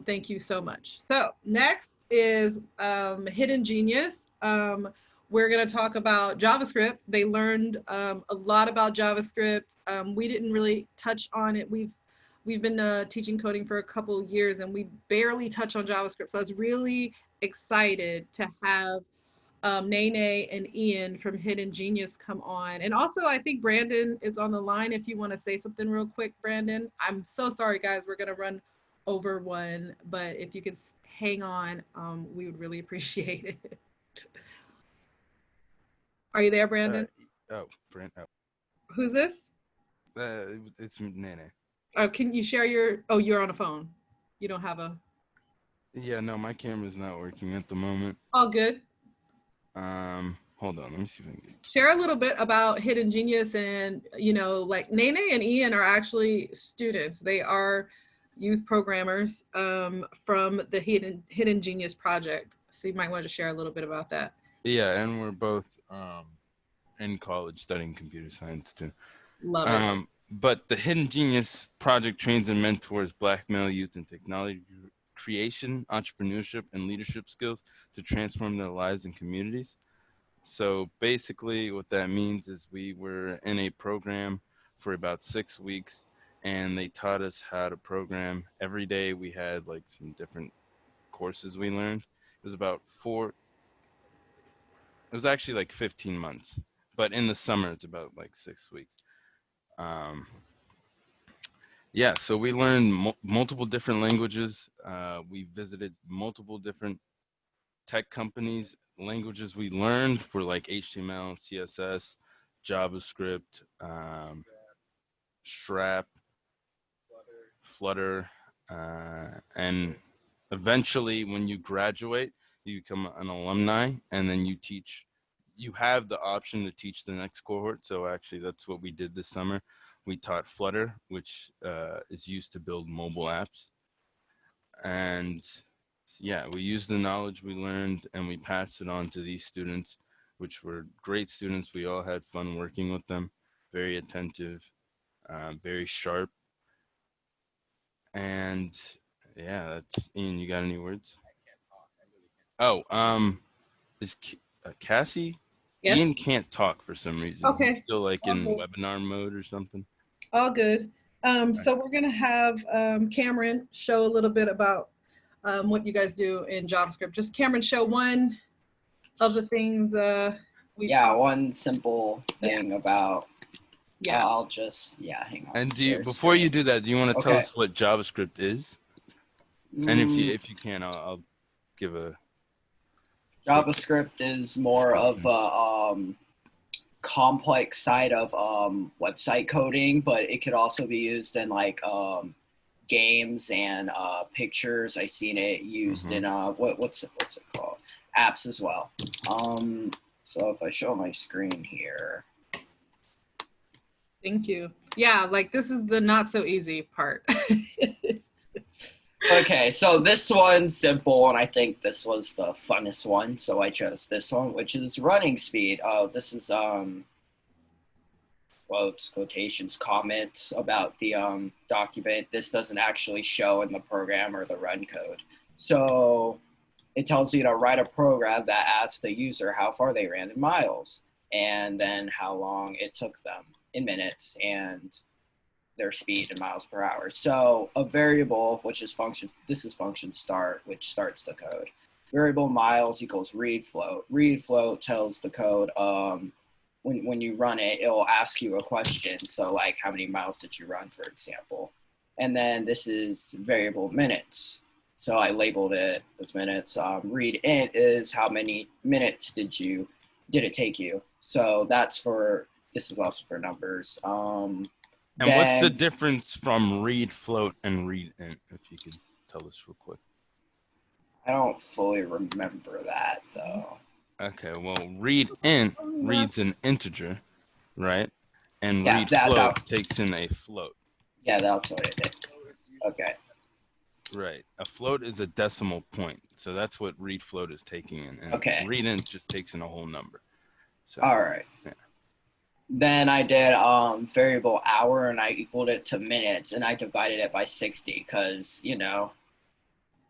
Thank you so much. So next is Hidden Genius. We're going to talk about JavaScript. They learned a lot about JavaScript. We didn't really touch on it. We've been teaching coding for a couple of years, and we barely touch on JavaScript. So I was really excited to have Nene and Ian from Hidden Genius come on. And also, I think Brandon is on the line if you want to say something real quick, Brandon. I'm so sorry, guys. We're going to run over one, but if you could hang on, we would really appreciate it. Are you there, Brandon? Brent. Oh. Who's this? It's Nene. Oh, can you share your, oh, you're on a phone. You don't have a. Yeah, no, my camera's not working at the moment. All good. Hold on, let me see if I can get. Share a little bit about Hidden Genius, and like Nene and Ian are actually students. They are youth programmers from the Hidden Genius project. So you might want to share a little bit about that. Yeah, and we're both in college studying computer science too. Love it. But the Hidden Genius project trains and mentors Black male youth in technology creation, entrepreneurship, and leadership skills to transform their lives and communities. So basically what that means is we were in a program for about 6 weeks, and they taught us how to program. Every day we had like some different courses we learned. It was about it was actually like 15 months, but in the summer it's about like 6 weeks. Yeah, so we learned multiple different languages. We visited multiple different tech companies. Languages we learned were like HTML, CSS, JavaScript, Strap, Flutter, and eventually when you graduate, you become an alumni, and then you have the option to teach the next cohort. So actually that's what we did this summer. We taught Flutter, which is used to build mobile apps. And yeah, we used the knowledge we learned and we passed it on to these students, which were great students. We all had fun working with them, very attentive, very sharp. And yeah, that's Ian. You got any words? Oh, is Cassie? Yes? Ian can't talk for some reason. Okay. He's still like in Okay. webinar mode or something. All good. So we're going to have Cameron show a little bit about what you guys do in JavaScript. Just Cameron, show one of the things one simple thing about. Yeah, I'll just hang on. And before you do that, do you want to tell us what JavaScript is? And if you can, I'll give a. JavaScript is more of a complex side of website coding, but it could also be used in like games and pictures. I've seen it used in what's it called? Apps as well. So if I show my screen here. Thank you. Yeah, like this is the not so easy part. Okay, so this one's simple, and I think this was the funnest one, so I chose this one, which is running speed. This is quotes, quotations, comments about the document. This doesn't actually show in the program or the run code. So it tells you to write a program that asks the user how far they ran in miles, and then how long it took them in minutes, and their speed in miles per hour. So a variable, which is function, this is function start, which starts the code. Variable miles equals read float. Read float tells the code, when you run it, it'll ask you a question. So like, how many miles did you run, for example? And then this is variable minutes. So I labeled it as minutes. Read int is how many minutes did it take you? So that's for, this is also for numbers. And what's the difference from read float and read int, if you could tell us real quick? I don't fully remember that though. Okay, well, read int reads an integer, right? And Yeah, read float takes in a float. Yeah, that's what it did. Okay. Right. A float is a decimal point. So that's what read float is taking in. And okay. Read int just takes in a whole number. So, all right. Yeah. Then I did variable hour, and I equaled it to minutes, and I divided it by 60 because, you know,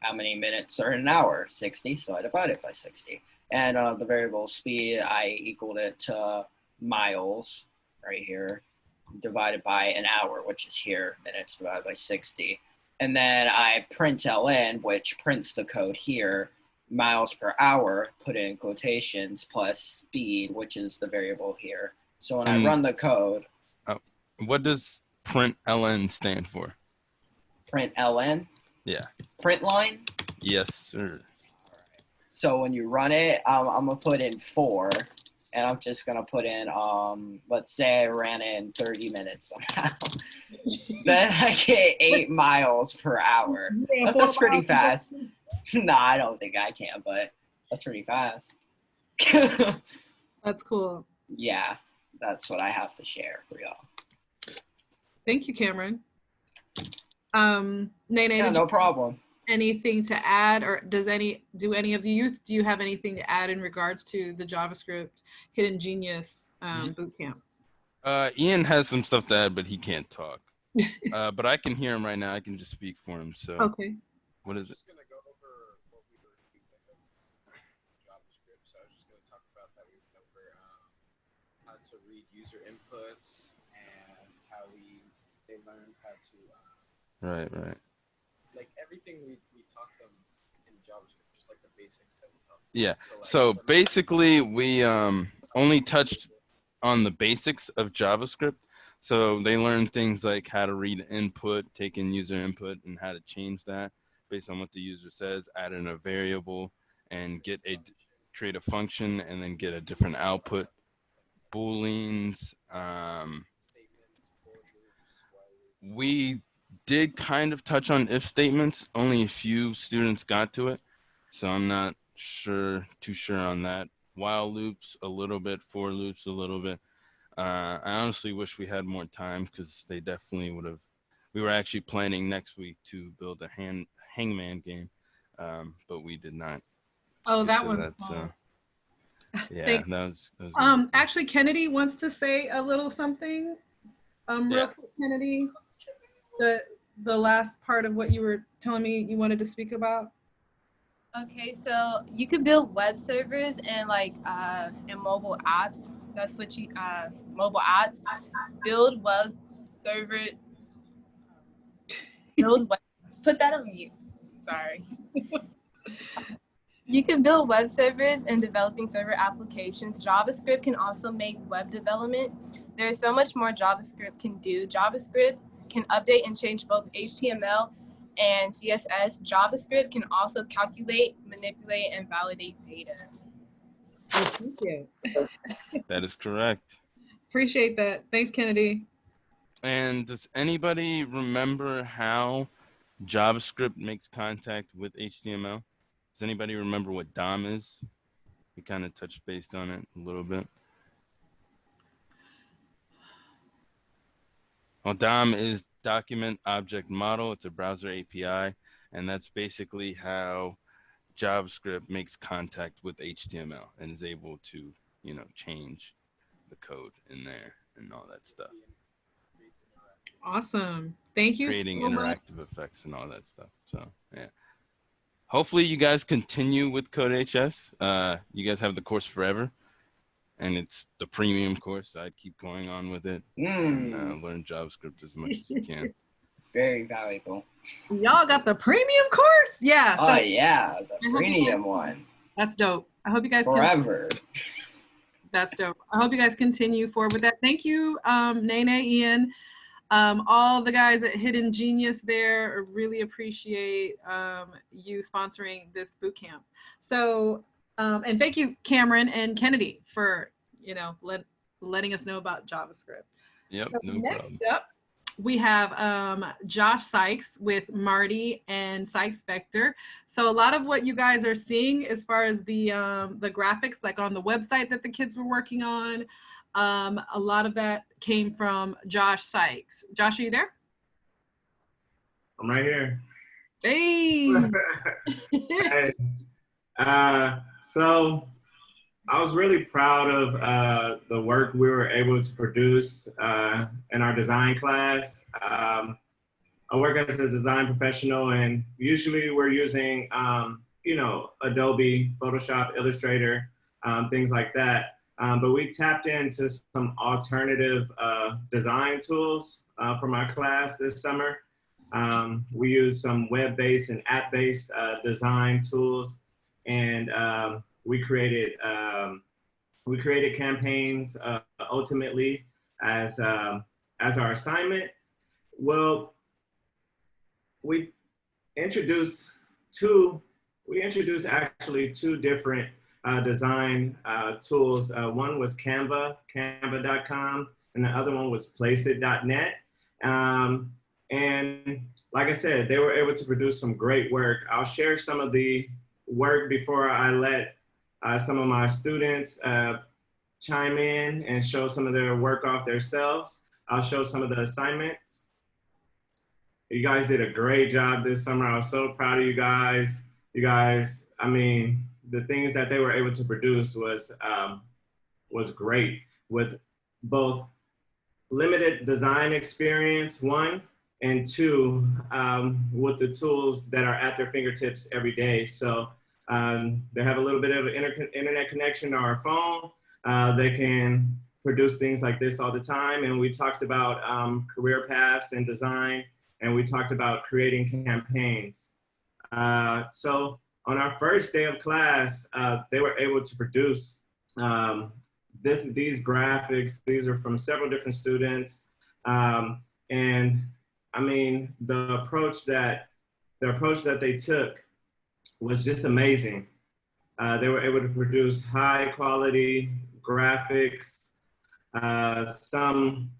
how many minutes are in an hour? 60, so I divided it by 60. And the variable speed, I equaled it to miles right here, divided by an hour, which is here, minutes divided by 60. And then I print ln, which prints the code here, miles per hour, put it in quotations, plus speed, which is the variable here. So when I run the code. What does print ln stand for? Print ln? Yeah. Print line? Yes, sir. So when you run it, I'm gonna put in 4, and I'm just gonna put in, let's say I ran it in 30 minutes somehow. Then I get 8 miles per hour. That's pretty fast. No, I don't think I can, but that's pretty fast. That's cool. Yeah, that's what I have to share for y'all. Thank you, Cameron. Nene, yeah, no problem. Anything to add, or do any of the youth, do you have anything to add in regards to the JavaScript Hidden Genius bootcamp? Ian has some stuff to add, but he can't talk. But I can hear him right now. I can just speak for him. So okay. What is it? To read user inputs and how they learned how to right like everything we taught them in JavaScript, just like the basics that we taught them. Yeah, so basically we only touched on the basics of JavaScript. So they learned things like how to read input, take in user input, and how to change that based on what the user says, add in a variable, and create a function, and then get a different output. Booleans. We did kind of touch on if statements. Only a few students got to it, so I'm not too sure on that. While loops a little bit, for loops a little bit. I honestly wish we had more time because they definitely would have. We were actually planning next week to build a hangman game, but we did not. Oh, that was so. Yeah, that was actually, Kennedy wants to say a little something. Real quick, Kennedy, the last part of what you were telling me you wanted to speak about. Okay, so you could build web servers and mobile apps. That's what you mobile apps. Build web servers. Put that on mute. Sorry. You can build web servers and developing server applications. JavaScript can also make web development. There's so much more JavaScript can do. JavaScript can update and change both HTML and CSS. JavaScript can also calculate, manipulate, and validate data. Thank you. That is correct. Appreciate that. Thanks, Kennedy. And does anybody remember how JavaScript makes contact with HTML? Does anybody remember what DOM is? We kind of touched base on it a little bit. Well, DOM is Document Object Model. It's a browser API. And that's basically how JavaScript makes contact with HTML and is able to, you know, change the code in there and all that stuff. Awesome. Thank you Creating so much. interactive effects and all that stuff. So yeah. Hopefully you guys continue with CodeHS. You guys have the course forever, and it's the premium course. So I'd keep going on with it and learn JavaScript as much as you can. Very valuable. Y'all got the premium course? Yeah. Oh yeah, the premium one. That's dope. I hope you guys Forever. That's dope. I hope you guys continue forward with that. Thank you, Nene, Ian, all the guys at Hidden Genius there. I really appreciate you sponsoring this boot camp. So, and thank you, Cameron and Kennedy, for, you know, letting us know about JavaScript. Yep, So no next problem. up, we have Josh Sykes with Marty and Sykes Vector. So a lot of what you guys are seeing as far as the graphics, like on the website that the kids were working on, a lot of that came from Josh Sykes. Josh, are you there? I'm right here. Hey. Hey. So I was really proud of the work we were able to produce in our design class. I work as a design professional, and usually we're using, you know, Adobe, Photoshop, Illustrator, things like that. But we tapped into some alternative design tools for my class this summer. We used some web-based and app-based design tools, and we created campaigns ultimately as our assignment. Well, we introduced actually two different design tools. One was canva.com, and the other one was placeit.net. And like I said, they were able to produce some great work. I'll share some of the work before I let some of my students chime in and show some of their work off themselves. I'll show some of the assignments. You guys did a great job this summer. I was so proud of you guys. You guys, I mean, the things that they were able to produce was great, with both limited design experience, one, and two, with the tools that are at their fingertips every day. So they have a little bit of an internet connection to our phone. They can produce things like this all the time. And we talked about career paths and design, and we talked about creating campaigns. So on our first day of class, they were able to produce these graphics. These are from several different students. And I mean, the approach that they took was just amazing. They were able to produce high quality graphics. Some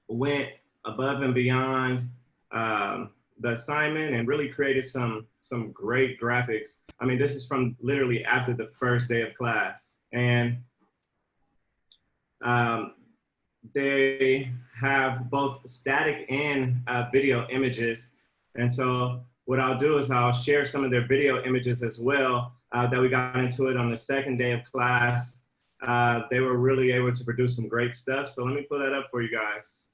went above and beyond the assignment and really created some great graphics. I mean, this is from literally after the first day of class. And they have both static and video images. And so what I'll do is I'll share some of their video images as well, that we got into it on the second day of class. They were really able to produce some great stuff. So let me pull that up for you guys.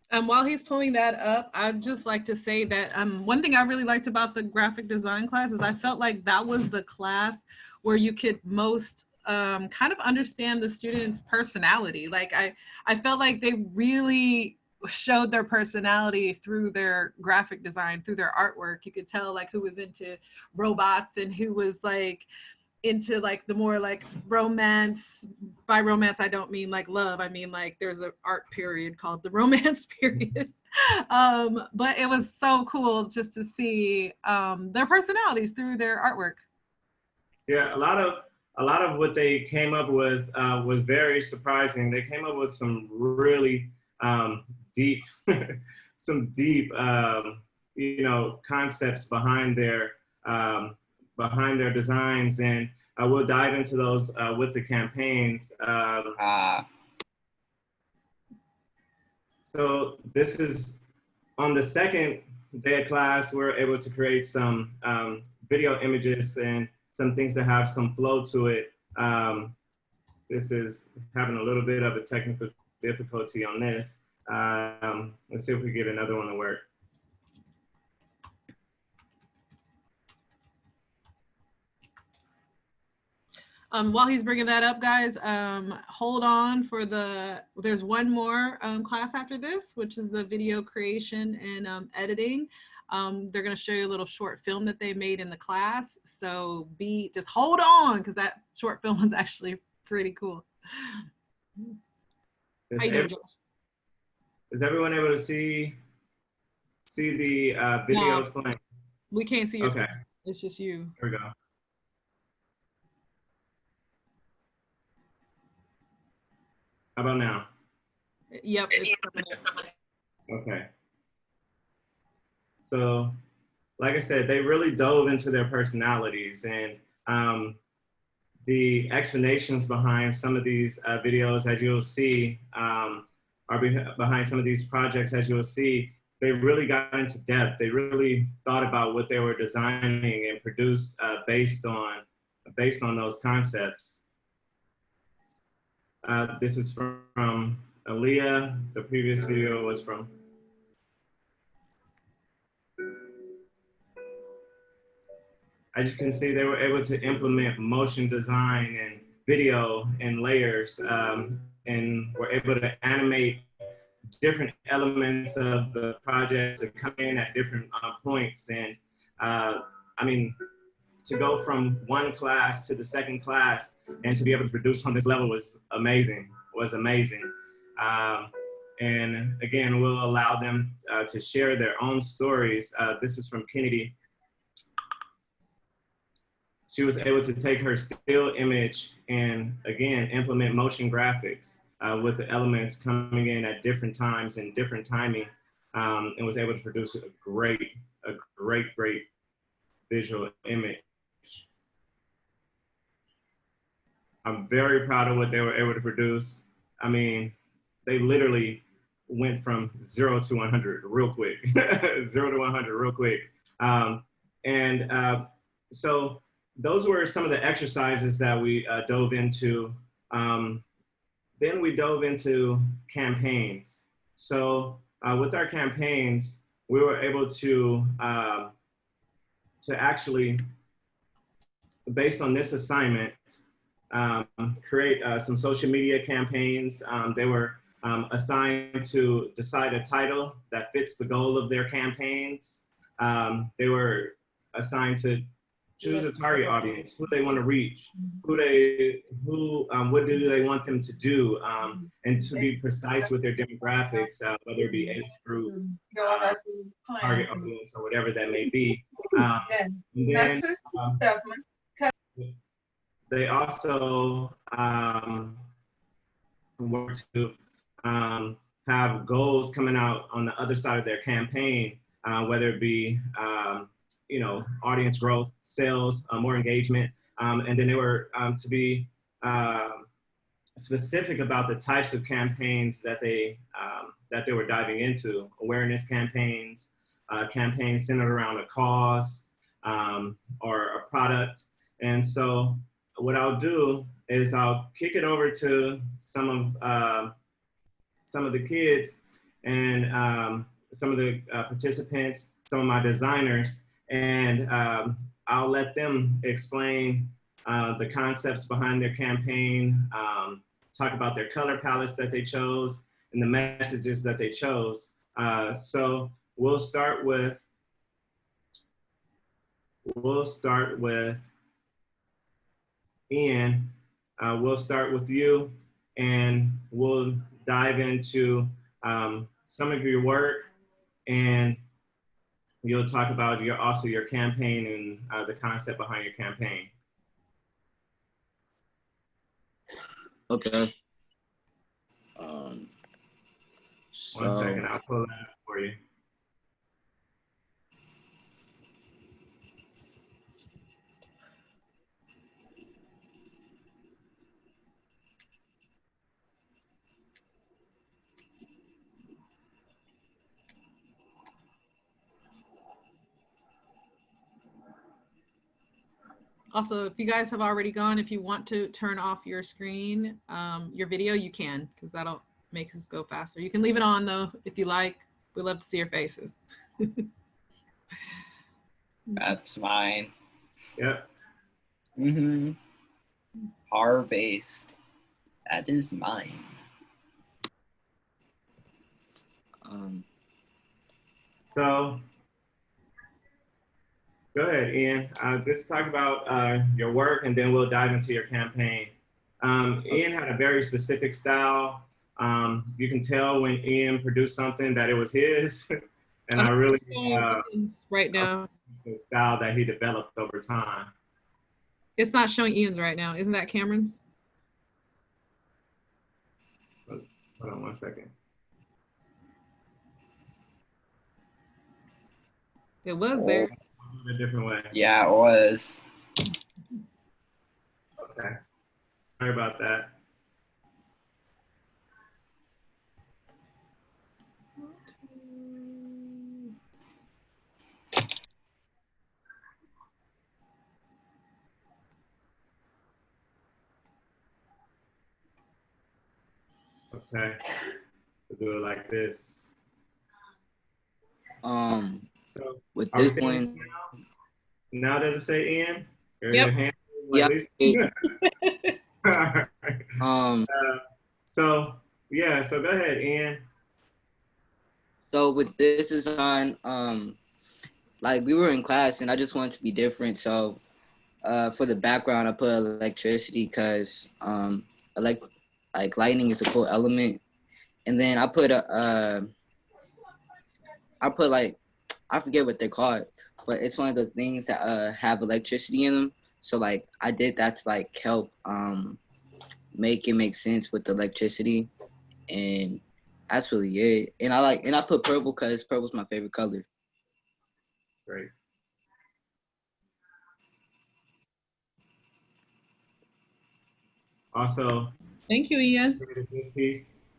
While he's pulling that up, I'd just like to say that one thing I really liked about the graphic design class is I felt like that was the class where you could most kind of understand the students' personality. Like I felt like they really showed their personality through their graphic design, through their artwork. You could tell like who was into robots and who was like into like the more like romance. By romance, I don't mean like love. I mean like there's an art period called the romance period. But it was so cool just to see their personalities through their artwork. Yeah, a lot of what they came up with was very surprising. They came up with some really deep, you know, concepts behind their designs, and we'll dive into those with the campaigns. So this is on the second day of class, we're able to create some video images and some things that have some flow to it. This is having a little bit of a technical difficulty on this. Let's see if we get another one to work. While he's bringing that up, guys, hold on for there's one more class after this, which is the video creation and editing. They're going to show you a little short film that they made in the class. So just hold on, because that short film was actually pretty cool. Is everyone able to see the videos playing? We can't see your Okay. screen. It's just you. Here we go. How about now? Yep. Okay. So, like I said, they really dove into their personalities, and the explanations behind some of these videos, as you'll see, behind some of these projects, as you'll see, they really got into depth. They really thought about what they were designing and produced based on those concepts. This is from Aaliyah. The previous video was from. As you can see, they were able to implement motion design and video and layers, and were able to animate different elements of the project to come in at different points. And I mean, to go from one class to the second class and to be able to produce on this level was amazing, and again, we'll allow them to share their own stories. This is from Kennedy. She was able to take her still image and again, implement motion graphics with the elements coming in at different times and different timing, and was able to produce a great visual image. I'm very proud of what they were able to produce. I mean, they literally went from 0 to 100 real quick, 0 to 100 real quick. So those were some of the exercises that we dove into. Then we dove into campaigns. So with our campaigns, we were able to actually, based on this assignment, create some social media campaigns. They were assigned to decide a title that fits the goal of their campaigns. They were assigned to choose a target audience, who they want to reach, what do they want them to do, and to be precise with their demographics, whether it be age group, target audience, or whatever that may be. And then they also were to have goals coming out on the other side of their campaign, whether it be audience growth, sales, more engagement, and then they were to be specific about the types of campaigns that they were diving into: awareness campaigns, campaigns centered around a cause or a product. And so what I'll do is I'll kick it over to some of the kids and some of the participants, some of my designers, and I'll let them explain the concepts behind their campaign, talk about their color palettes that they chose and the messages that they chose. So we'll start with Ian. We'll start with you, and we'll dive into some of your work, and you'll talk about your campaign and the concept behind your campaign. Okay. One second, I'll pull that up for you. Also, if you guys have already gone, if you want to turn off your screen, your video, you can, because that'll make us go faster. You can leave it on though, if you like. We love to see your faces. That's mine. Yep. Mm-hmm. Harvest. That is mine. So go ahead, Ian. Just talk about your work, and then we'll dive into your campaign. Ian had a very specific style. You can tell when Ian produced something that it was his, and I really right now the style that he developed over time. It's not showing Ian's right now. Isn't that Cameron's? Hold on one second. It was there. A different way. Yeah, it was. Okay. Sorry about that. Okay. We'll do it like this. So with are we this seeing one, now does it say Ian? Or Yep. your hand, Yep. at least? So yeah, so go ahead, Ian. so with this design, like we were in class and I just wanted to be different. So for the background, I put electricity because like lightning is a cool element. And then I put like, I forget what they're called, but it's one of those things that have electricity in them. So like I did that to like help make it make sense with the electricity, and that's really it. And I put purple because purple's my favorite color. Great. Also, thank you, Ian.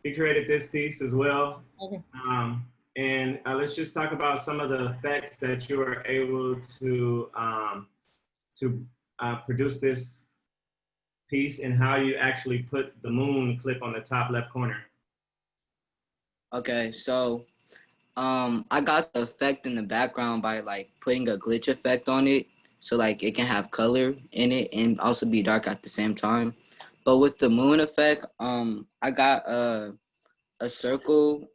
He created this piece as well. Okay. And let's just talk about some of the effects that you were able to produce this piece, and how you actually put the moon clip on the top left corner. Okay, so I got the effect in the background by like putting a glitch effect on it, so like it can have color in it and also be dark at the same time. But with the moon effect, I got a circle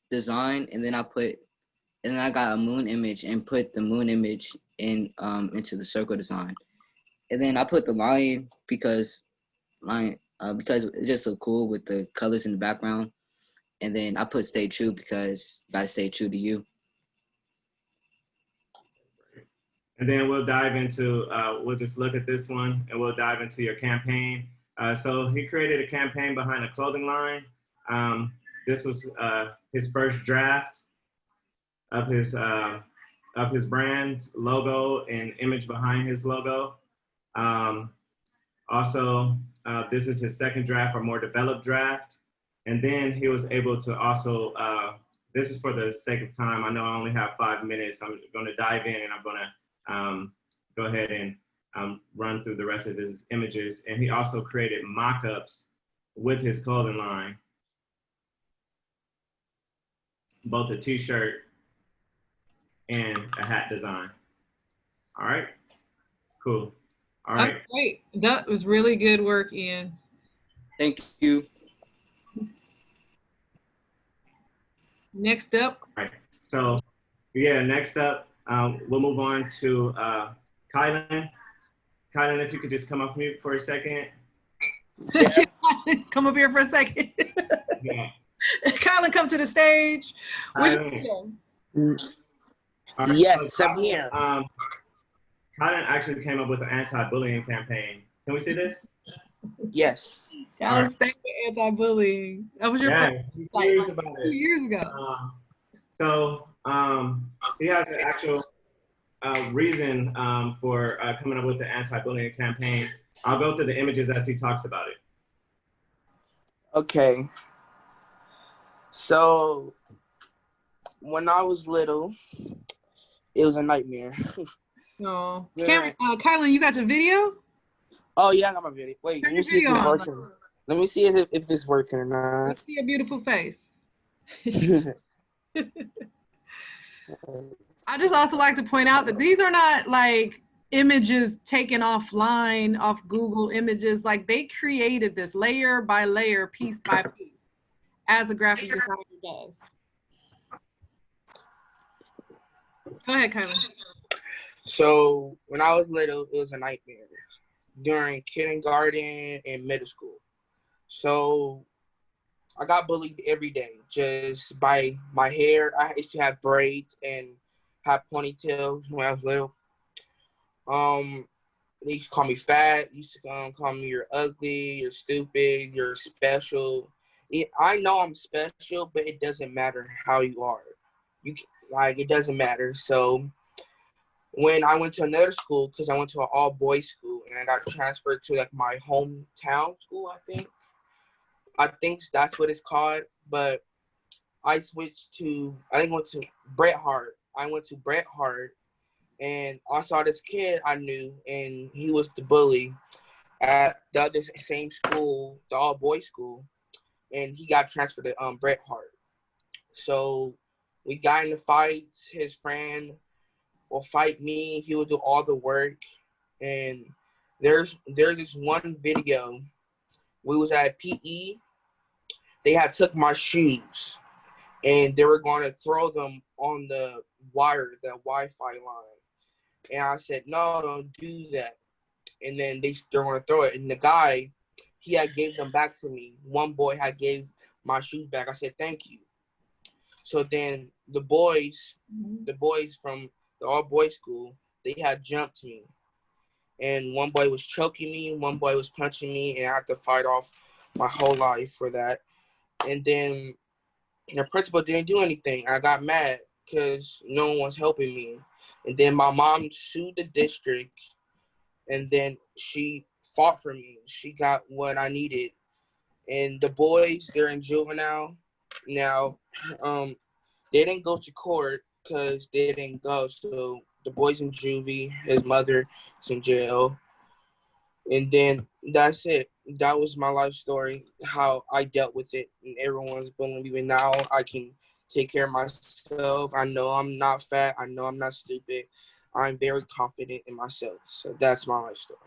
design, and then I got a moon image and put the moon image in into the circle design. And then I put the lion because it just look cool with the colors in the background. And then I put stay true because you gotta stay true to you. And then we'll dive into, we'll just look at this one and we'll dive into your campaign. So he created a campaign behind a clothing line. This was his first draft of his brand logo and image behind his logo. Also, this is his second draft or more developed draft. And then he was able to also, this is for the sake of time. I know I only have 5 minutes. I'm gonna dive in and I'm gonna go ahead and run through the rest of his images. And he also created mock-ups with his clothing line, both a t-shirt and a hat design. All right, cool. All right. That's great. That was really good work, Ian. Thank you. Next up. All right. So, yeah, next up, we'll move on to Kylan. Kylan, if you could just come off mute for a second. Yeah. Come up here for a second. Yeah. Kylan, come to the stage. Yes, I'm here. Kylan actually came up with an anti-bullying campaign. Can we see this? Yes. Kylan, stay with anti-bullying. That was your first, he's serious about it. 2 years ago. So he has an actual reason for coming up with the anti-bullying campaign. I'll go through the images as he talks about it. Okay. So when I was little, it was a nightmare. No. During, Kylan, you got your video? oh yeah, I got my video. Wait, Turn let me your see if video it's on. working. Let me see if it's working or not. Let's see your beautiful face. I just also like to point out that these are not like images taken offline off Google Images. Like they created this layer by layer, piece by piece, as a graphic designer does. Go ahead, Kylan. So when I was little, it was a nightmare during kindergarten and middle school. So I got bullied every day just by my hair. I used to have braids and have ponytails when I was little. They used to call me fat. They used to call me you're ugly, you're stupid, you're special. I know I'm special, but it doesn't matter how you are. It doesn't matter. So when I went to another school, because I went to an all-boys school, and I got transferred to like my hometown school, I think that's what it's called. But I switched to, I think I went to Bret Hart. I went to Bret Hart, and I saw this kid I knew, and he was the bully at the other same school, the all-boys school, and he got transferred to Bret Hart. So we got in the fights. His friend will fight me. He will do all the work. And there's this one video. We was at PE. They had took my shoes, and they were going to throw them on the wire, the Wi-Fi line. And I said, no, don't do that. And then they're going to throw it. And the guy, he had gave them back to me. One boy had gave my shoes back. I said, thank you. So then the boys from the all-boys school, they had jumped me. And one boy was choking me, one boy was punching me, and I had to fight off my whole life for that. And then the principal didn't do anything. I got mad because no one was helping me. And then my mom sued the district, and then she fought for me. She got what I needed. And the boys, they're in juvenile now. They didn't go to court because they didn't go. So the boy's in juvie, his mother is in jail. And then that's it. That was my life story, how I dealt with it. And everyone's bullying me. Now I can take care of myself. I know I'm not fat. I know I'm not stupid. I'm very confident in myself. So that's my life story.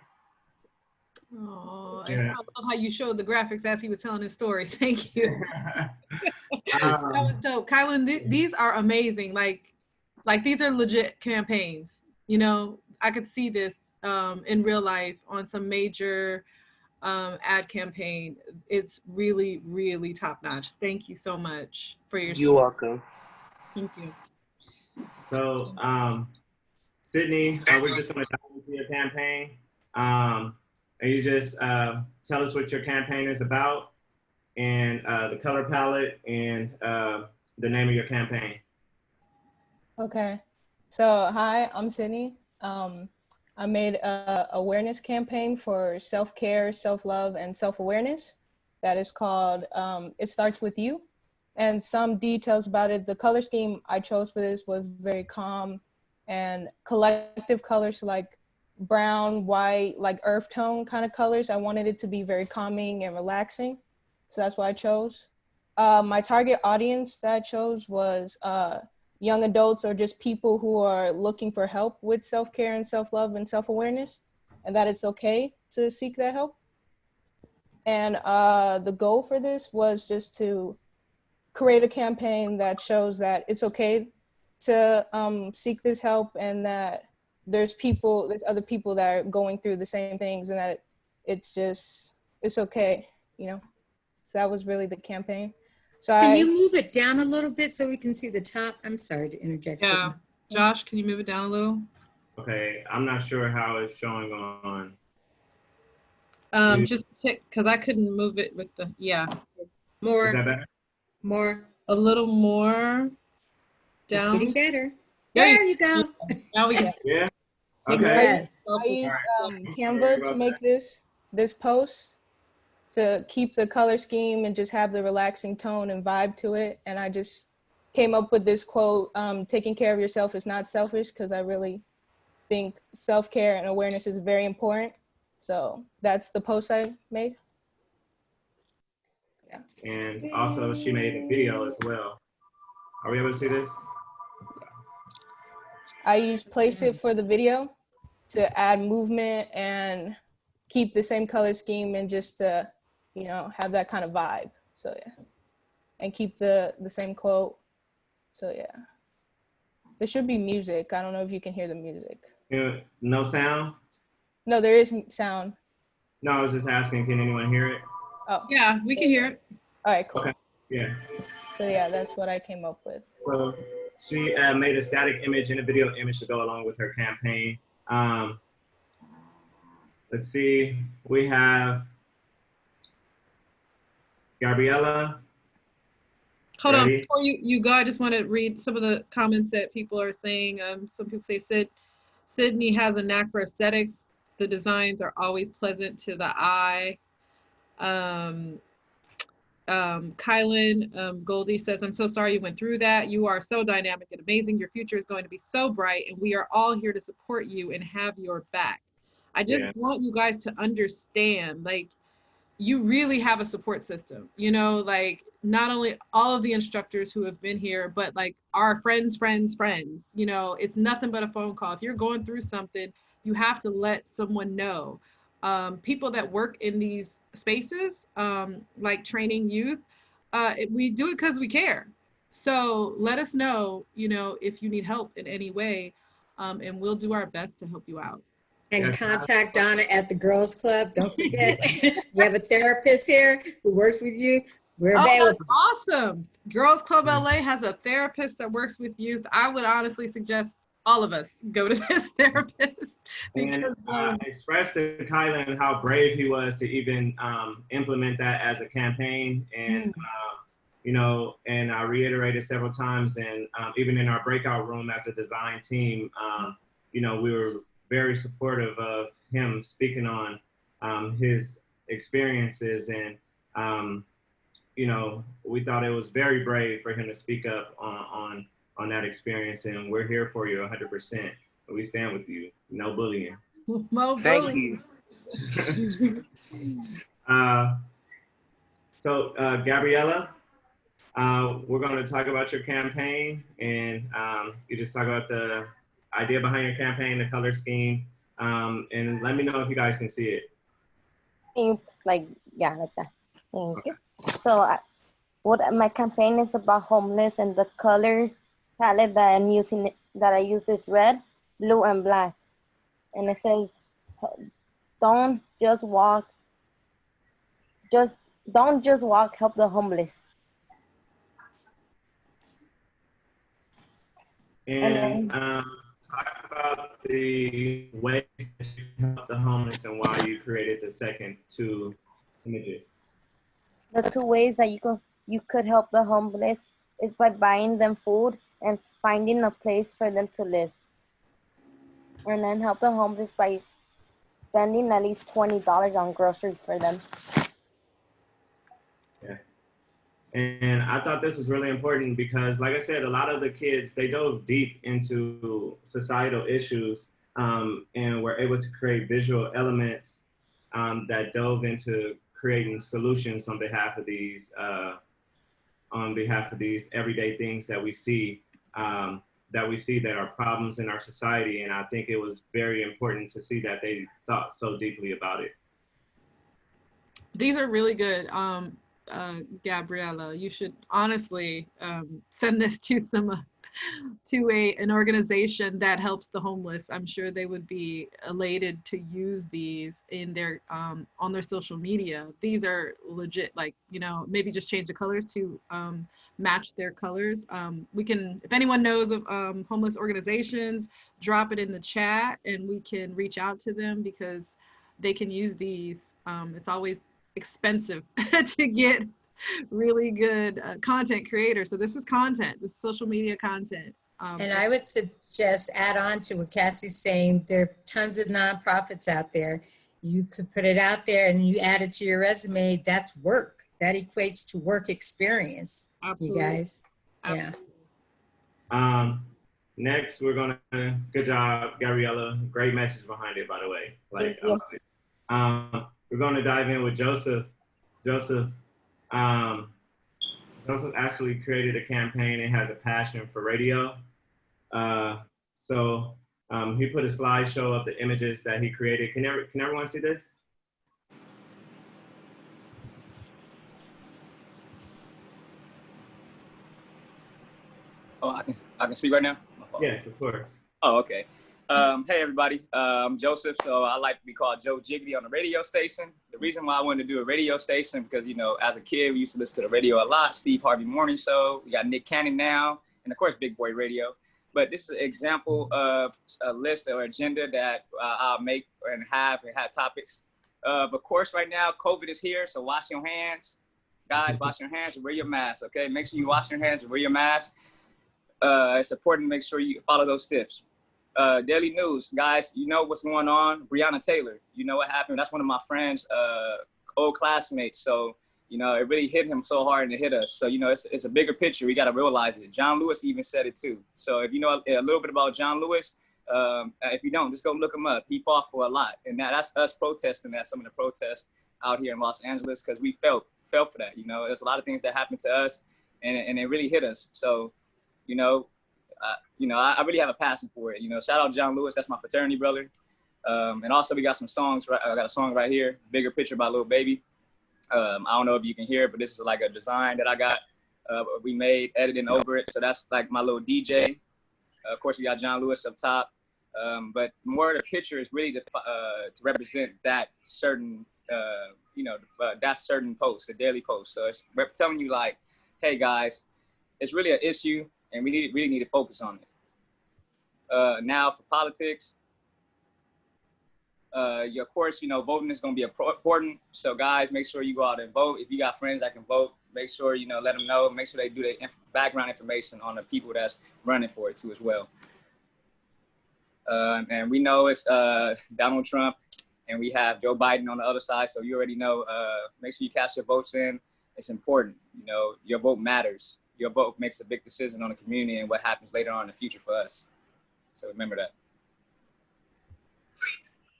Oh, I love how you showed the graphics as he was telling his story. Thank you. That was dope. Kylan, these are amazing. Like these are legit campaigns. You know, I could see this in real life on some major ad campaign. It's really, really top notch. Thank you so much for your You're welcome. Thank you. So, Sydney, we're just going to dive into your campaign. And you just tell us what your campaign is about and the color palette and the name of your campaign. Okay. So, hi, I'm Sydney. I made a awareness campaign for self-care, self-love, and self-awareness that is called It Starts With You. And some details about it, the color scheme I chose for this was very calm and collective colors like brown, white, like earth tone kind of colors. I wanted it to be very calming and relaxing. So that's what I chose. My target audience that I chose was young adults or just people who are looking for help with self-care and self-love and self-awareness, and that it's okay to seek that help. And the goal for this was just to create a campaign that shows that it's okay to seek this help, and that there's other people that are going through the same things, and that it's okay, you know? So that was really the campaign. So Can you move it down a little bit so we can see the top? I'm sorry to interject. Yeah. Josh, can you move it down a little? Okay, I'm not sure how it's showing on. Just because I couldn't move it with the, yeah. More. Is that better? More. A little more down. It's getting better. There you go. Now we get Yeah. Okay. Yes. I used Canva to make this post, to keep the color scheme and just have the relaxing tone and vibe to it. And I just came up with this quote, taking care of yourself is not selfish, because I really think self-care and awareness is very important. So that's the post I made. And also she made a video as well. Are we able to see this? I used Place It for the video to add movement and keep the same color scheme and just to, you know, have that kind of vibe. So yeah, and keep the same quote. So yeah, there should be music. I don't know if you can hear the music. No sound? No, there is sound. No, I was just asking, can anyone hear it? Oh. Yeah, we can hear it. All right, cool. Okay, yeah. So yeah, that's what I came up with. So she made a static image and a video image to go along with her campaign. Let's see, we have Gabriella. Hold on, Ready? before you go, I just want to read some of the comments that people are saying. Some people say Sydney has a knack for aesthetics. The designs are always pleasant to the eye. Kylan Goldie says, I'm so sorry you went through that. You are so dynamic and amazing. Your future is going to be so bright, and we are all here to support you and have your back. I just want you guys to understand, like, you really have a support system, you know, like not only all of the instructors who have been here, but like our friends, you know, it's nothing but a phone call. If you're going through something, you have to let someone know. People that work in these spaces, like training youth, we do it because we care. So let us know, you know, if you need help in any way, and we'll do our best to help you out. And contact Donna at the Girls Club. Don't forget, you have a therapist here who works with you. We're available. That's awesome. Girls Club LA has a therapist that works with youth. I would honestly suggest all of us go to this therapist. And expressed to Kylan how brave he was to even implement that as a campaign. And, you know, and I reiterated several times, and even in our breakout room as a design team, you know, we were very supportive of him speaking on his experiences, and you know, we thought it was very brave for him to speak up on that experience, and we're here for you 100%. We stand with you. No bullying. Thank you. So Gabriella, we're going to talk about your campaign, and you just talk about the idea behind your campaign, the color scheme, and let me know if you guys can see it. Like, yeah, like that. Thank you. So what my campaign is about homeless, and the color palette that I'm using, that I use is red, blue, and black. And it says, don't just walk, help the homeless. And talk about the ways that you help the homeless and why you created the second two images. The two ways that you could help the homeless is by buying them food and finding a place for them to live. And then help the homeless by spending at least $20 on groceries for them. Yes. And I thought this was really important because, like I said, a lot of the kids, they dove deep into societal issues, and were able to create visual elements that dove into creating solutions on behalf of these everyday things that we see that are problems in our society. And I think it was very important to see that they thought so deeply about it. These are really good. Gabriella, you should honestly send this to an organization that helps the homeless. I'm sure they would be elated to use these in their on their social media. These are legit, like, you know, maybe just change the colors to match their colors. We can, if anyone knows of homeless organizations, drop it in the chat and we can reach out to them because they can use these. It's always expensive to get really good content creators. So this is content, this is social media content. And I would suggest add on to what Cassie's saying, there are tons of nonprofits out there. You could put it out there and you add it to your resume. That's work. That equates to work experience. Absolutely. You guys. Absolutely. Yeah. next we're gonna, good job, Gabriella. Great message behind it, by the way. Like, I love it. We're gonna dive in with Joseph. Joseph actually created a campaign and has a passion for radio. So he put a slideshow of the images that he created. Can everyone see this? Oh, I can speak right now? Yes, of course. Oh, okay. Hey, everybody. I'm Joseph, so I like to be called Joe Jiggity on the radio station. The reason why I wanted to do a radio station, because, you know, as a kid, we used to listen to the radio a lot. Steve Harvey Morning Show. We got Nick Cannon now, and, of course, Big Boy Radio. But this is an example of a list or agenda that I'll make and have topics. Of course, right now, COVID is here, so wash your hands. Guys, wash your hands and wear your mask, okay? Make sure you wash your hands and wear your mask. It's important to make sure you follow those tips. Daily news, guys, you know what's going on. Breonna Taylor, you know what happened. That's one of my friends, old classmates. So, you know, it really hit him so hard and it hit us. So, you know, it's a bigger picture. We got to realize it. John Lewis even said it too. So if you know a little bit about John Lewis, if you don't, just go look him up. He fought for a lot. And that's us protesting at some of the protests out here in Los Angeles, because we felt for that. You know, there's a lot of things that happened to us and it really hit us. So, you know, I really have a passion for it. You know, shout out John Lewis. That's my fraternity brother. And also we got some songs. Right, I got a song right here, Bigger Picture by Lil Baby. I don't know if you can hear it, but this is like a design that I got. We made, editing over it. So that's like my little DJ. Of course, we got John Lewis up top. But more of the picture is really to represent that certain, that certain post, the daily post. So it's telling you like, hey guys, it's really an issue and we really need to focus on it. Now for politics, of course, you know, voting is going to be important. So guys, make sure you go out and vote. If you got friends that can vote, make sure, you know, let them know. Make sure they do the background information on the people that's running for it too as well. And we know it's Donald Trump and we have Joe Biden on the other side. So you already know, make sure you cast your votes in. It's important. You know, your vote matters. Your vote makes a big decision on the community and what happens later on in the future for us. So remember that.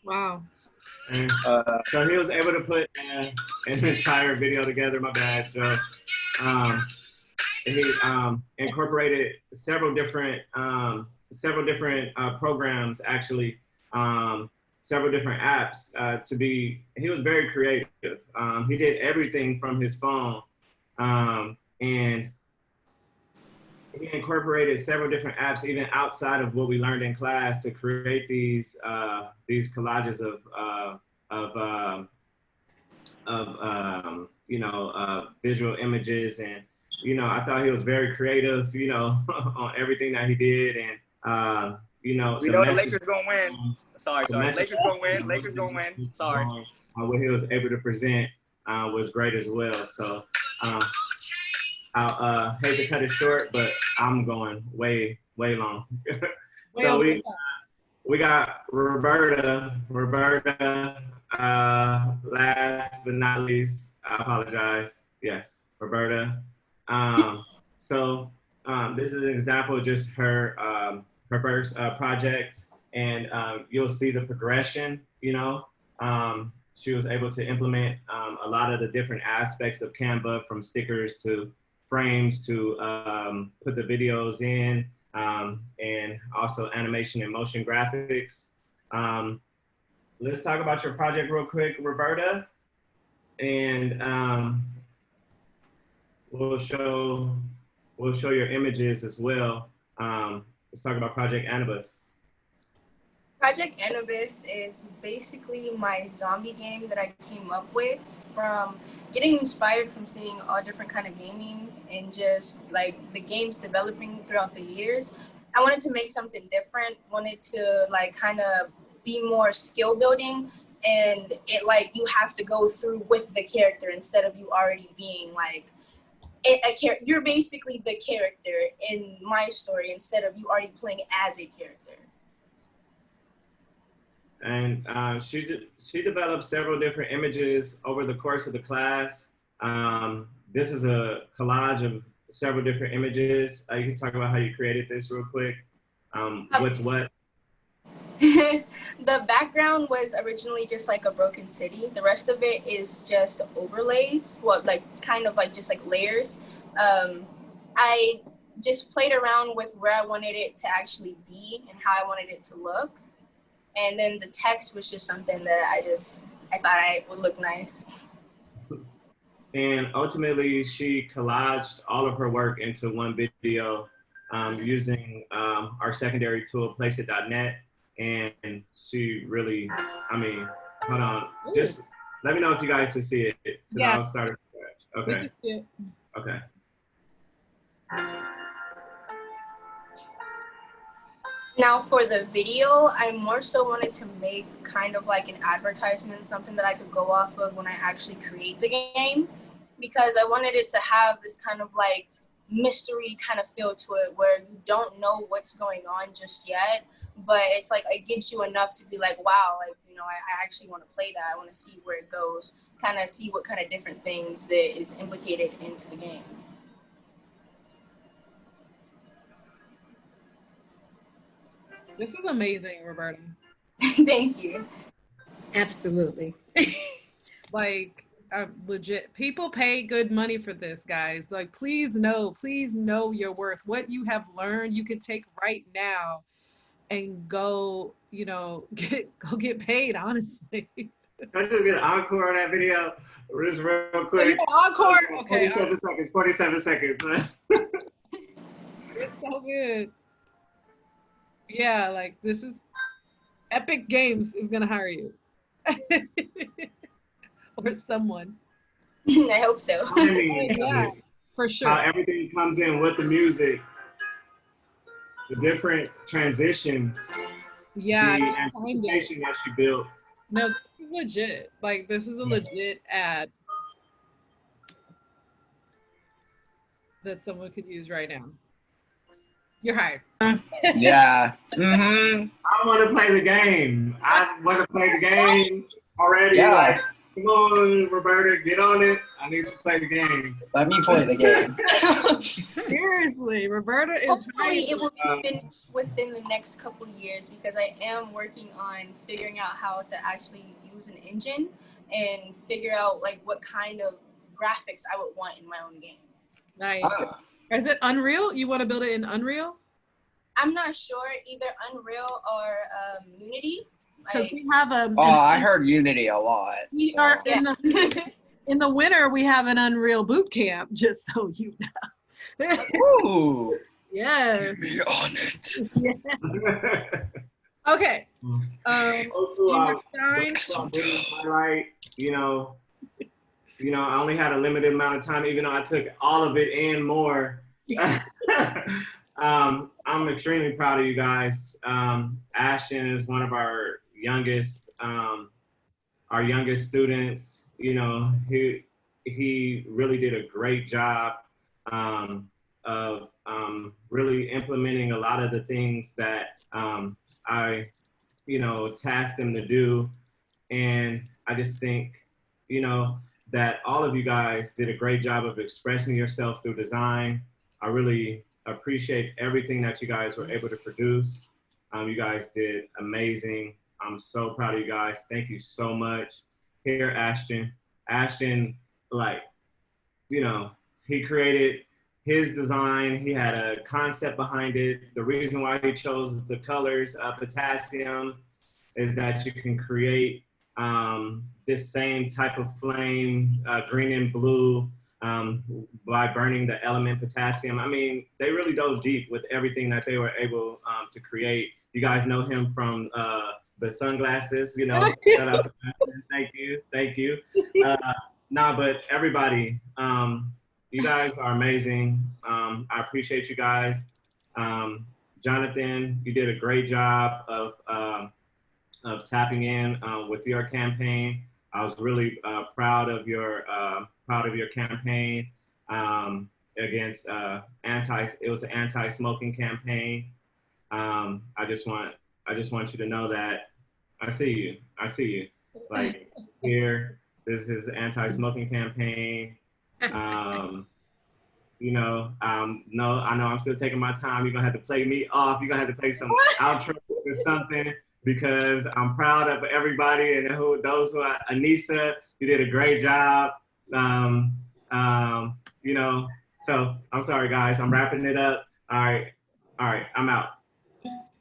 Wow. And, so he was able to put an entire video together. My bad, Joe. He incorporated several different programs, actually, several different apps he was very creative. He did everything from his phone, and he incorporated several different apps, even outside of what we learned in class, to create these collages of visual images. And, you know, I thought he was very creative, you know, on everything that he did. And, you know, we know the Lakers gonna win. Sorry. Lakers gonna win. Lakers gonna win. Sorry. What he was able to present was great as well. So I'll hate to cut it short, but I'm going way long. So we got Roberta, last but not least, I apologize. Yes, Roberta. This is an example of just her first project, and you'll see the progression, you know. She was able to implement a lot of the different aspects of Canva, from stickers to frames to put the videos in, and also animation and motion graphics. Let's talk about your project real quick, Roberta, and we'll show your images as well. Let's talk about Project Anubis. Project Anubis is basically my zombie game that I came up with from getting inspired from seeing all different kind of gaming and just like the games developing throughout the years. I wanted to make something different, wanted to like kind of be more skill building, and it like you have to go through with the character instead of you already being like you're basically the character in my story instead of you already playing as a character. And she developed several different images over the course of the class. This is a collage of several different images. You can talk about how you created this real quick. What's what? The background was originally just like a broken city. The rest of it is just overlays, well, like kind of like just like layers. I just played around with where I wanted it to actually be and how I wanted it to look. And then the text was just something that I thought I would look nice. And ultimately, she collaged all of her work into one video using our secondary tool, placeit.net. And she really, I mean, hold on. Just let me know if you guys can see it. Yeah. I'll start from scratch. We Okay. can see it. Okay. Now for the video, I more so wanted to make kind of like an advertisement, something that I could go off of when I actually create the game, because I wanted it to have this kind of like mystery kind of feel to it where you don't know what's going on just yet, but it's like it gives you enough to be like, wow, like, you know, I actually want to play that. I want to see where it goes, kind of see what kind of different things that is implicated into the game. This is amazing, Roberta. Thank you. Absolutely. Like, legit, people pay good money for this, guys. Like, please know your worth. What you have learned, you can take right now and go, you know, get paid, honestly. Can I just get an encore on that video? Just real Oh, quick. you want encore? Okay. 47 seconds, 47 seconds. It's so good. Yeah, like, this is, Epic Games is gonna hire you. Or someone. I hope so. Yeah, for sure. How everything comes in with the music, the different transitions, Yeah, the I can find it. anticipation that she built. No, this is legit. Like, this is a legit ad that someone could use right now. You're hired. Yeah. Mm-hmm. I want to play the game. I want to play the game already. Yeah. Like, come on, Roberta, get on it. I need to play the game. Let me play the game. Seriously, Roberta is Hopefully it will be finished within the next couple years, because I am working on figuring out how to actually use an engine and figure out like what kind of graphics I would want in my own game. Nice. Is it Unreal? You want to build it in Unreal? I'm not sure, either Unreal or Unity. Because we have a. Oh, I heard Unity a lot. We so. are in the winter. We have an Unreal Bootcamp. Just so you know. Ooh. Yeah. Be on it. Yeah. Okay. Also, highlight, you know, I only had a limited amount of time, even though I took all of it and more. I'm extremely proud of you guys. Ashton is one of our youngest students. You know, he really did a great job of really implementing a lot of the things that I, tasked him to do. And I just think, that all of you guys did a great job of expressing yourself through design. I really appreciate everything that you guys were able to produce. You guys did amazing. I'm so proud of you guys. Thank you so much. Here, Ashton. Ashton, like, he created his design. He had a concept behind it. The reason why he chose the colors of potassium is that you can create this same type of flame, green and blue, by burning the element potassium. I mean, they really dove deep with everything that they were able to create. You guys know him from the sunglasses, shout out to Ashton. Thank you. But everybody, you guys are amazing. I appreciate you guys. Jonathan, you did a great job of tapping in with your campaign. I was really proud of your campaign against it was an anti-smoking campaign. I just want you to know that I see you. Like, here, this is an anti-smoking campaign. no, I know I'm still taking my time. You're gonna have to play me off. You're gonna have to play some outro or something because I'm proud of everybody and those who are Anissa. You did a great job. So I'm sorry guys. I'm wrapping it up. All right, I'm out.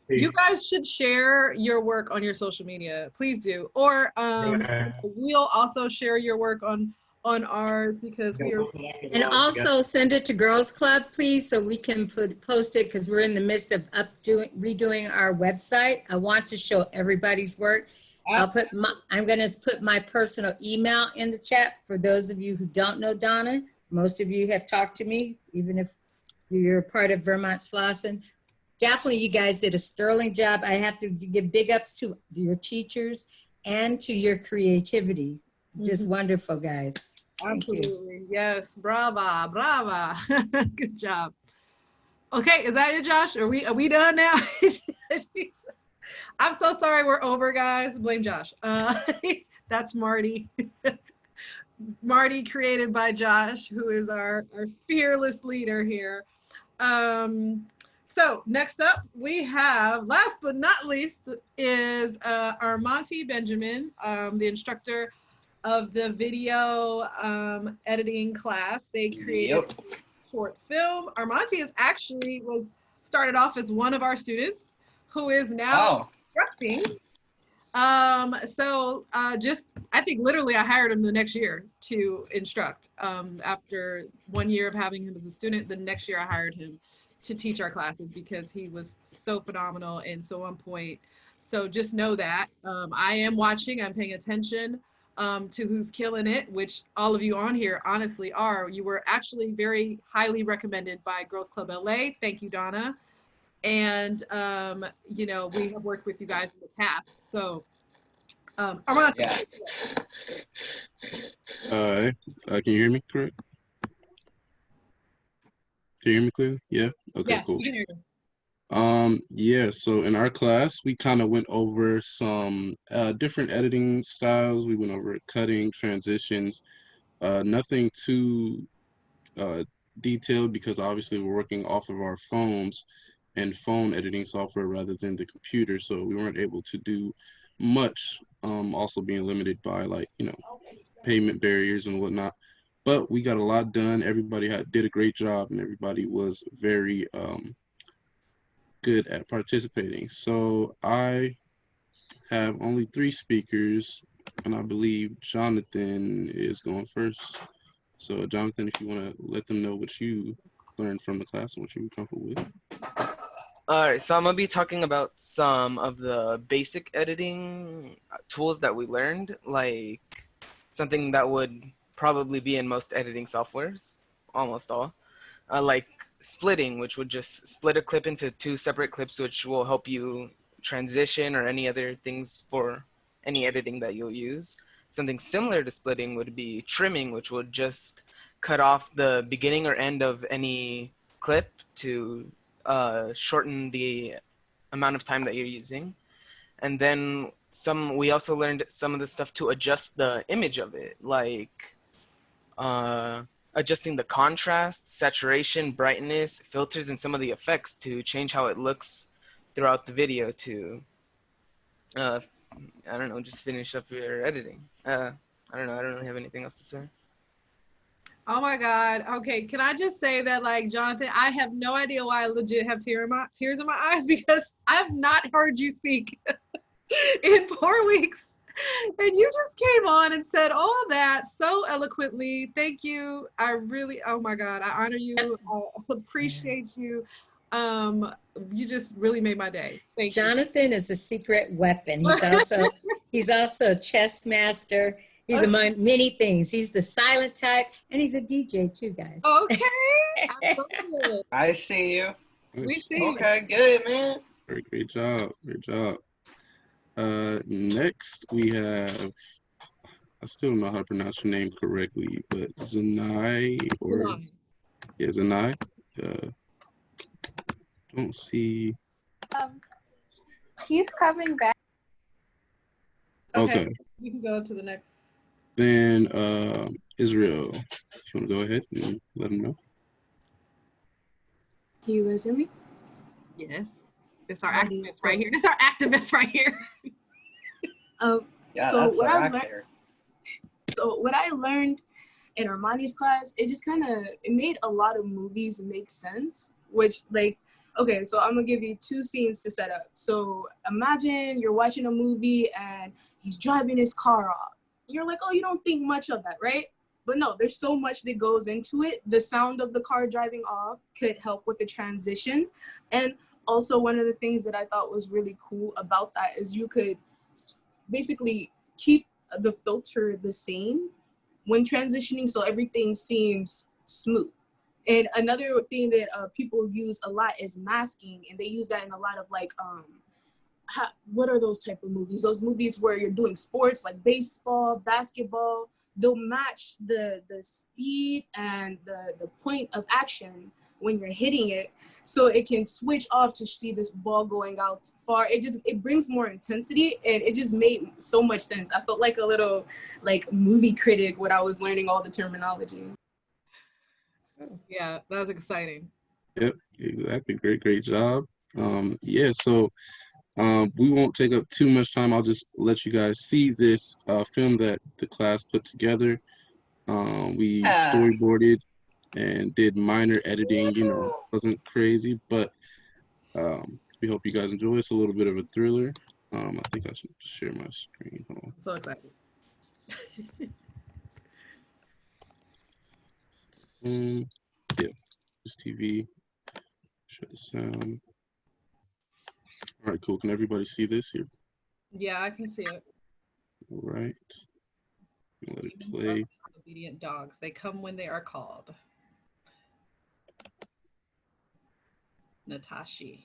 Peace. You guys should share your work on your social media. Please do. Or we'll also share your work on ours because we are. And also send it to Girls Club, please, so we can post it because we're in the midst of redoing our website. I want to show everybody's work. I'm going to put my personal email in the chat for those of you who don't know Donna. Most of you have talked to me, even if you're part of Vermont Slauson. Definitely, you guys did a sterling job. I have to give big ups to your teachers and to your creativity. Just wonderful, guys. Thank Absolutely. you. Yes. Brava. Brava. Good job. Okay. Is that it, Josh? Are we done now? I'm so sorry we're over, guys. Blame Josh. That's Marty. Marty created by Josh, who is our fearless leader here. So next up, we have, last but not least, is Armanti Benjamin, the instructor of the video editing class. They created a short film. Armanti was started off as one of our students who is now instructing. I think literally I hired him the next year to instruct. After 1 year of having him as a student, the next year I hired him to teach our classes because he was so phenomenal and so on point. So just know that I am watching, I'm paying attention to who's killing it, which all of you on here honestly are. You were actually very highly recommended by Girls Club LA. Thank you, Donna. And, we have worked with you guys in the past. So, Armand. Yeah. Can you hear me correct? Can you hear me clearly? Yeah? Okay, Yeah, cool. we can hear you. Yeah, so in our class, we kind of went over some different editing styles. We went over cutting, transitions, nothing too detailed because obviously we're working off of our phones and phone editing software rather than the computer. So we weren't able to do much, also being limited by payment barriers and whatnot. But we got a lot done. Everybody did a great job and everybody was very good at participating. So I have only 3 speakers and I believe Jonathan is going first. So Jonathan, if you want to let them know what you learned from the class and what you were comfortable with. All right, so I'm gonna be talking about some of the basic editing tools that we learned, like something that would probably be in most editing softwares, almost all, like splitting, which would just split a clip into 2 separate clips, which will help you transition or any other things for any editing that you'll use. Something similar to splitting would be trimming, which would just cut off the beginning or end of any clip to shorten the amount of time that you're using. And then we also learned some of the stuff to adjust the image of it, like adjusting the contrast, saturation, brightness, filters, and some of the effects to change how it looks throughout the video to, I don't know, just finish up your editing. I don't know, I don't really have anything else to say. Oh my God. Okay. Can I just say that, like, Jonathan, I have no idea why I legit have tears in my eyes because I've not heard you speak in 4 weeks. And you just came on and said all that so eloquently. Thank you. I really, oh my God, I honor you. I appreciate you. You just really made my day. Thank you. Jonathan is a secret weapon. He's also a chess master. He's among many things. He's the silent type, and he's a DJ too, guys. Okay. I see you. We see you. Okay, good, man. Great job. Great job. Next we have, I still don't know how to pronounce your name correctly, but Zanai Zanai. Don't see. He's coming back. Okay. You can go to the next. Then Israel, if you want to go ahead and let him know. Can you guys hear me? Yes. It's our Alrighty, activist so- right here. This our activist right here. Yeah, so that's what our I actor. learned. So what I learned in Armani's class, it just it made a lot of movies make sense. Which okay, so I'm gonna give you 2 scenes to set up. So imagine you're watching a movie and he's driving his car off. You're like, oh, you don't think much of that, right? But no, there's so much that goes into it. The sound of the car driving off could help with the transition. And also one of the things that I thought was really cool about that is you could basically keep the filter the same when transitioning so everything seems smooth. And another thing that people use a lot is masking, and they use that in a lot of what are those type of movies? Those movies where you're doing sports like baseball, basketball, they'll match the speed and the point of action when you're hitting it, so it can switch off to see this ball going out far. It brings more intensity, and it just made so much sense. I felt like a little movie critic when I was learning all the terminology. Yeah, that was exciting. Yep, exactly. Great job. Yeah, so we won't take up too much time. I'll just let you guys see this film that the class put together. We storyboarded and did minor editing, wasn't crazy, but we hope you guys enjoy. It's a little bit of a thriller. I think I should share my screen. Hold on. So excited. Yeah, this TV. Share the sound. All right, cool. Can everybody see this here? Yeah, I can see it. All right. Let it play. Obedient dogs. They come when they are called. Natashi.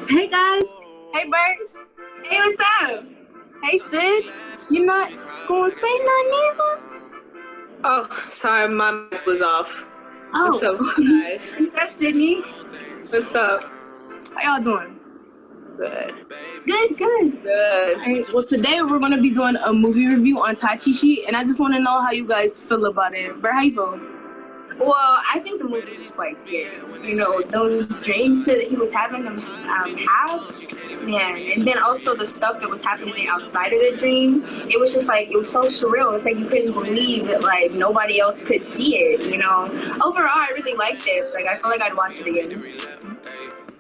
Hey guys. Hey Bert. Hey, what's up? Hey Sid. You not gonna say nothing either? Oh, sorry, my mic was off. Oh. What's up, guys? What's up, Sydney? What's up? How y'all doing? Good. Good. Good. All right. Well, today we're gonna be doing a movie review on Tachishi, and I just want to know how you guys feel about it. Bert, how you feel? Well, I think the movie was quite scary. You know, those dreams that he was having them man, and then also the stuff that was happening outside of the dream. It was just it was so surreal. It's like you couldn't believe that nobody else could see it. You know, overall, I really liked it. I feel like I'd watch it again.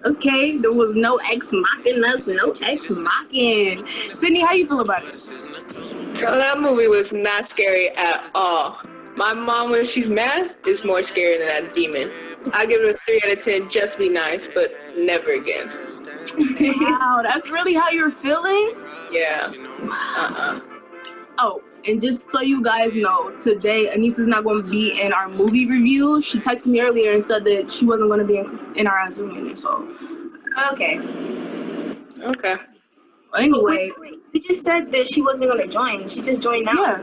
Okay, there was no ex machina, no ex machin. Sydney, how you feel about it? Girl, that movie was not scary at all. My mom, when she's mad, is more scary than that demon. I give it a 3 out of 10, just be nice, but never again. Wow, that's really how you're feeling? Yeah. Oh, and just so you guys know, today Anissa's not going to be in our movie review. She texted me earlier and said that she wasn't going to be in our Zoom meeting, so. Okay. Okay. Well, anyway. You just said that she wasn't going to join. She just joined now. Yeah.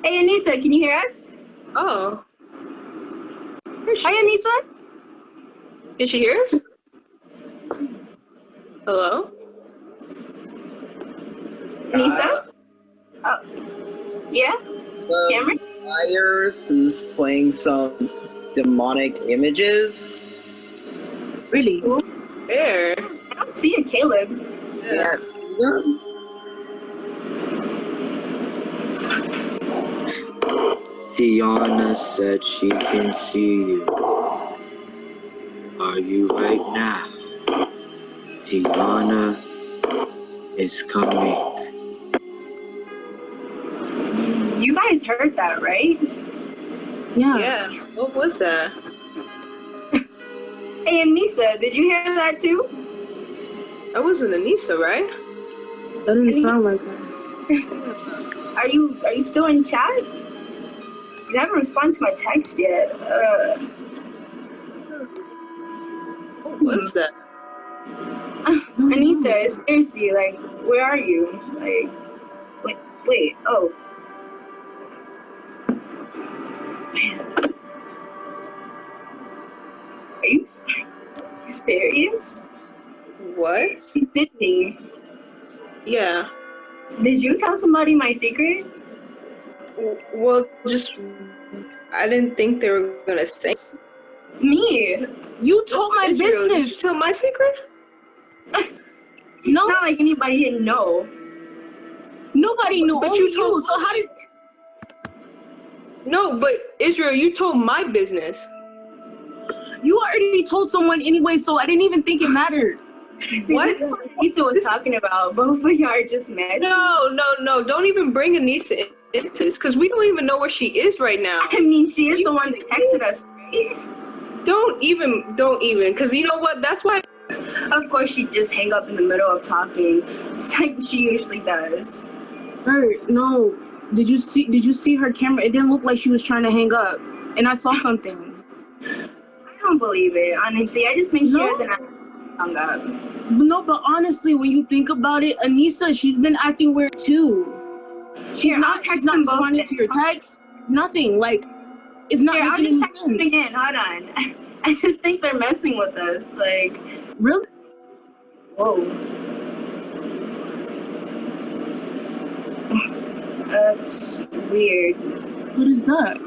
Hey, Anissa, can you hear us? Oh. Hi, Anissa. Can she hear us? Hello? Anissa? Oh. Yeah? Cameron? Myers is playing some demonic images. Really? Where? I don't see a Caleb. Yeah. Tiana said she can see you. Are you right now? Tiana is coming. You guys heard that, right? Yeah. What was that? Hey, Anissa, did you hear that too? That wasn't Anissa, right? That didn't sound like her. Are you still in chat? You haven't responded to my text yet. What was that? Anissa, seriously, where are you? Wait, oh. Are you serious? What? Sydney. Yeah. Did you tell somebody my secret? Well, just I didn't think they were gonna say. Me. You told my Israel, business. did you tell my secret? No. Not like anybody didn't know. Nobody knew. But Only you told. So how did? No, but Israel, you told my business. You already told someone anyway, so I didn't even think it mattered. See, What? this is what Anissa was talking about. Both of y'all are just messy. No. Don't even bring Anissa into this, because we don't even know where she is right now. I mean, she is the one that texted us, right? Don't even, because you know what? That's why. Of course, she'd just hang up in the middle of talking. It's like she usually does. No. Did you see her camera? It didn't look like she was trying to hang up. And I saw something. I don't believe it, honestly. I just think she hasn't hung up. No, but honestly, when you think about it, Anissa, she's been acting weird too. She's not responding to your text. Nothing. Like, it's not making any sense. Again, hold on. I just think they're messing with us. Like, really? Whoa. That's weird. What is that?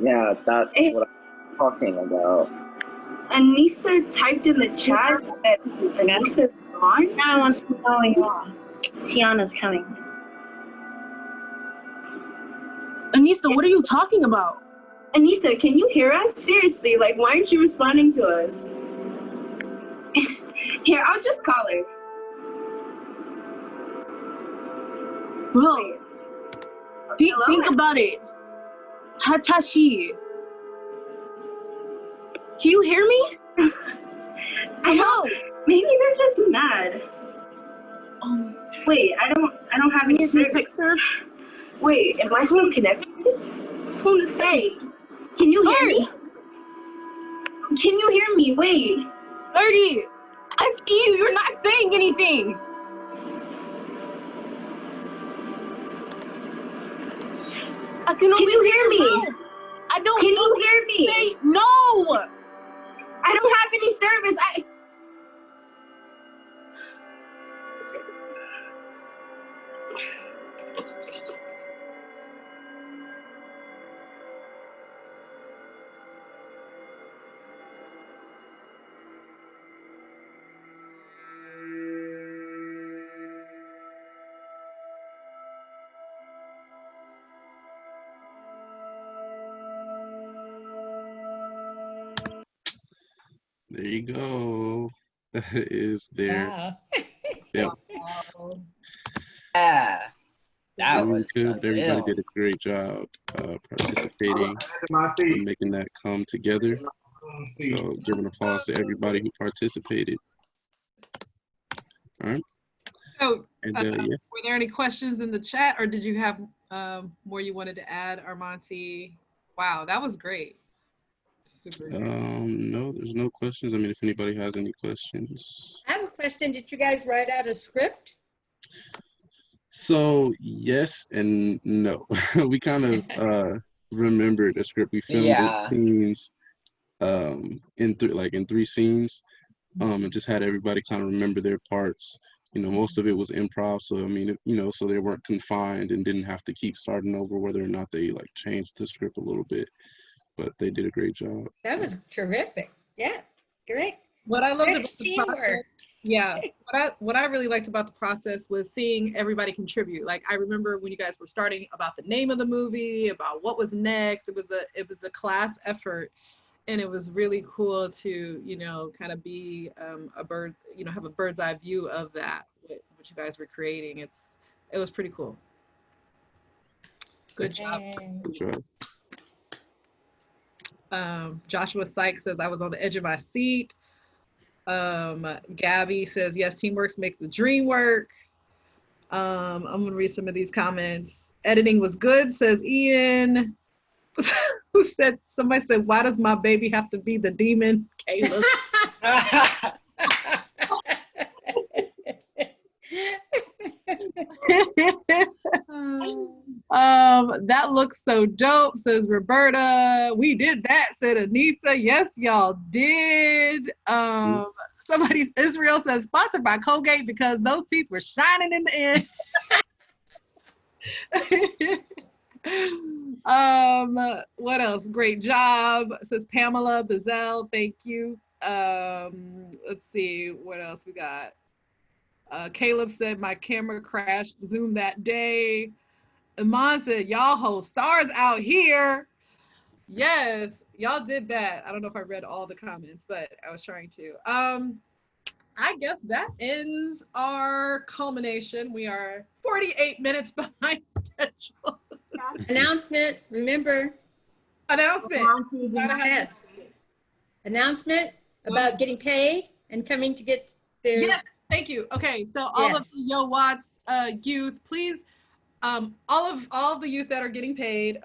Yeah, that's what I'm talking about. Anissa typed in the chat that Anissa's gone. Tiana wants to know you are. Tiana's coming. Anissa, what are you talking about? Anissa, can you hear us? Seriously, like, why aren't you responding to us? Here, I'll just call her. Bro, think about it. Tatashi. Can you hear me? I know. Maybe they're just mad. Wait, I don't have any service. Wait, am I still connected? Hey, can you hear me? Can you hear me? Wait. Birdie, I see you. You're not saying anything. Can you hear me? I don't. Can you hear me? No. I don't have any service. There you go. That is there. Wow. Yep. Yeah. That Really was good, but everybody ill. did a great job participating and making that come together. So give an applause to everybody who participated. All right. So, And were there any questions in the chat, or did you have more you wanted to add, Armanti? Wow, that was great. Super great. No, there's no questions. I mean, if anybody has any questions. I have a question. Did you guys write out a script? So yes and no. We kind of remembered a script. We filmed it scenes in three scenes, and just had everybody kind of remember their parts. You know, most of it was improv, so I mean, so they weren't confined and didn't have to keep starting over, whether or not they like changed the script a little bit. But they did a great job. That was terrific. Yeah, great. What I loved Good about the teamwork. process, yeah, what I really liked about the process was seeing everybody contribute. Like, I remember when you guys were starting about the name of the movie, about what was next. It was a class effort, and it was really cool to kind of be have a bird's eye view of that, what you guys were creating. It was pretty cool. Good job. Good job. Joshua Sykes says, I was on the edge of my seat. Gabby says, yes, teamwork makes the dream work. I'm gonna read some of these comments. Editing was good, says Ian. Somebody said, why does my baby have to be the demon? Kayla. That looks so dope, says Roberta. We did that, said Anissa. Yes, y'all did. Somebody, Israel says, sponsored by Colgate because those teeth were shining in the end. What else? Great job, says Pamela Bazell. Thank you. Let's see what else we got. Caleb said my camera crashed Zoom that day. Iman said y'all hold stars out here. Yes, y'all did that. I don't know if I read all the comments, but I was trying to. I guess that ends our culmination. We are 48 minutes behind schedule. Announcement, remember. Announcement. Yes. Announcement about getting paid and coming to get their. Yes, thank you. Okay, so all of the Yo Watts youth, please, all of the youth that are getting paid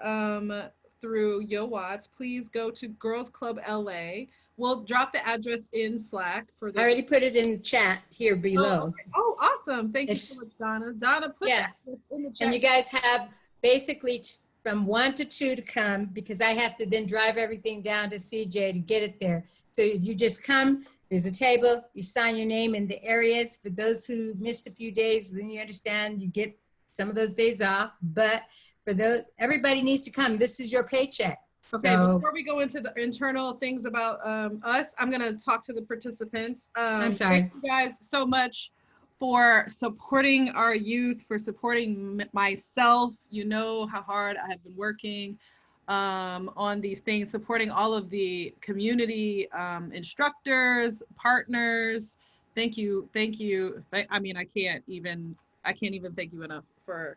through Yo Watts, please go to Girls Club LA. We'll drop the address in Slack for the. I already put it in the chat here below. Oh, okay. Oh, awesome. Thank you so much, Donna. Donna, put that in the chat. And you guys have basically from 1 to 2 to come, because I have to then drive everything down to CJ to get it there. So you just come, there's a table, you sign your name in the areas. For those who missed a few days, then you understand you get some of those days off. But for those, everybody needs to come. This is your paycheck. Okay, so, before we go into the internal things about us, I'm going to talk to the participants. I'm sorry. Thank you guys so much for supporting our youth, for supporting myself. You know how hard I have been working on these things, supporting all of the community instructors, partners. Thank you. Thank you. I mean, I can't even thank you enough for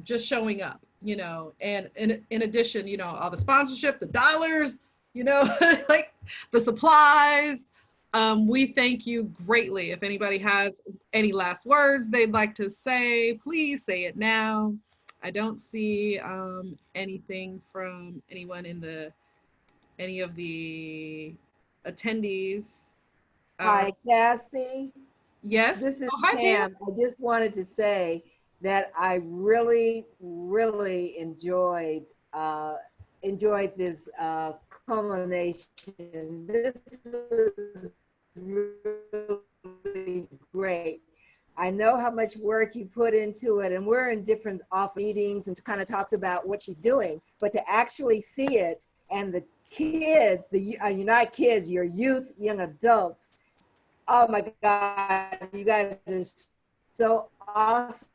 just showing up, you know, and in addition, you know, all the sponsorship, the dollars, you know, like the supplies. We thank you greatly. If anybody has any last words they'd like to say, please say it now. I don't see anything from anyone in any of the attendees. Hi, Cassie. Yes. This is Hi, Pam. I just wanted to say that I really, really enjoyed this culmination. This was really great. I know how much work you put into it, and we're in different off meetings and kind of talks about what she's doing, but to actually see it and the kids, you're not kids, you're youth, young adults. Oh my God, you guys are so awesome,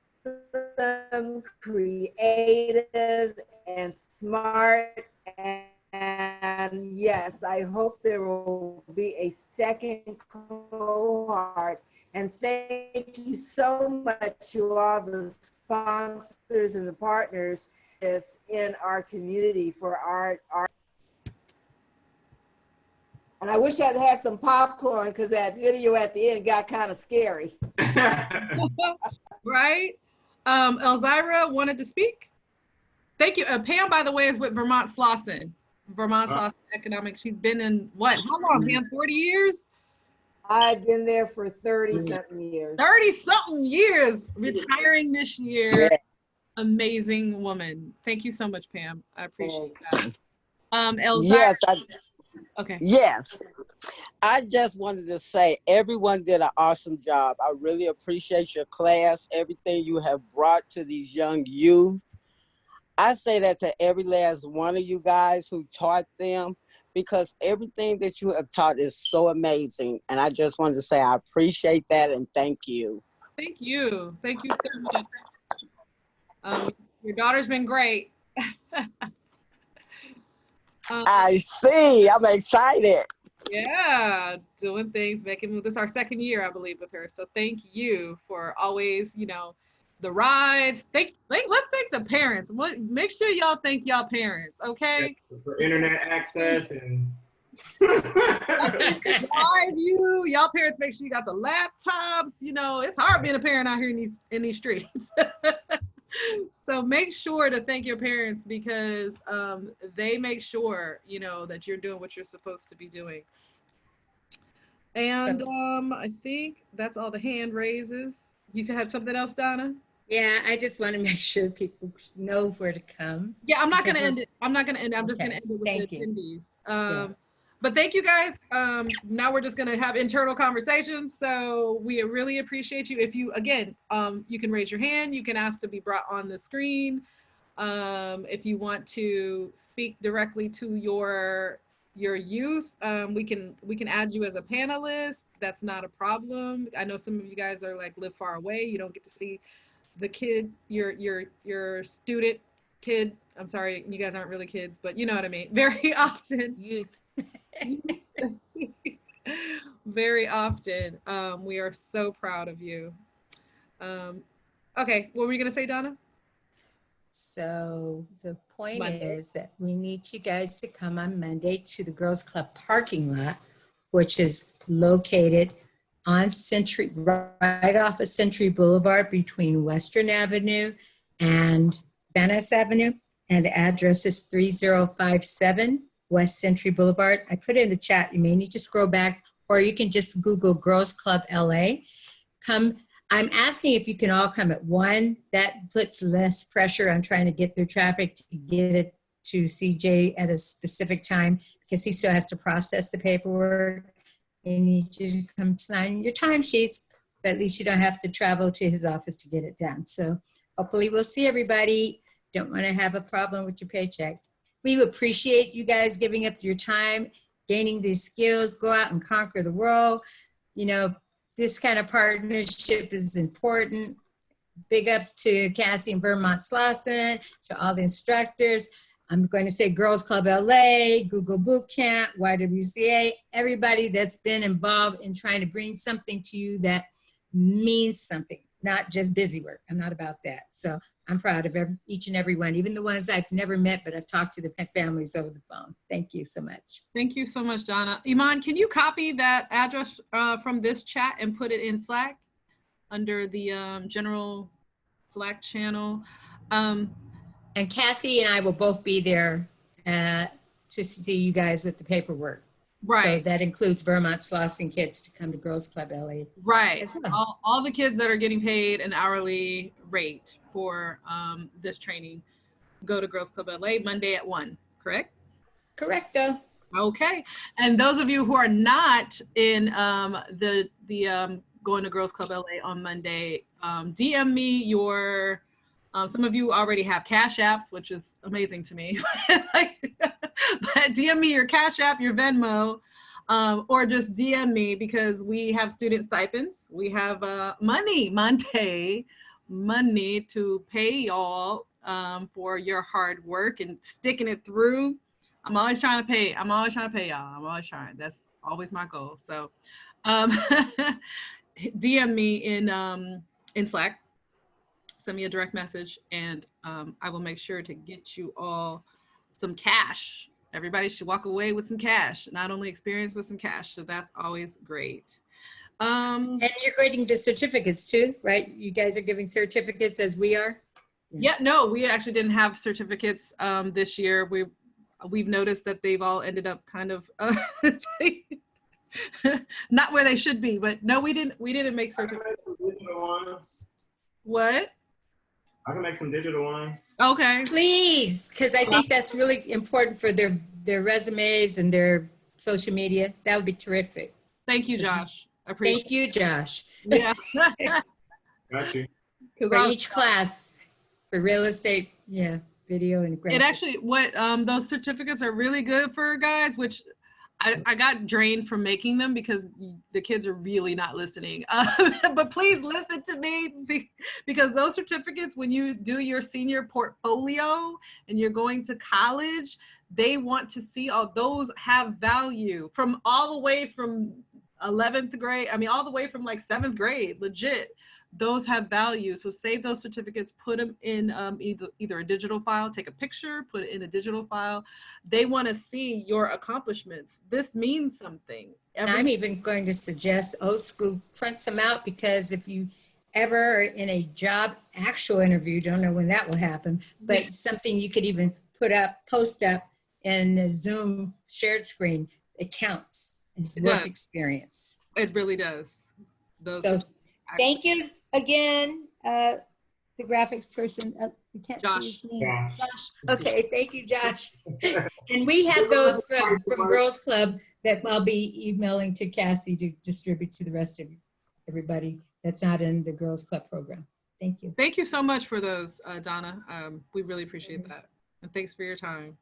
creative, and smart. And yes, I hope there will be a second cohort. And thank you so much to all the sponsors and the partners in our community for our. And I wish I'd had some popcorn because that video at the end got kind of scary. Right? Elzira wanted to speak. Thank you. Pam, by the way, is with Vermont Slauson. Vermont Slauson Economics. She's been in what? How long, Pam? 40 years? I've been there for 30-something years. 30-something years. Retiring this year. Amazing woman. Thank you so much, Pam. I appreciate that. Elzira. Yes. Okay. Yes. I just wanted to say everyone did an awesome job. I really appreciate your class, everything you have brought to these young youth. I say that to every last one of you guys who taught them, because everything that you have taught is so amazing. And I just wanted to say I appreciate that and thank you. Thank you. Thank you so much. Your daughter's been great. I see. I'm excited. Yeah, doing things, making moves. This is our second year, I believe, with her. So thank you for always, you know, the rides. Let's thank the parents. Make sure y'all thank y'all parents, okay? For internet access and drive you. Y'all parents, make sure you got the laptops. You know, it's hard being a parent out here in these streets. So make sure to thank your parents because they make sure, you know, that you're doing what you're supposed to be doing. And I think that's all the hand raises. You had something else, Donna? Yeah, I just want to make sure people know where to come. Yeah, I'm not because gonna end we're- it. I'm not gonna end it. I'm just gonna Okay, end it with thank the you. attendees. Yeah. But thank you guys. Now we're just gonna have internal conversations. So we really appreciate you. If you, again, you can raise your hand. You can ask to be brought on the screen. If you want to speak directly to your youth, we can add you as a panelist. That's not a problem. I know some of you guys are like live far away. You don't get to see the kid, your student kid. I'm sorry, you guys aren't really kids, but you know what I mean. Very often. Youth. Very often. We are so proud of you. Okay, what were you gonna say, Donna? So the point Monday. is that we need you guys to come on Monday to the Girls Club parking lot, which is located on Century, right off of Century Boulevard between Western Avenue and Van Ness Avenue. And the address is 3057 West Century Boulevard. I put it in the chat. You may need to scroll back, or you can just Google Girls Club LA. Come. I'm asking if you can all come at 1. That puts less pressure on trying to get through traffic to get it to CJ at a specific time, because he still has to process the paperwork. You need to come sign your timesheets, but at least you don't have to travel to his office to get it done. So hopefully we'll see everybody. Don't want to have a problem with your paycheck. We appreciate you guys giving up your time, gaining these skills, go out and conquer the world. You know, this kind of partnership is important. Big ups to Cassie and Vermont Slauson, to all the instructors. I'm going to say Girls Club LA, Google Bootcamp, YWCA, everybody that's been involved in trying to bring something to you that means something, not just busy work. I'm not about that. So I'm proud of each and every one, even the ones I've never met, but I've talked to the families over the phone. Thank you so much. Thank you so much, Donna. Iman, can you copy that address from this chat and put it in Slack under the general Slack channel? And Cassie and I will both be there to see you guys with the paperwork. Right. So that includes Vermont Slauson kids to come to Girls Club LA. Right. As well. All the kids that are getting paid an hourly rate for this training go to Girls Club LA Monday at 1, correct? Correcto. Okay. And those of you who are not in the going to Girls Club LA on Monday, DM me your, some of you already have Cash Apps, which is amazing to me. But DM me your Cash App, your Venmo, or just DM me, because we have student stipends. We have money to pay y'all for your hard work and sticking it through. I'm always trying to pay y'all. I'm always trying. That's always my goal. So DM me in Slack. Send me a direct message, and I will make sure to get you all some cash. Everybody should walk away with some cash, not only experience, with some cash. So that's always great. And you're grading the certificates too, right? You guys are giving certificates as we are? Yeah, no, we actually didn't have certificates this year. We've noticed that they've all ended up kind of not where they should be, but no, we didn't make certificates. What? I can make some digital ones. Okay. Please, because I think that's really important for their resumes and their social media. That would be terrific. Thank you, Josh. I appreciate Thank you, Josh. Yeah. Got you. For each class, for real estate, yeah, video and graphics. It actually, what those certificates are really good for, guys, which I got drained from making them because the kids are really not listening. But please listen to me, because those certificates, when you do your senior portfolio and you're going to college, they want to see all those have value from all the way from 11th grade. I mean, all the way from like 7th grade, legit. Those have value. So save those certificates, put them in either a digital file, take a picture, put it in a digital file. They want to see your accomplishments. This means something. I'm even going to suggest old school, print some out, because if you ever are in a job actual interview, don't know when that will happen, but something you could even put up, post up in a Zoom shared screen, it counts as work experience. It really does. So thank you again, the the graphics person? We can't see his name. Josh. Okay, thank you, Josh. And we have those from Girls Club that I'll be emailing to Cassie to distribute to the rest of everybody that's not in the Girls Club program. Thank you. Thank you so much for those, Donna. We really appreciate that. And thanks for your time.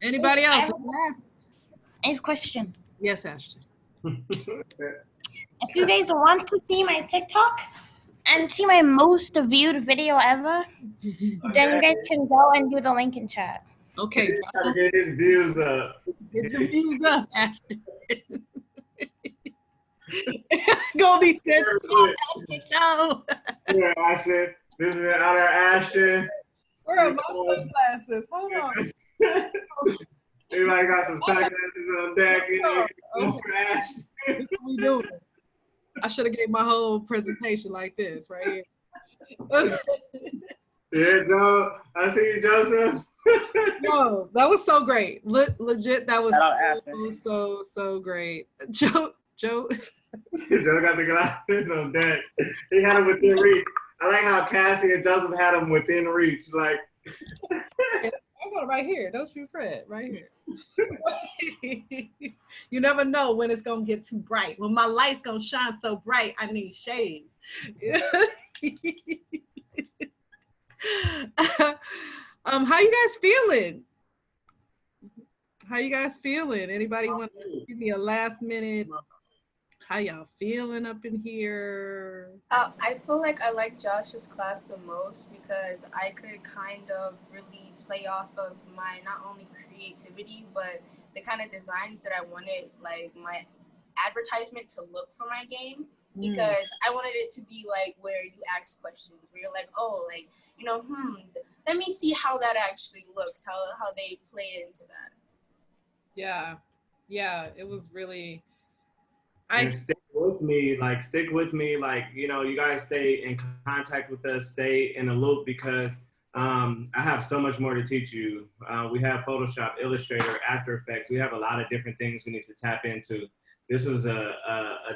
Anybody else? I have a question. Yes, Ashton. If you guys want to see my TikTok and see my most viewed video ever, then you guys can go and do the link in chat. Okay. Gotta get his views up. Get your views up, Ashton. Goldie said, no. Yeah, Ashton. This is out of Ashton. Where are my sunglasses? Hold on. Everybody got some sunglasses on deck. You know, Ashton. What we doing? I should have gave my whole presentation like this right here. Yeah, Joe. I see you, Joseph. No, that was so great. Legit, that was so great. Joe got the glasses on deck. He had them within reach. I like how Cassie and Joseph had them within reach. Like, I got it right here. Don't you fret. Right here. You never know when it's gonna get too bright. When my light's gonna shine so bright, I need shade. How you guys feeling? How you guys feeling? Anybody want to give me a last minute? How y'all feeling up in here? I feel like I like Josh's class the most because I could kind of really play off of my not only creativity but the kind of designs that I wanted, like my advertisement to look for my game, because I wanted it to be like where you ask questions, where you're like, oh, like, you know, let me see how that actually looks, how they play into that. Yeah, it was really. And stick with me, like, you know, you guys stay in contact with us, stay in the loop, because I have so much more to teach you. We have Photoshop, Illustrator, After Effects. We have a lot of different things we need to tap into. This was a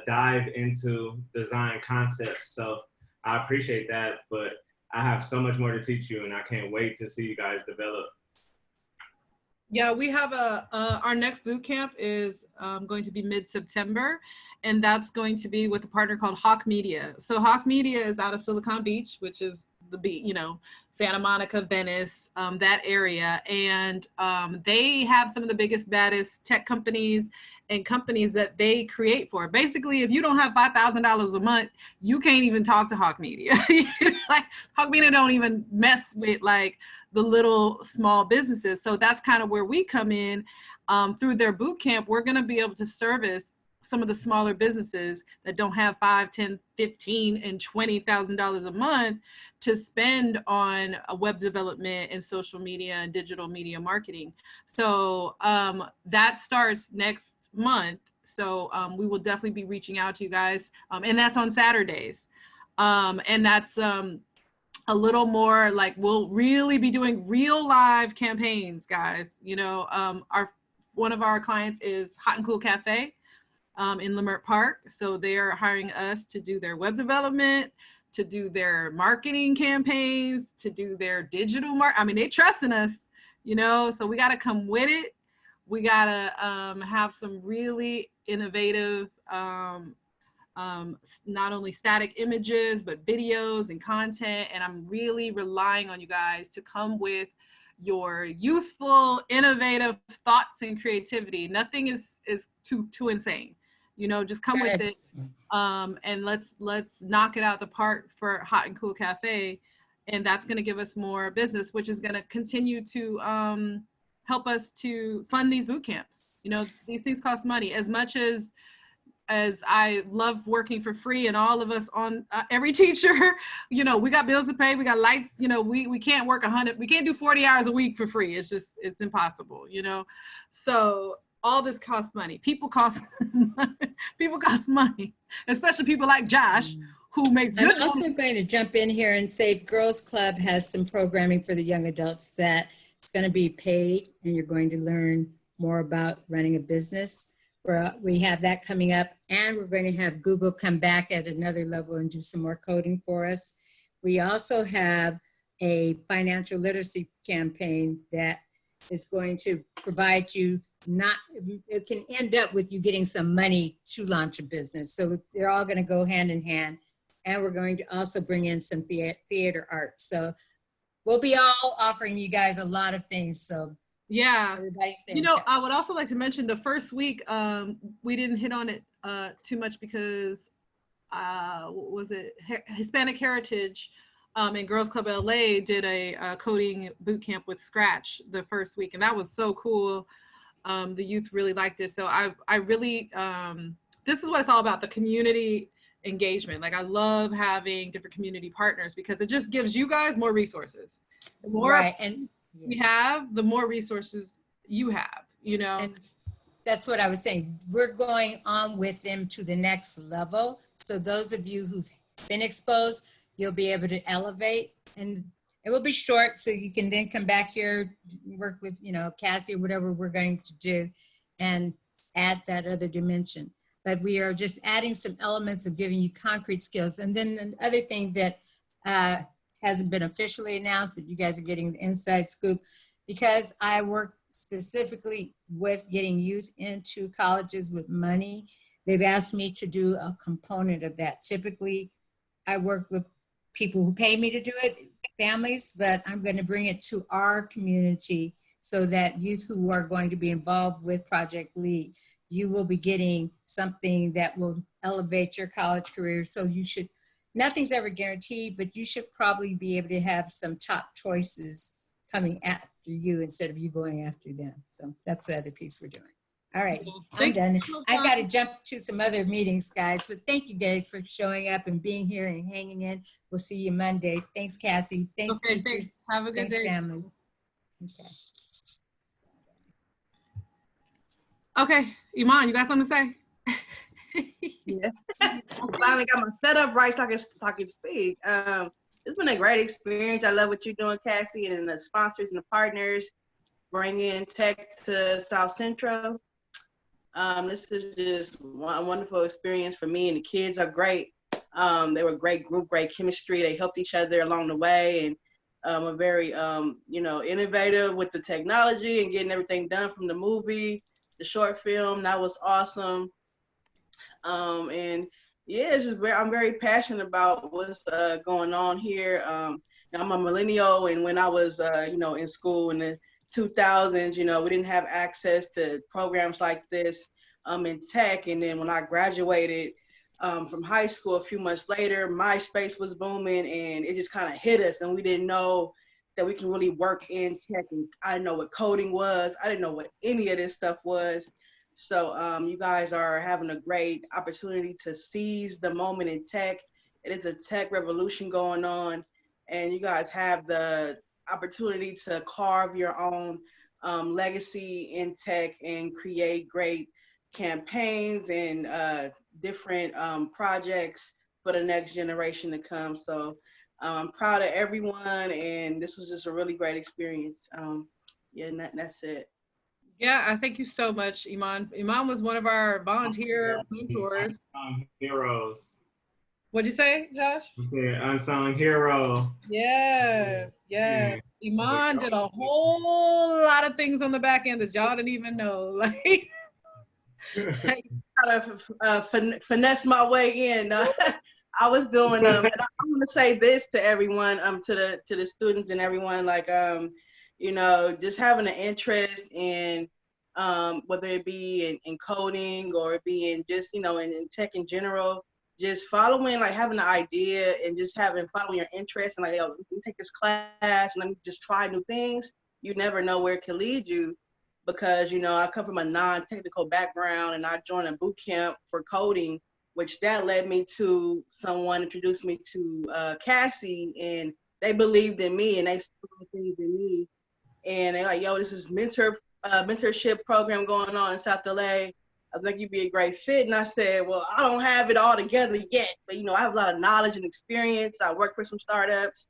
dive into design concepts, so I appreciate that, but I have so much more to teach you, and I can't wait to see you guys develop. Yeah, we have our next boot camp is going to be mid-September, and that's going to be with a partner called Hawk Media. So Hawk Media is out of Silicon Beach, which is the beach, you know, Santa Monica, Venice, that area, and they have some of the biggest, baddest tech companies and companies that they create for. Basically, if you don't have $5,000 a month, you can't even talk to Hawk Media. Like, Hawk Media don't even mess with like the little small businesses. So that's kind of where we come in. Through their boot camp, we're gonna be able to service some of the smaller businesses that don't have $5, $10, $15, and $20,000 a month to spend on web development and social media and digital media marketing. So that starts next month. So we will definitely be reaching out to you guys. And that's on Saturdays. And that's a little more like, we'll really be doing real live campaigns, guys. You know, one of our clients is Hot and Cool Cafe in Leimert Park. So they're hiring us to do their web development, to do their marketing campaigns, to do their digital I mean, they trusting us, you know, so we got to come with it. We got to have some really innovative, not only static images, but videos and content. And I'm really relying on you guys to come with your youthful, innovative thoughts and creativity. Nothing is too insane. You know, just come with it, and let's knock it out the park for Hot and Cool Cafe, and that's going to give us more business, which is going to continue to help us to fund these boot camps. You know, these things cost money. As much as I love working for free, and all of us on every teacher, you know, we got bills to pay, we got lights, you know, we can't work we can't do 40 hours a week for free. It's impossible, you know? So all this costs money. People cost money, especially people like Josh, who makes good I'm also going to jump in here and say Girls Club has some programming for the young adults that it's going to be paid, and you're going to learn more about running a business. We have that coming up, and we're going to have Google come back at another level and do some more coding for us. We also have a financial literacy campaign that is going to provide you it can end up with you getting some money to launch a business. So they're all going to go hand in hand. And we're going to also bring in some theater arts. So we'll be all offering you guys a lot of things. So yeah, everybody stay you in know, touch. I would also like to mention the first week, we didn't hit on it too much because what was it? Hispanic Heritage and Girls Club LA did a coding boot camp with Scratch the first week, and that was so cool. The youth really liked it. So I really, this is what it's all about, the community engagement. Like I love having different community partners because it just gives you guys more resources. The more right, and we have, the more resources you have, you know? And that's what I was saying. We're going on with them to the next level. So those of you who've been exposed, you'll be able to elevate, and it will be short so you can then come back here, work with, you know, Cassie or whatever we're going to do and add that other dimension. But we are just adding some elements of giving you concrete skills. And then the other thing that hasn't been officially announced, but you guys are getting the inside scoop, because I work specifically with getting youth into colleges with money. They've asked me to do a component of that. Typically, I work with people who pay me to do it, families, but I'm going to bring it to our community so that youth who are going to be involved with Project Lead, you will be getting something that will elevate your college career. So you should, nothing's ever guaranteed, but you should probably be able to have some top choices coming after you instead of you going after them. So that's the other piece we're doing. All right, I'm done. I've got to jump to some other meetings, guys, but thank you guys for showing up and being here and hanging in. We'll see you Monday. Thanks, Cassie. Thanks, teachers. Thanks. Have a good day. Families. Okay, Iman, you got something to say? Yeah. I finally got my setup right so I can speak. It's been a great experience. I love what you're doing, Cassie, and the sponsors and the partners bringing tech to South Central. This is just a wonderful experience for me, and the kids are great. They were a great group, great chemistry. They helped each other along the way, and are very, you know, innovative with the technology and getting everything done from the movie, the short film. That was awesome. And yeah, it's just I'm very passionate about what's going on here. I'm a millennial, and when I was, you know, in school in the 2000s, you know, we didn't have access to programs like this in tech. And then when I graduated from high school a few months later, MySpace was booming, and it just kind of hit us, and we didn't know that we can really work in tech. And I didn't know what coding was. I didn't know what any of this stuff was. So you guys are having a great opportunity to seize the moment in tech. It is a tech revolution going on, and you guys have the opportunity to carve your own legacy in tech and create great campaigns and different projects for the next generation to come. So I'm proud of everyone, and this was just a really great experience. Yeah, and that's it. Yeah, I thank you so much, Iman. Iman was one of our volunteer mentors. Heroes. What'd you say, Josh? I said unsung hero. Yes, yes. Iman did a whole lot of things on the back end that y'all didn't even know. Like, Try to finesse my way in. I was doing and I want to say this to everyone, to the students and everyone, like you know, just having an interest in whether it be in coding or it be in just, you know, in tech in general, just following, like having an idea and just following your interest and like, yo, let me take this class and let me just try new things. You never know where it can lead you, because, you know, I come from a non-technical background and I joined a boot camp for coding, which that led me to someone introduced me to Cassie, and they believed in me and they saw things in me. And they're like, yo, this is mentorship program going on in South LA. I think you'd be a great fit. And I said, well, I don't have it all together yet, but, you know, I have a lot of knowledge and experience. I work for some startups,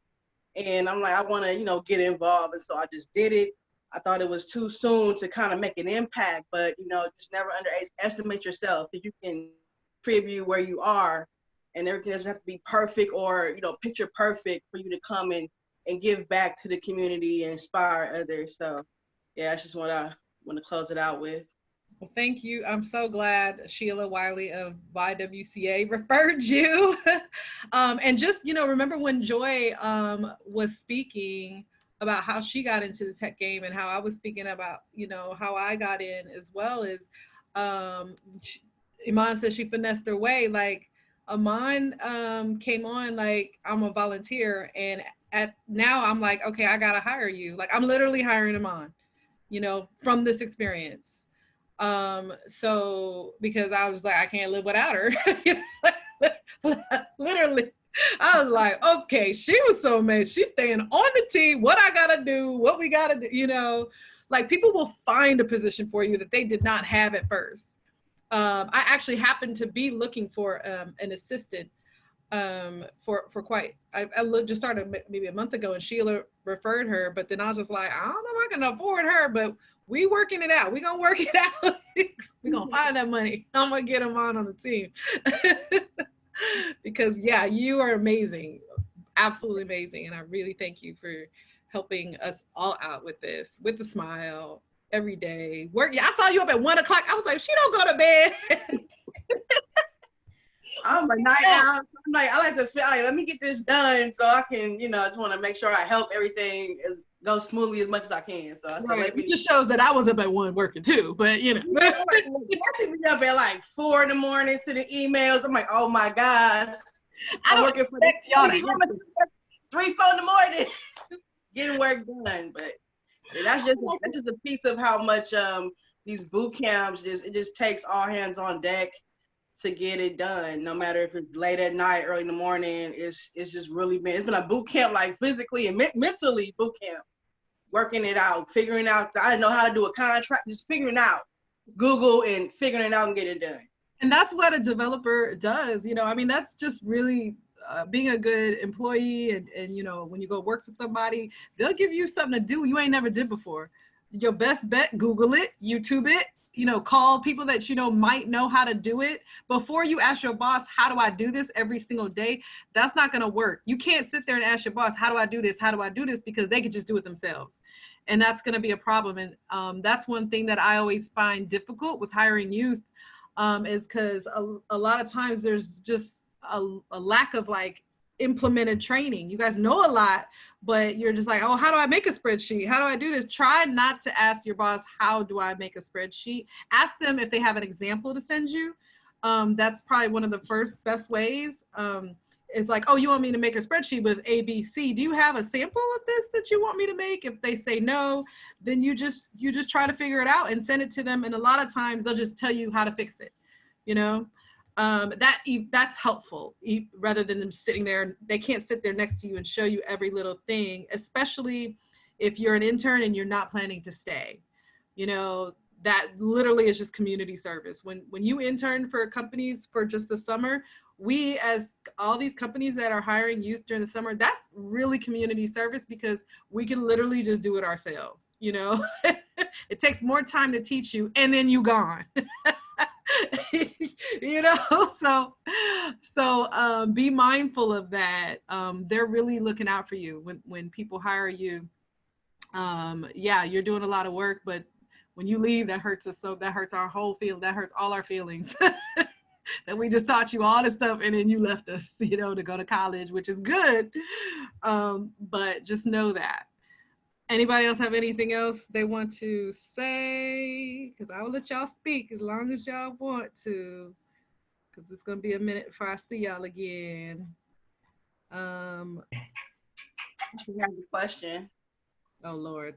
and I'm like, I want to, you know, get involved. And so I just did it. I thought it was too soon to kind of make an impact, but, you know, just never underestimate yourself, because you can contribute where you are and everything doesn't have to be perfect or, you know, picture perfect for you to come and give back to the community and inspire others. So yeah, that's just what I want to close it out with. Well, thank you. I'm so glad Sheila Wiley of YWCA referred you. And just, you know, remember when Joy was speaking about how she got into the tech game and how I was speaking about, you know, how I got in, as well as Iman said she finessed her way. Like Iman came on like I'm a volunteer, and now I'm like, okay, I gotta hire you. Like I'm literally hiring Iman, you know, from this experience. So because I was like, I can't live without her. Literally, I was like, okay, she was so amazing. She's staying on the team. What I gotta do, what we gotta do, you know, like people will find a position for you that they did not have at first. I actually happened to be looking for an assistant for quite, I just started maybe a month ago, and Sheila referred her, but then I was just like, I don't know if I can afford her, but we working it out. We gonna work it out. We gonna find that money. I'm gonna get them on the team. Because yeah, you are amazing, absolutely amazing. And I really thank you for helping us all out with this, with a smile every day. Work. Yeah, I saw you up at 1 o'clock. I was like, she don't go to bed. I'm a night owl. I'm like, I like to feel like, let me get this done so I can, you know, I just want to make sure I help everything go smoothly as much as I can. So I Right. It just shows that I was up at 1 working too, but you know. Yeah, like, Cassie be up at like 4 in the morning sending emails. I'm like, oh my God. I'm working for the 3, 4 in the morning, getting work done. But that's just a piece of how much these boot camps it just takes all hands on deck to get it done. No matter if it's late at night, early in the morning, it's just really it's been a boot camp, like physically and mentally boot camp. Working it out, figuring out. I didn't know how to do a contract, just figuring out. Google and figuring it out and get it done. And that's what a developer does. You know, I mean, that's just really being a good employee. And, you know, when you go work for somebody, they'll give you something to do you ain't never did before. Your best bet, Google it, YouTube it, you know, call people that you know might know how to do it. Before you ask your boss, how do I do this every single day? That's not going to work. You can't sit there and ask your boss, how do I do this? How do I do this? Because they could just do it themselves. And that's going to be a problem. And that's one thing that I always find difficult with hiring youth, is because a lot of times there's just a lack of like implemented training. You guys know a lot, but you're just like, oh, how do I make a spreadsheet? How do I do this? Try not to ask your boss, how do I make a spreadsheet? Ask them if they have an example to send you. That's probably one of the first best ways. It's like, oh, you want me to make a spreadsheet with A, B, C. Do you have a sample of this that you want me to make? If they say no, then you just try to figure it out and send it to them. And a lot of times they'll just tell you how to fix it, you know? That's helpful rather than them sitting there. They can't sit there next to you and show you every little thing, especially if you're an intern and you're not planning to stay. You know, that literally is just community service. When you intern for companies for just the summer, we, as all these companies that are hiring youth during the summer, that's really community service, because we can literally just do it ourselves. You know, it takes more time to teach you and then you gone. You know, so be mindful of that. They're really looking out for you when people hire you. Yeah, you're doing a lot of work, but when you leave, that hurts us. So that hurts our whole feel. That hurts all our feelings. That we just taught you all this stuff and then you left us, you know, to go to college, which is good. But just know that. Anybody else have anything else they want to say? Because I will let y'all speak as long as y'all want to, because it's going to be a minute before I see y'all again. I should have the question. Oh, Lord.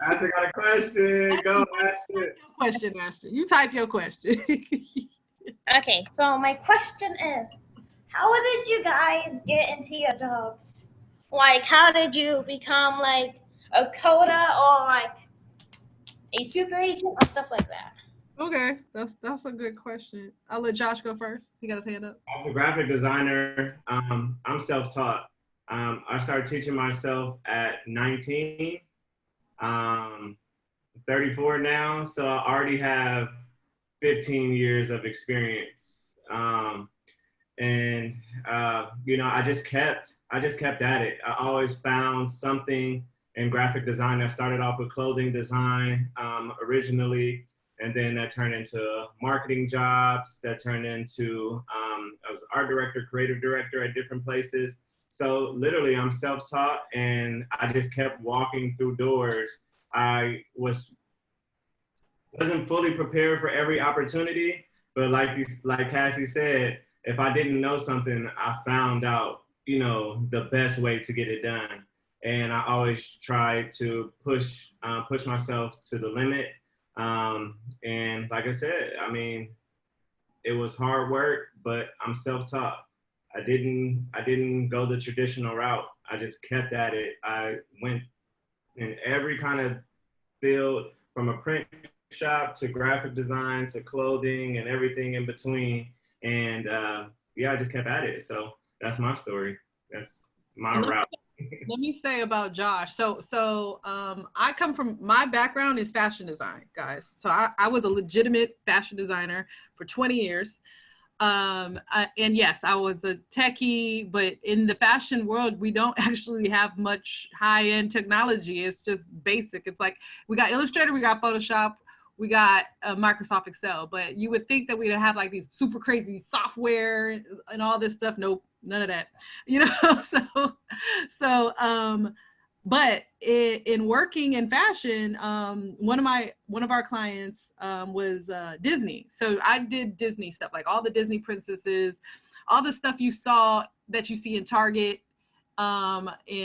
Asher got a question. Go, Asher. Question, Asher. You type your question. Okay, so my question is, how did you guys get into your jobs? Like, how did you become like a coder or like a super agent or stuff like that? Okay, that's a good question. I'll let Josh go first. He got his hand up. As a graphic designer, I'm self-taught. I started teaching myself at 19. 34 now, so I already have 15 years of experience. You know, I just kept at it. I always found something in graphic design. I started off with clothing design originally, and then that turned into marketing jobs. That turned into, I was art director, creative director at different places. So literally I'm self-taught, and I just kept walking through doors. I wasn't fully prepared for every opportunity, but like Cassie said, if I didn't know something, I found out, you know, the best way to get it done. And I always try to push myself to the limit. And like I said, I mean, it was hard work, but I'm self-taught. I didn't go the traditional route. I just kept at it. I went in every kind of field, from a print shop to graphic design to clothing and everything in between. And yeah, I just kept at it. So that's my story. That's my route. Let me say about Josh. So I come from, my background is fashion design, guys. So I was a legitimate fashion designer for 20 years. And yes, I was a techie, but in the fashion world, we don't actually have much high-end technology. It's just basic. It's like, we got Illustrator, we got Photoshop, we got Microsoft Excel, but you would think that we'd have like these super crazy software and all this stuff. Nope, none of that, you know? But in working in fashion, one of our clients was Disney. So I did Disney stuff, like all the Disney princesses, all the stuff you saw that you see in Target, you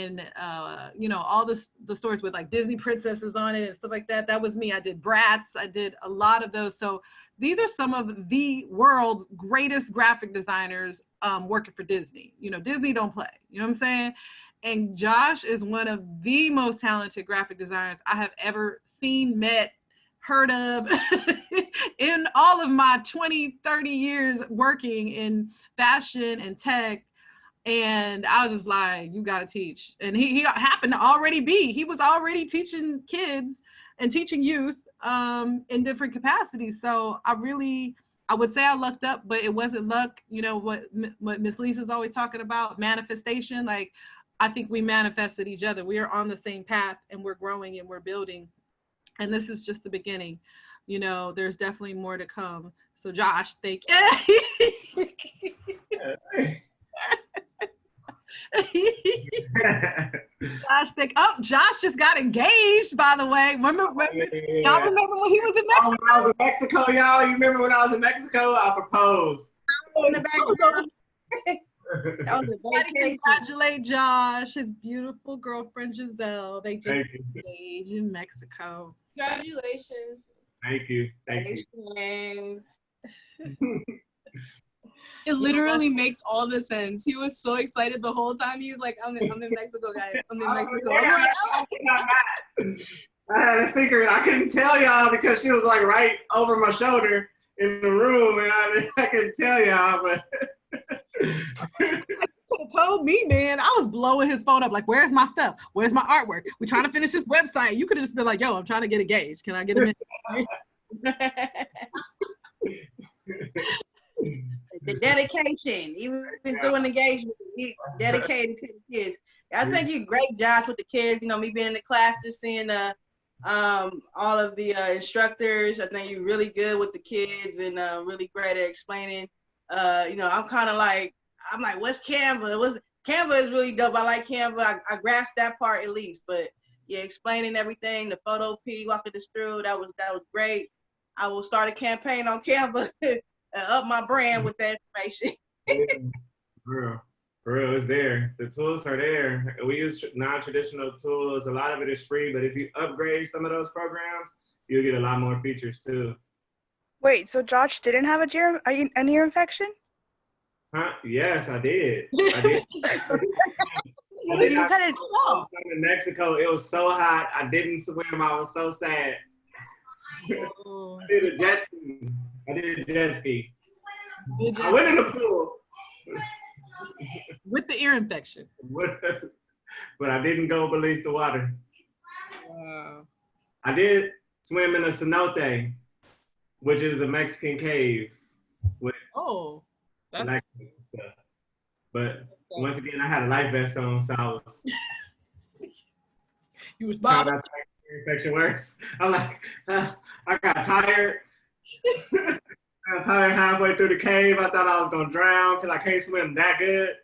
know, all the stores with like Disney princesses on it and stuff like that. That was me. I did Bratz. I did a lot of those. So these are some of the world's greatest graphic designers working for Disney. You know, Disney don't play. You know what I'm saying? And Josh is one of the most talented graphic designers I have ever seen, met, heard of in all of my 20, 30 years working in fashion and tech. And I was just like, you gotta teach. And he happened to already he was already teaching kids and teaching youth in different capacities. So I would say I lucked up, but it wasn't luck. You know, what Miss Lisa's always talking about, manifestation. Like, I think we manifested each other. We are on the same path, and we're growing and we're building. And this is just the beginning. You know, there's definitely more to come. So Josh, thank you. Josh just got engaged, by the way. Y'all remember when he was in Mexico? When I was in Mexico, y'all. You remember when I was in Mexico? I proposed. In the background. Congratulate Josh, his beautiful girlfriend Giselle. They just engaged in Mexico. Congratulations. Thank you. Thank you. It literally makes all the sense. He was so excited the whole time. He was like, I'm in Mexico, guys. I'm in Mexico. I had a secret. I couldn't tell y'all because she was like right over my shoulder in the room, and I couldn't tell y'all, but told me, man. I was blowing his phone up like, where's my stuff? Where's my artwork? We're trying to finish this website. You could have just been like, yo, I'm trying to get engaged. Can I get him in? The dedication, even through an engagement, he dedicated to the kids. I think you great job with the kids. You know, me being in the classes, seeing all of the instructors. I think you're really good with the kids and really great at explaining. You know, I'm like, what's Canva? Canva is really dope. I like Canva. I grasped that part at least. But yeah, explaining everything, the photo P, walking us through, that was great. I will start a campaign on Canva. Up my brand with that information. For real, it's there. The tools are there. We use non-traditional tools. A lot of it is free, but if you upgrade some of those programs, you'll get a lot more features too. Wait, so Josh didn't have an ear infection? Huh? Yes, I did. I did. I did in Mexico. It was so hot. I didn't swim. I was so sad. I did a jet ski. I went in the pool. With the ear infection. But I didn't go beneath the water. I did swim in a cenote, which is a Mexican cave with that's and stuff. But once again, I had a life vest on, so I was. You was bobbing. Infection works. I'm like, I got tired. I got tired halfway through the cave. I thought I was gonna drown because I can't swim that good.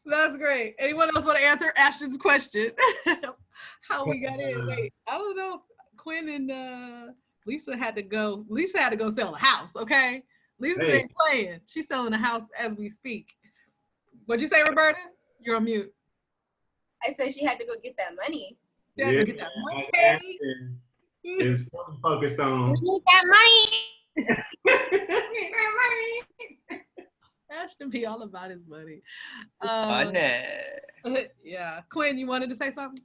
That's great. Anyone else want to answer Ashton's question? How we got in? Wait, I don't know. Quinn and Lisa had to go. Lisa had to go sell a house. Okay, Lisa ain't playing. She's selling a house as we speak. What'd you say, Roberta? You're on mute. I said she had to go get that money. Yeah, go get that money. Is focused on. We need that money. Ashton be all about his money. Yeah, Quinn, you wanted to say something?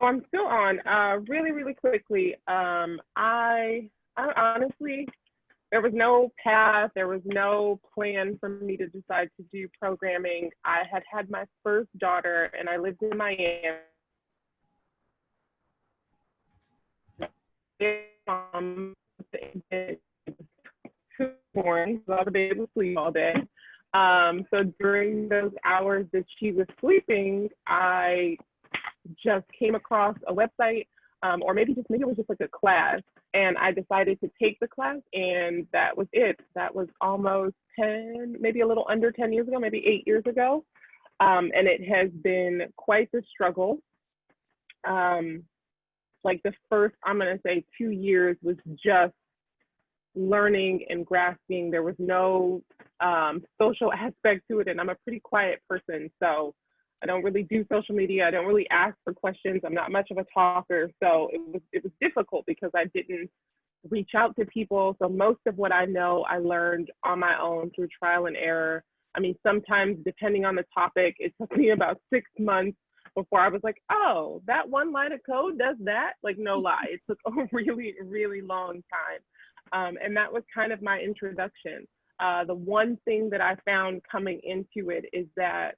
Oh, I'm still on. Really, really quickly. I honestly, there was no path. There was no plan for me to decide to do programming. I had my first daughter, and I lived in Miami. Born, so I was able to sleep all day. So during those hours that she was sleeping, I just came across a website, or maybe it was just like a class, and I decided to take the class, and that was it. That was almost 10, maybe a little under 10 years ago, maybe 8 years ago, and it has been quite the struggle. Like the first, I'm gonna say 2 years was just learning and grasping. There was no social aspect to it, and I'm a pretty quiet person, so I don't really do social media. I don't really ask for questions. I'm not much of a talker, so it was difficult because I didn't reach out to people. So most of what I know, I learned on my own through trial and error. I mean, sometimes depending on the topic, it took me about 6 months before I was like, oh, that one line of code does that? Like, no lie, it took a really, really long time. And that was kind of my introduction. The one thing that I found coming into it is that,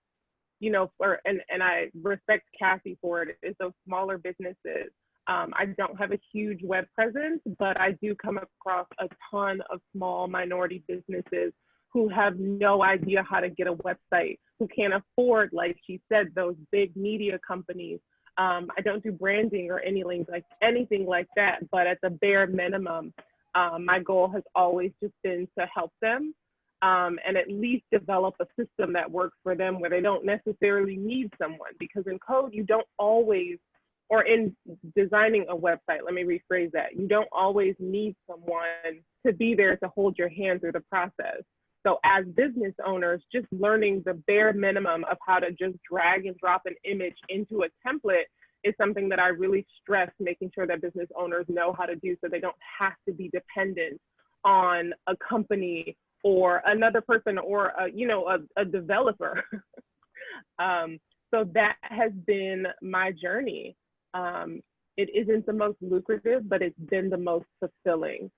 you know, and I respect Cassie for it, is those smaller businesses. I don't have a huge web presence, but I do come across a ton of small minority businesses who have no idea how to get a website, who can't afford, like she said, those big media companies. I don't do branding or anything like that, but at the bare minimum, my goal has always just been to help them and at least develop a system that works for them where they don't necessarily need someone, because in code, you don't always, or in designing a website, let me rephrase that, you don't always need someone to be there to hold your hand through the process. So as business owners, just learning the bare minimum of how to just drag and drop an image into a template is something that I really stress making sure that business owners know how to do, so they don't have to be dependent on a company or another person or a developer. So that has been my journey. It isn't the most lucrative, but it's been the most fulfilling.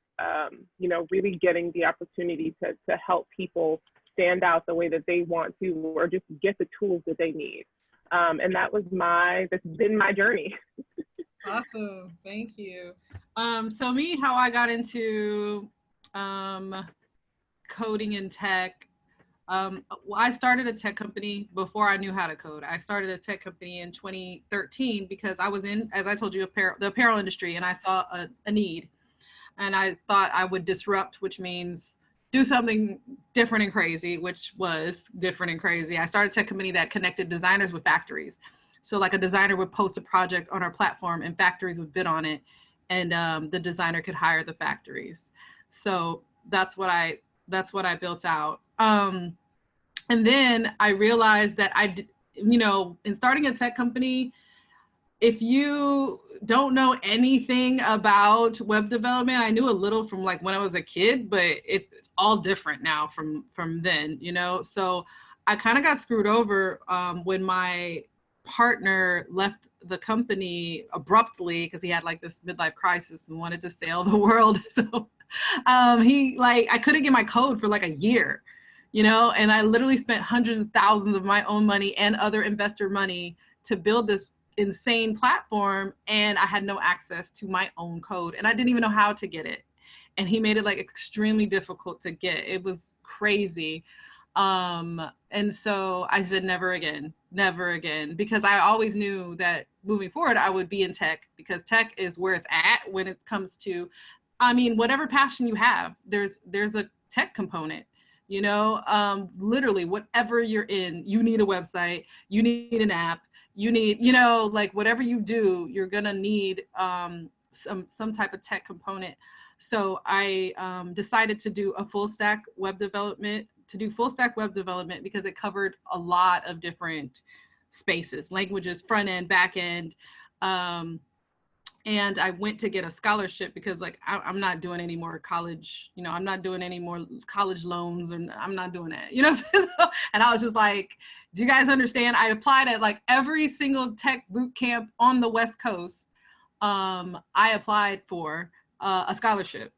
Really getting the opportunity to help people stand out the way that they want to, or just get the tools that they need. And that's been my journey. Awesome, thank you. So me, how I got into coding and tech. I started a tech company before I knew how to code. I started a tech company in 2013 because I was in, as I told you, the apparel industry, and I saw a need. And I thought I would disrupt, which means do something different and crazy, which was different and crazy. I started a tech company that connected designers with factories. So like a designer would post a project on our platform and factories would bid on it, and the designer could hire the factories. So that's what I built out. And then I realized that in starting a tech company, if you don't know anything about web development, I knew a little from like when I was a kid, but it's all different now from then, So I kind of got screwed over when my partner left the company abruptly because he had like this midlife crisis and wanted to sail the world. So I couldn't get my code for like a year, and I literally spent hundreds of thousands of my own money and other investor money to build this insane platform, and I had no access to my own code, and I didn't even know how to get it. And he made it like extremely difficult to get. It was crazy. And so I said, never again, because I always knew that moving forward, I would be in tech, because tech is where it's at when it comes to, I mean, whatever passion you have, there's a tech component, you know, literally whatever you're in, you need a website, you need an app, you need, you know, like whatever you do, you're gonna need some type of tech component. So I decided to do full stack web development because it covered a lot of different spaces, languages, front end, back end. And I went to get a scholarship because like, I'm not doing any more college, you know, I'm not doing any more college loans, and I'm not doing that, you know? And I was just like, do you guys understand? I applied at like every single tech boot camp on the West Coast. I applied for a scholarship,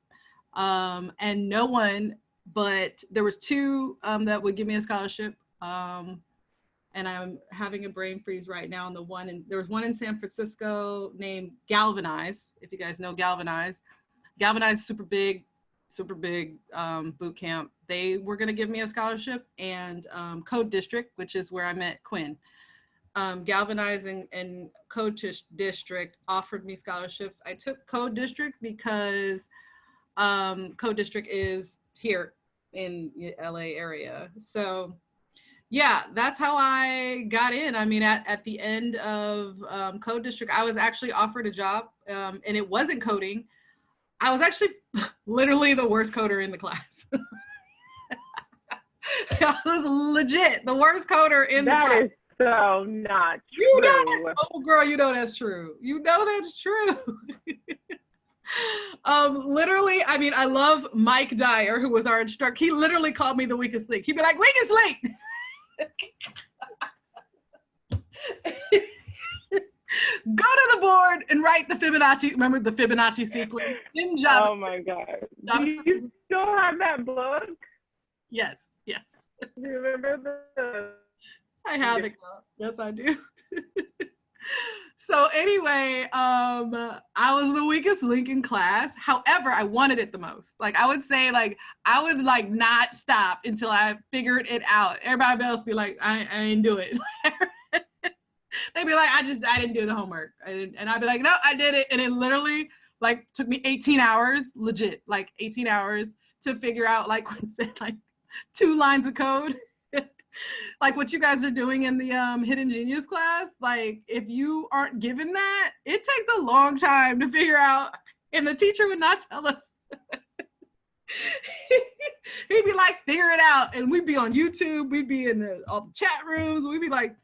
and no one, but there was two that would give me a scholarship. And I'm having a brain freeze right now on there was one in San Francisco named Galvanize. If you guys know Galvanize, super big boot camp. They were gonna give me a scholarship, and Code District, which is where I met Quinn. Galvanize and Code District offered me scholarships. I took Code District because Code District is here in LA area. So yeah, that's how I got in. I mean, at the end of Code District, I was actually offered a job, and it wasn't coding. I was actually literally the worst coder in the class. I was legit the worst coder in the class. That is so not true. You know that, oh girl, you know that's true. You know that's true. Literally, I mean, I love Mike Dyer, who was our instructor. He literally called me the weakest link. He'd be like, weakest link. Go to the board and write the Fibonacci. Remember the Fibonacci sequence in Java? Oh my God. Do you still have that book? Yes. Do you remember I have it. Yes, I do. So anyway, I was the weakest link in class. However, I wanted it the most. Like I would say, like I would like not stop until I figured it out. Everybody else be like, I didn't do it. They'd be like, I didn't do the homework. And I'd be like, no, I did it. And it literally like took me 18 hours, legit, like 18 hours to figure out, like Quinn said, like 2 lines of code. Like what you guys are doing in the Hidden Genius class, like if you aren't given that, it takes a long time to figure out, and the teacher would not tell us. He'd be like, figure it out, and we'd be on YouTube, we'd be in all the chat rooms, we'd be like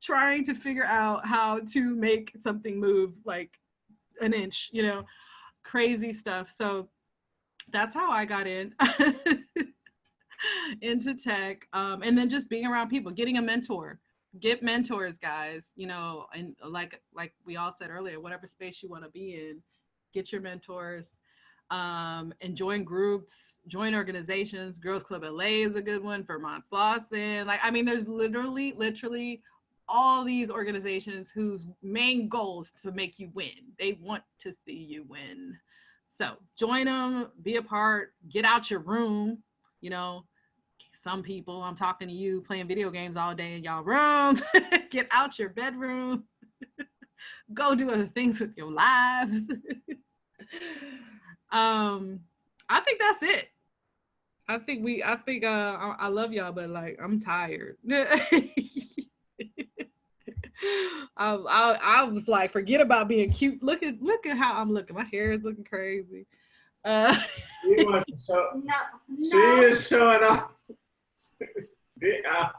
trying to figure out how to make something move like an inch, you know, crazy stuff. So that's how I got in. Into tech, and then just being around people, getting a mentor. Get mentors, guys, you know, and like we all said earlier, whatever space you want to be in, get your mentors, and join groups, join organizations. Girls Club LA is a good one, Vermont Slauson. Like, I mean, there's literally all these organizations whose main goal is to make you win. They want to see you win. So join them, be a part, get out your room. You know, some people, I'm talking to you, playing video games all day in y'all rooms. Get out your bedroom. Go do other things with your lives. I think that's it. I love y'all, but like I'm tired. I was like, forget about being cute. Look at how I'm looking. My hair is looking crazy. She wants to show. No. She is showing off. Get out.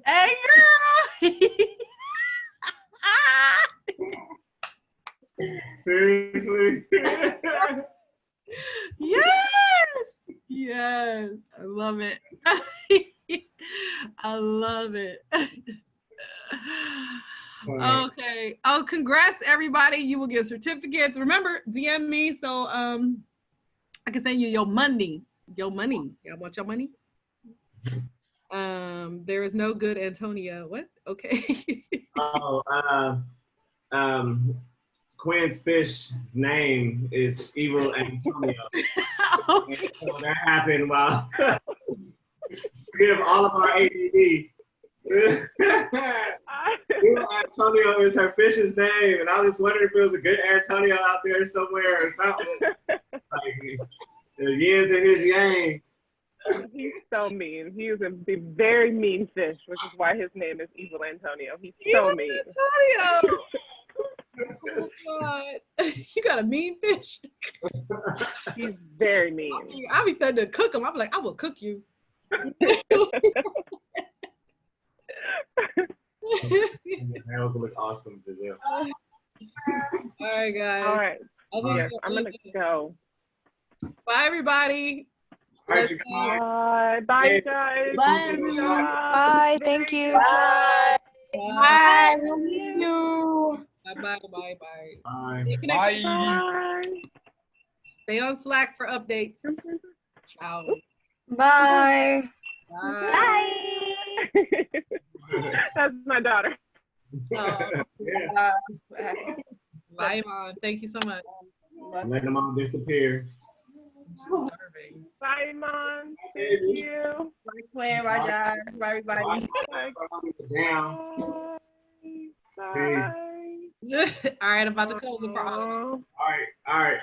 Hey, girl. Seriously. Yes. I love it. I love it. Okay. Oh, congrats everybody. You will get certificates. Remember, DM me so I can send you your money. Your money. Y'all want your money? There is no good Antonio. What? Okay. Quinn's fish's name is Evil Antonio. And so that happened while we have all of our ADD. Evil Antonio is her fish's name, and I was wondering if there was a good Antonio out there somewhere or something. Like the yin to his yang. He's so mean. He is a very mean fish, which is why his name is Evil Antonio. He's so mean. Antonio. Oh God. You got a mean fish. He's very mean. I'll be threatening to cook him. I'm like, I will cook you. Nails look awesome, Giselle. All right, guys. All right. Yes, I'm gonna go. Bye, everybody. Bye, bye, bye, guys. Bye. Bye. Thank you. Bye. Bye. Love you. Bye. Bye. Bye. Stay connected. Bye. Stay on Slack for updates. Ciao. Bye. Bye. That's my daughter. Bye, Mom. Thank you so much. Let them all disappear. Bye, Mom. Thank you. Bye, Quinn. Bye, Josh. Bye, everybody. Bye. Down. Bye. All right, I'm about to close it for all. All right.